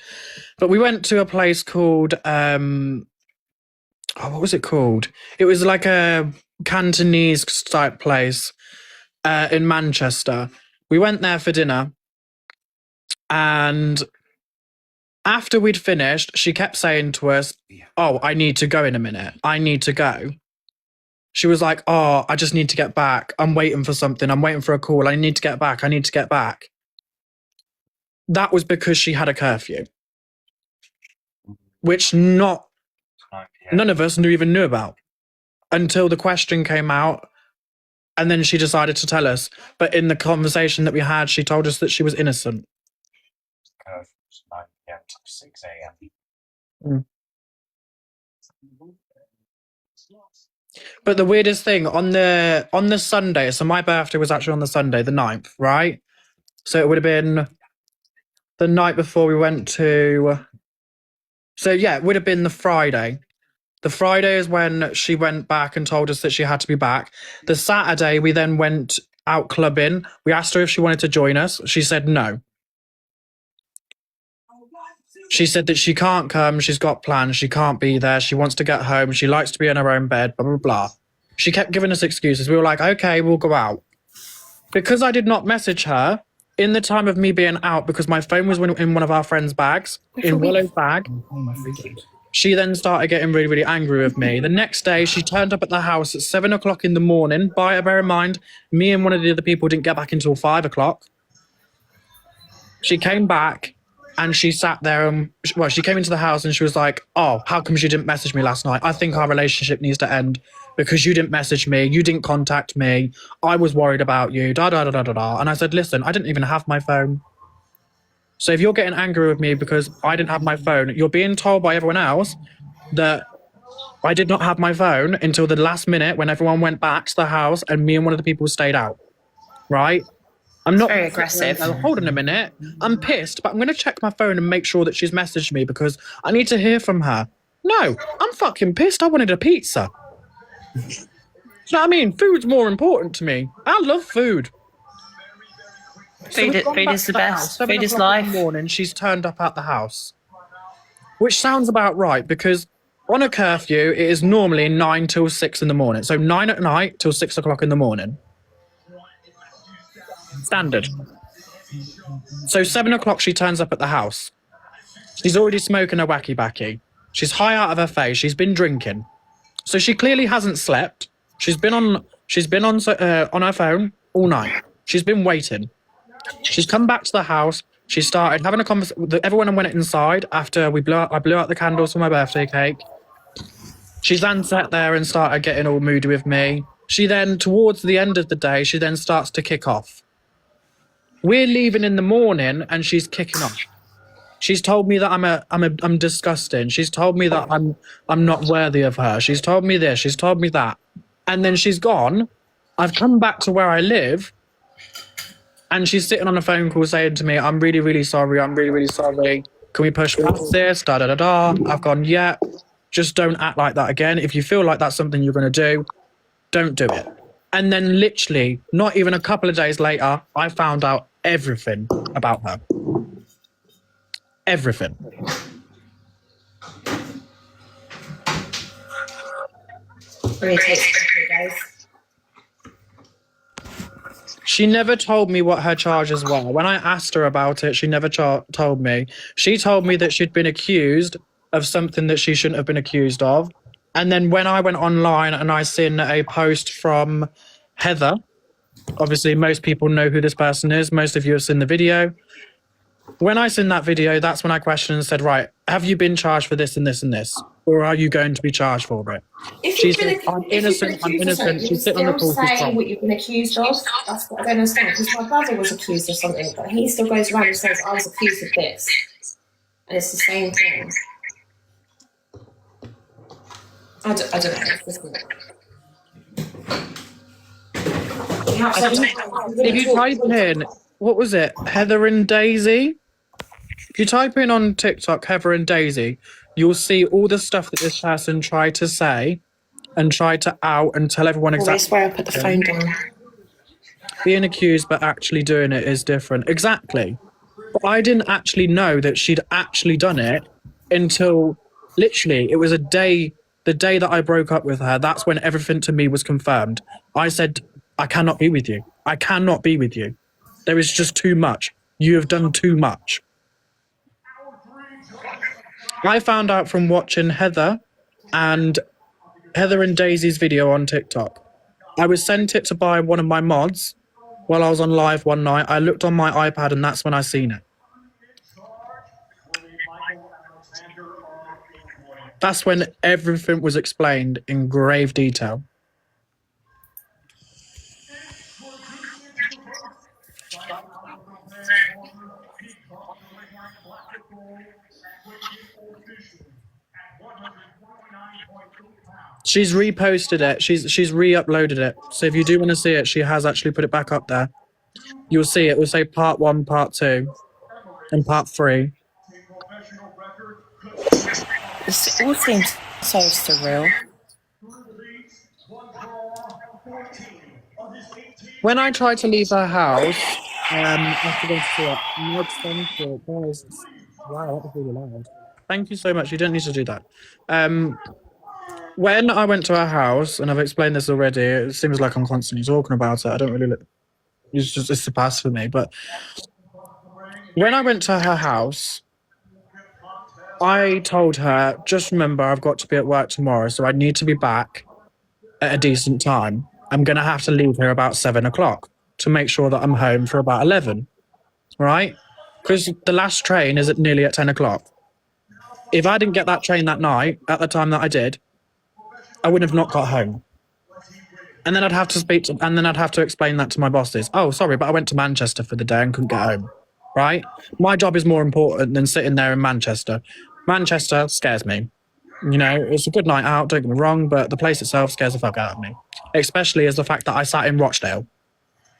[SPEAKER 4] But we went to a place called what was it called? It was like a Cantonese type place in Manchester. We went there for dinner, and after we'd finished, she kept saying to us, "Oh, I need to go in a minute. I need to go." She was like, "Oh, I just need to get back. I'm waiting for something. I'm waiting for a call. I need to get back. I need to get back." That was because she had a curfew, which none of us even knew about until the question came out, and then she decided to tell us. But in the conversation that we had, she told us that she was innocent.
[SPEAKER 7] 9 p.m. to 6 a.m.
[SPEAKER 4] But the weirdest thing on the Sunday, so my birthday was actually on the Sunday, the 9th, right? So it would have been the night before we went to. So yeah, it would have been the Friday. The Friday is when she went back and told us that she had to be back. The Saturday, we then went out clubbing. We asked her if she wanted to join us. She said no. She said that she can't come. She's got plans. She can't be there. She wants to get home. She likes to be in her own bed, blah, blah, blah. She kept giving us excuses. We were like, okay, we'll go out. Because I did not message her in the time of me being out, because my phone was in one of our friends' bags, in Willow's bag, she then started getting really, really angry with me. The next day, she turned up at the house at 7 o'clock in the morning. Bear in mind, me and one of the other people didn't get back until 5 o'clock. She came back and she sat there and, well, she came into the house and she was like, "Oh, how come you didn't message me last night? I think our relationship needs to end because you didn't message me. You didn't contact me. I was worried about you, da, da, da, da, da, da." And I said, "Listen, I didn't even have my phone. So if you're getting angry with me because I didn't have my phone, you're being told by everyone else that I did not have my phone until the last minute when everyone went back to the house and me and one of the people stayed out, right? I'm not
[SPEAKER 11] very aggressive.
[SPEAKER 4] Hold on a minute. I'm pissed, but I'm going to check my phone and make sure that she's messaged me because I need to hear from her." No, I'm fucking pissed. I wanted a pizza. Do you know what I mean? Food's more important to me. I love food.
[SPEAKER 11] Food is the best. Food is life.
[SPEAKER 4] In the morning, she's turned up at the house, which sounds about right because on a curfew, it is normally 9 till 6 in the morning. So 9 at night till 6 o'clock in the morning. Standard. So 7 o'clock, she turns up at the house. She's already smoking a wacky backy. She's high out of her face. She's been drinking. So she clearly hasn't slept. She's been on her phone all night. She's been waiting. She's come back to the house. She started having a conversation with everyone and went inside after I blew out the candles for my birthday cake. She then sat there and started getting all moody with me. She then, towards the end of the day, she then starts to kick off. We're leaving in the morning and she's kicking off. She's told me that I'm disgusting. She's told me that I'm not worthy of her. She's told me this. She's told me that. And then she's gone. I've come back to where I live. And she's sitting on a phone call saying to me, I'm really, really sorry. I'm really, really sorry. Can we push past this? Da, da, da, da. I've gone, yeah, just don't act like that again. If you feel like that's something you're going to do, don't do it. And then literally, not even a couple of days later, I found out everything about her. Everything.
[SPEAKER 11] Really takes a couple of days.
[SPEAKER 4] She never told me what her charges were. When I asked her about it, she never told me. She told me that she'd been accused of something that she shouldn't have been accused of. And then when I went online and I seen a post from Heather, obviously most people know who this person is. Most of you have seen the video. When I seen that video, that's when I questioned and said, right, have you been charged for this and this and this? Or are you going to be charged for it?
[SPEAKER 11] If
[SPEAKER 4] She
[SPEAKER 11] you've
[SPEAKER 4] said,
[SPEAKER 11] been,
[SPEAKER 4] I'm
[SPEAKER 11] if you've been
[SPEAKER 4] innocent, I'm
[SPEAKER 11] accused of something,
[SPEAKER 4] innocent.
[SPEAKER 11] you
[SPEAKER 4] She's
[SPEAKER 11] can
[SPEAKER 4] sitting on the
[SPEAKER 11] still
[SPEAKER 4] call, she's
[SPEAKER 11] say
[SPEAKER 4] gone.
[SPEAKER 11] what you've been accused of. That's what I don't understand. Because my brother was accused of something, but he still goes around and says, I was accused of this. And it's the same thing. I don't know. It's just not. You have
[SPEAKER 4] I
[SPEAKER 11] so
[SPEAKER 4] think
[SPEAKER 11] much
[SPEAKER 4] if you type in, what was it, Heather and Daisy? If you type in on TikTok, Heather and Daisy, you'll see all the stuff that this person tried to say and tried to out and tell everyone
[SPEAKER 11] Always
[SPEAKER 4] exactly.
[SPEAKER 11] where I put the phone down.
[SPEAKER 4] Being accused but actually doing it is different. Exactly. But I didn't actually know that she'd actually done it until literally it was the day that I broke up with her. That's when everything to me was confirmed. I said, I cannot be with you. I cannot be with you. There is just too much. You have done too much. I found out from watching Heather and Daisy's video on TikTok. I was sent it to by one of my mods while I was on live one night. I looked on my iPad and that's when I seen it. That's when everything was explained in grave detail. She's reposted it. She's re-uploaded it. So if you do want to see it, she has actually put it back up there. You'll see it will say part 1, part 2, and part 3.
[SPEAKER 11] This all seems so surreal.
[SPEAKER 4] When I tried to leave her house, after going to see it, wow, that was really loud. Thank you so much. You don't need to do that. When I went to her house, and I've explained this already, it seems like I'm constantly talking about it. I don't really. It's a pass for me. But when I went to her house, I told her, just remember, I've got to be at work tomorrow, so I need to be back at a decent time. I'm going to have to leave here about 7 o'clock to make sure that I'm home for about 11, right? Because the last train is nearly at 10 o'clock. If I didn't get that train that night, at the time that I did, I would have not got home. And then I'd have to explain that to my bosses. Oh, sorry, but I went to Manchester for the day and couldn't get home, right? My job is more important than sitting there in Manchester. Manchester scares me. You know, it's a good night out, don't get me wrong, but the place itself scares the fuck out of me. Especially as the fact that I sat in Rochdale,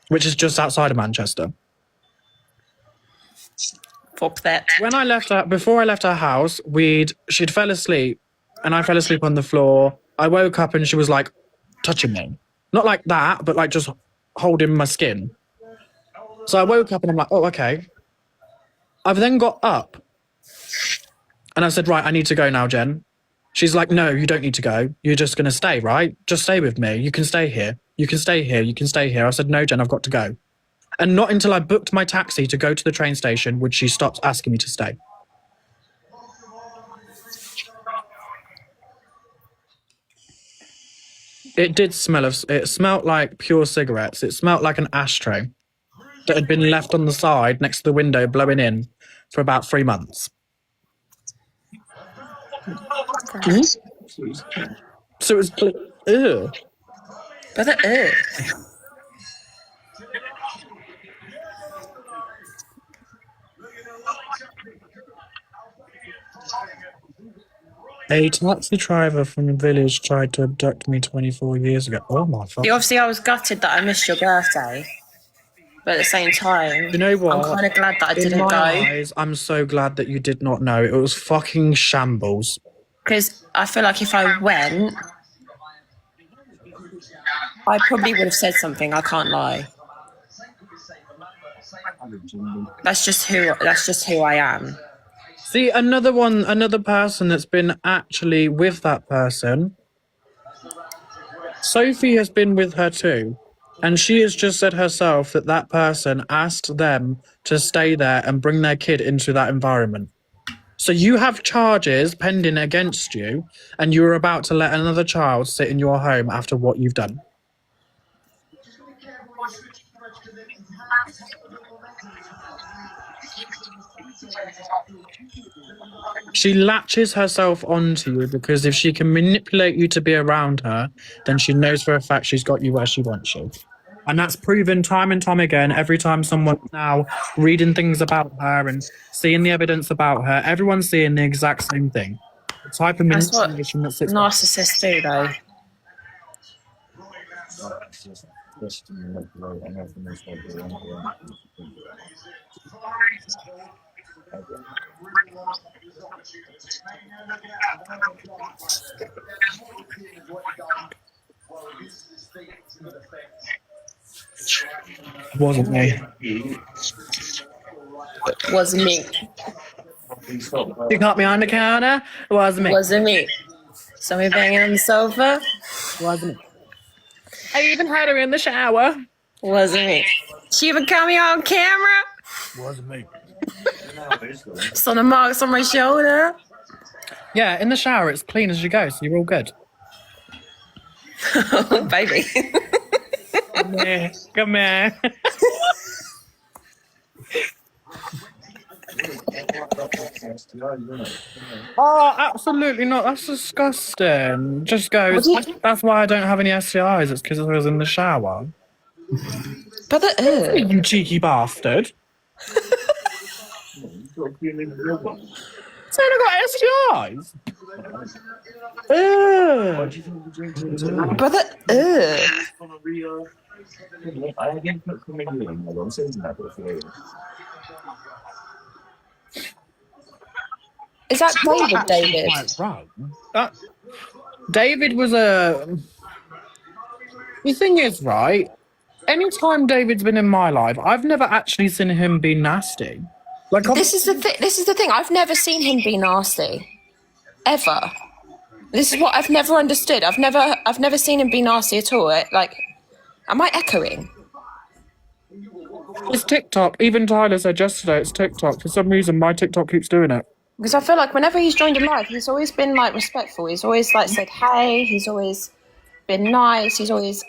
[SPEAKER 4] which is just outside of Manchester.
[SPEAKER 11] Fuck that.
[SPEAKER 4] Before I left her house, she'd fell asleep and I fell asleep on the floor. I woke up and she was like touching me. Not like that, but like just holding my skin. So I woke up and I'm like, oh, okay. I've then got up and I said, right, I need to go now, Jen. She's like, no, you don't need to go. You're just going to stay, right? Just stay with me. You can stay here. You can stay here. You can stay here. I said, no, Jen, I've got to go. And not until I booked my taxi to go to the train station would she stop asking me to stay. It smelled like pure cigarettes. It smelled like an ashtray that had been left on the side next to the window blowing in for about 3 months. So it was ew.
[SPEAKER 11] But ew.
[SPEAKER 4] A taxi driver from the village tried to abduct me 24 years ago. Oh my fuck.
[SPEAKER 11] Obviously, I was gutted that I missed your birthday. But at the same time,
[SPEAKER 4] You know what?
[SPEAKER 11] I'm kind of glad that I
[SPEAKER 4] In
[SPEAKER 11] didn't
[SPEAKER 4] my
[SPEAKER 11] go.
[SPEAKER 4] eyes, I'm so glad that you did not know. It was fucking shambles.
[SPEAKER 11] Because I feel like if I went, I probably would have said something. I can't lie. That's just who I am.
[SPEAKER 4] See, another person that's been actually with that person. Sophie has been with her too. And she has just said herself that that person asked them to stay there and bring their kid into that environment. So you have charges pending against you, and you're about to let another child sit in your home after what you've done. She latches herself onto you because if she can manipulate you to be around her, then she knows for a fact she's got you where she wants you. And that's proven time and time again. Every time someone's now reading things about her and seeing the evidence about her, everyone's seeing the exact same thing. The type of
[SPEAKER 11] That's what
[SPEAKER 4] manipulation that sits
[SPEAKER 11] narcissists do, though.
[SPEAKER 4] Wasn't me.
[SPEAKER 11] Wasn't me.
[SPEAKER 4] You caught me on the counter. Wasn't me.
[SPEAKER 11] Wasn't me. Saw me banging on the sofa.
[SPEAKER 4] Wasn't me. I even had her in the shower.
[SPEAKER 11] Wasn't me. She even caught me on camera.
[SPEAKER 4] Wasn't me.
[SPEAKER 11] Saw the marks on my shoulder.
[SPEAKER 4] Yeah, in the shower, it's clean as you go, so you're all good.
[SPEAKER 11] Oh, baby.
[SPEAKER 4] Come here. Come here. Oh, absolutely not. That's disgusting. Just goes, that's why I don't have any STIs. It's because I was in the shower.
[SPEAKER 11] But
[SPEAKER 4] you cheeky bastard. So I got STIs.
[SPEAKER 11] Brother, Is that David?
[SPEAKER 4] David was a... The thing is, right, anytime David's been in my life, I've never actually seen him be nasty. Like,
[SPEAKER 11] This is the thing. I've never seen him be nasty. Ever. This is what I've never understood. I've never seen him be nasty at all. Like, am I echoing?
[SPEAKER 4] It's TikTok. Even Tyler said yesterday it's TikTok. For some reason, my TikTok keeps doing it.
[SPEAKER 11] Because I feel like whenever he's joined a live, he's always been like respectful. He's always like said hey. He's always been nice. He's always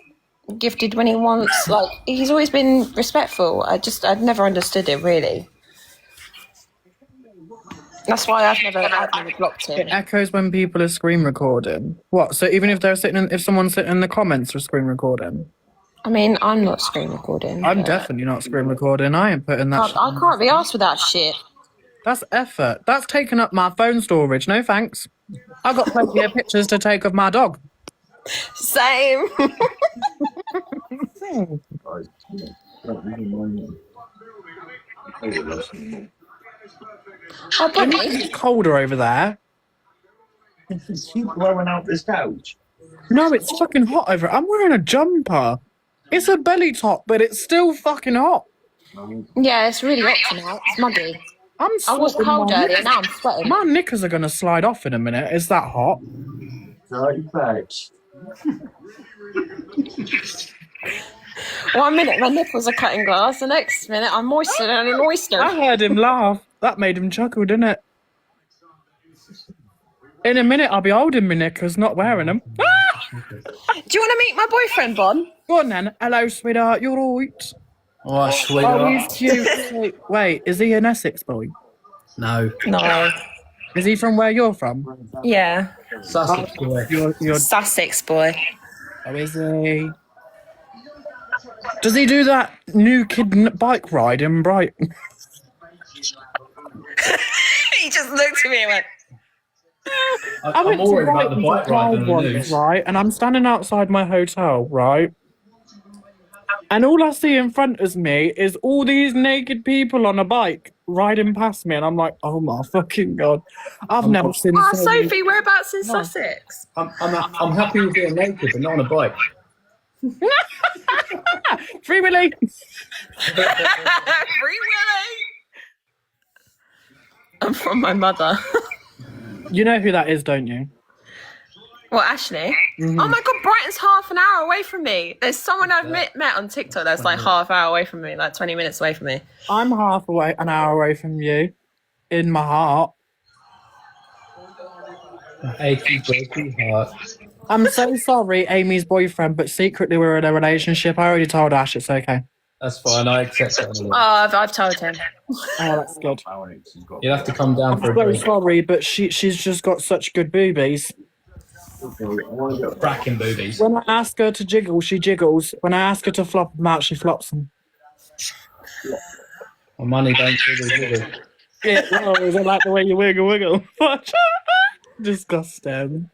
[SPEAKER 11] gifted when he wants. Like, he's always been respectful. I've never understood it really. That's why I've never blocked him.
[SPEAKER 4] It echoes when people are screen recording. What? So even if if someone's sitting in the comments for screen recording?
[SPEAKER 11] I mean, I'm not screen recording.
[SPEAKER 4] I'm definitely not screen recording. I ain't putting that.
[SPEAKER 11] I can't be asked for that shit.
[SPEAKER 4] That's effort. That's taking up my phone storage. No thanks. I've got plenty of pictures to take of my dog.
[SPEAKER 11] Same.
[SPEAKER 4] Oh, it's colder over there.
[SPEAKER 7] Keep blowing out this couch.
[SPEAKER 4] No, it's fucking hot over. I'm wearing a jumper. It's a belly top, but it's still fucking hot.
[SPEAKER 11] Yeah, it's really hot tonight. It's muggy.
[SPEAKER 4] I
[SPEAKER 11] was cold earlier, now I'm sweating.
[SPEAKER 4] My knickers are going to slide off in a minute. It's that hot.
[SPEAKER 11] One minute my nipples are cutting glass, the next minute I'm moister than an oyster.
[SPEAKER 4] I heard him laugh. That made him chuckle, didn't it? In a minute, I'll be holding my knickers, not wearing them.
[SPEAKER 11] Do you want to meet my boyfriend, Bon?
[SPEAKER 4] Go on then. Hello, sweetheart. You're all right.
[SPEAKER 14] Oh, sweetheart.
[SPEAKER 4] Oh, he's cute. Wait, is he an Essex boy?
[SPEAKER 14] No.
[SPEAKER 11] No.
[SPEAKER 4] Is he from where you're from?
[SPEAKER 11] Yeah.
[SPEAKER 14] Sussex boy.
[SPEAKER 4] You're...
[SPEAKER 11] Sussex boy.
[SPEAKER 4] Oh, is he? Does he do that new kid bike ride in Brighton?
[SPEAKER 11] He just looked at me and went...
[SPEAKER 4] I went to Brighton right, and I'm standing outside my hotel, right? And all I see in front of me is all these naked people on a bike riding past me, and I'm like, oh my fucking God. I've never seen
[SPEAKER 11] Oh,
[SPEAKER 4] so many-
[SPEAKER 11] Sophie, whereabouts in
[SPEAKER 4] No.
[SPEAKER 11] Sussex?
[SPEAKER 14] I'm happy with being naked, but not on a bike.
[SPEAKER 4] Free Willy!
[SPEAKER 11] Free Willy! I'm from my mother.
[SPEAKER 4] You know who that is, don't you?
[SPEAKER 11] Well, Ashley?
[SPEAKER 4] Mhm.
[SPEAKER 11] Oh my God, Brighton's half an hour away from me. There's someone I've met on TikTok that's like half hour away from me, like 20 minutes away from me.
[SPEAKER 4] I'm an hour away from you. In my heart.
[SPEAKER 14] Achy, breaky heart.
[SPEAKER 4] I'm so sorry, Amy's boyfriend, but secretly we're in a relationship. I already told Ash it's okay.
[SPEAKER 14] That's fine. I accept that.
[SPEAKER 11] Oh, I've told him.
[SPEAKER 4] Oh, that's good.
[SPEAKER 14] You'll have to come down
[SPEAKER 4] I'm
[SPEAKER 14] for a
[SPEAKER 4] so
[SPEAKER 14] drink.
[SPEAKER 4] sorry, but she's just got such good boobies.
[SPEAKER 14] Cracking boobies.
[SPEAKER 4] When I ask her to jiggle, she jiggles. When I ask her to flop them out, she flops them.
[SPEAKER 14] My money don't jiggle, jiggle.
[SPEAKER 4] Yeah, well, is it like the way you wiggle? Disgusting.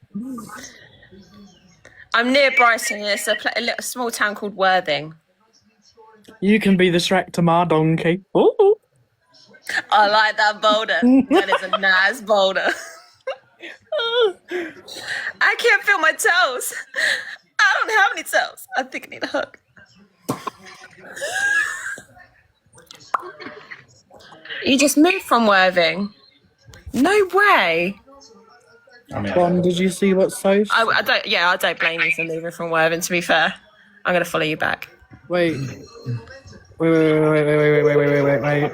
[SPEAKER 11] I'm near Brighton. It's a little small town called Worthing.
[SPEAKER 4] You can be the Shrek to my donkey. Ooh.
[SPEAKER 11] I like that boulder. That is a nice boulder. I can't feel my toes. I don't have any toes. I think I need a hug. You just moved from Worthing? No way.
[SPEAKER 4] Bon, did you see what Soph?
[SPEAKER 11] I don't blame you for moving from Worthing, to be fair. I'm going to follow you back.
[SPEAKER 4] Wait. Wait.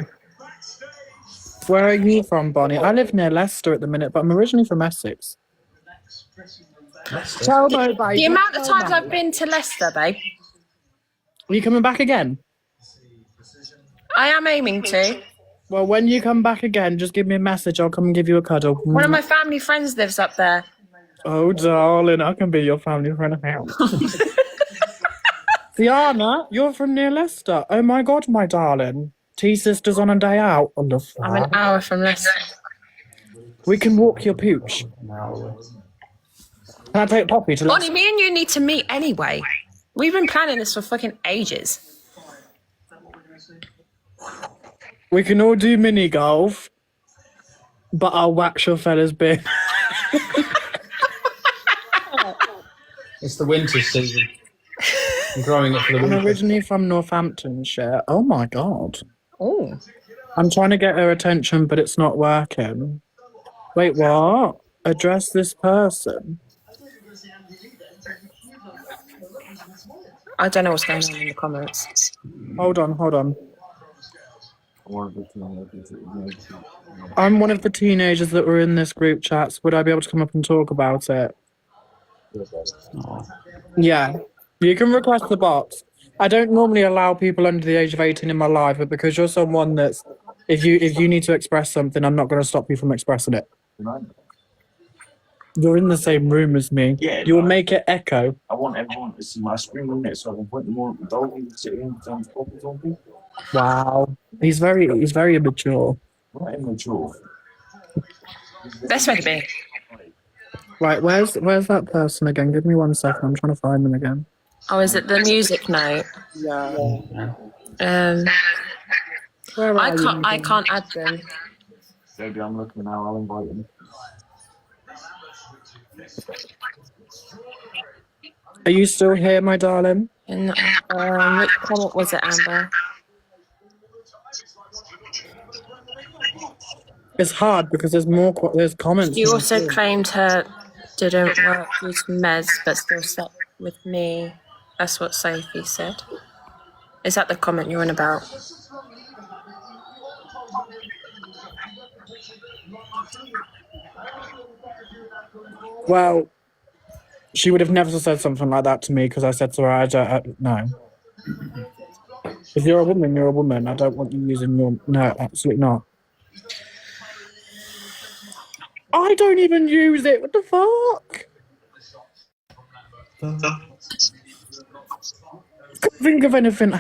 [SPEAKER 4] Where are you from, Bonnie? I live near Leicester at the minute, but I'm originally from Essex. Tell me, babe.
[SPEAKER 11] The amount of times I've been to Leicester, babe.
[SPEAKER 4] Are you coming back again?
[SPEAKER 11] I am aiming to.
[SPEAKER 4] Well, when you come back again, just give me a message. I'll come and give you a cuddle.
[SPEAKER 11] One of my family friends lives up there.
[SPEAKER 4] Oh, darling, I can be your family friend now. Fiona, you're from near Leicester. Oh my God, my darling. T-sisters on a day out. On the
[SPEAKER 11] I'm an hour from Leicester.
[SPEAKER 4] We can walk your pooch. Can I take Poppy to Leicester?
[SPEAKER 11] Bonnie, me and you need to meet anyway. We've been planning this for fucking ages.
[SPEAKER 4] We can all do mini golf, but I'll wax your fella's beard.
[SPEAKER 14] It's the winter season. I'm growing it for the
[SPEAKER 4] I'm
[SPEAKER 14] winter.
[SPEAKER 4] originally from Northamptonshire. Oh my God.
[SPEAKER 11] Oh.
[SPEAKER 4] I'm trying to get her attention, but it's not working. Wait, what? Address this person.
[SPEAKER 11] I don't know what's going on in the comments.
[SPEAKER 4] Hold on. I'm one of the teenagers that were in this group chat. Would I be able to come up and talk about it? Yeah. You can request the box. I don't normally allow people under the age of 18 in my life, but because you're someone that's, if you need to express something, I'm not going to stop you from expressing it. You're in the same room as me.
[SPEAKER 7] Yeah,
[SPEAKER 4] You'll make it echo.
[SPEAKER 7] I want everyone to see my screen on it so I can put them on the dog and sit in and focus on people.
[SPEAKER 4] Wow. He's very immature.
[SPEAKER 7] Not immature.
[SPEAKER 11] Best way to be.
[SPEAKER 4] Right, where's that person again? Give me 1 second. I'm trying to find them again.
[SPEAKER 11] Oh, is it the music note?
[SPEAKER 4] Yeah.
[SPEAKER 11] I can't add them.
[SPEAKER 7] Maybe I'm looking now, I'll invite them.
[SPEAKER 4] Are you still here, my darling?
[SPEAKER 11] And which comment was it, Amber?
[SPEAKER 4] It's hard because there's comments.
[SPEAKER 11] She also claimed her didn't work due to meds, but still slept with me. That's what Sophie said. Is that the comment you're on about?
[SPEAKER 4] Well, she would have never said something like that to me because I said to her, I don't, no. If you're a woman, you're a woman. I don't want you using your... No, absolutely not. I don't even use it. What the fuck? Couldn't think of anything.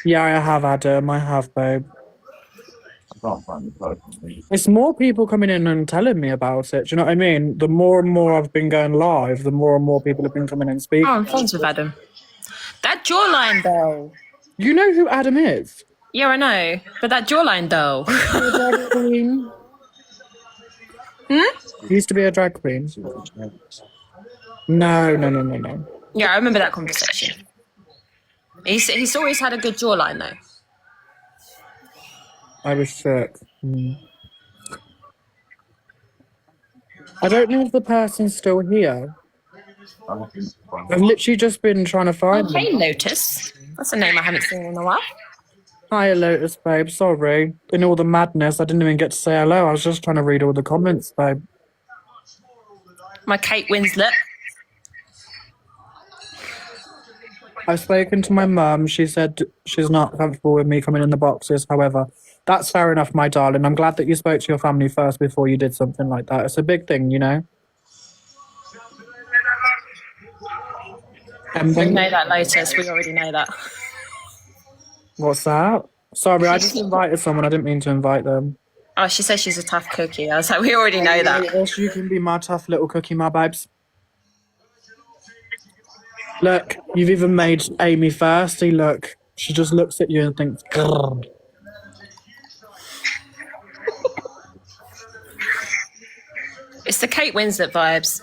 [SPEAKER 4] Yeah, I have, Adam. I have, babe.
[SPEAKER 7] I can't find the person.
[SPEAKER 4] It's more people coming in and telling me about it. Do you know what I mean? The more and more I've been going live, the more and more people have been coming in and speaking.
[SPEAKER 11] Oh, I'm friends with Adam. That jawline, though.
[SPEAKER 4] You know who Adam is?
[SPEAKER 11] Yeah, I know. But that jawline, though.
[SPEAKER 4] Queen. He used to be a drag queen. No.
[SPEAKER 11] Yeah, I remember that conversation. He's always had a good jawline, though.
[SPEAKER 4] I was shook. I don't know if the person's still here. I've literally just been trying to find them.
[SPEAKER 11] Hey, Lotus. That's a name I haven't seen in a while.
[SPEAKER 4] Hi, Lotus, babe. Sorry. In all the madness, I didn't even get to say hello. I was just trying to read all the comments, babe.
[SPEAKER 11] My Kate Winslet.
[SPEAKER 4] I've spoken to my mum. She said she's not comfortable with me coming in the boxes. However, that's fair enough, my darling. I'm glad that you spoke to your family first before you did something like that. It's a big thing, you know?
[SPEAKER 11] We know that, Lotus. We already know that.
[SPEAKER 4] What's that? Sorry, I just invited someone. I didn't mean to invite them.
[SPEAKER 11] Oh, she says she's a tough cookie. I was like, we already know that.
[SPEAKER 4] Yes, you can be my tough little cookie, my babes. Look, you've even made Amy thirsty. Look, she just looks at you and thinks, grrr.
[SPEAKER 11] It's the Kate Winslet vibes.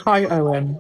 [SPEAKER 4] Hi, Owen.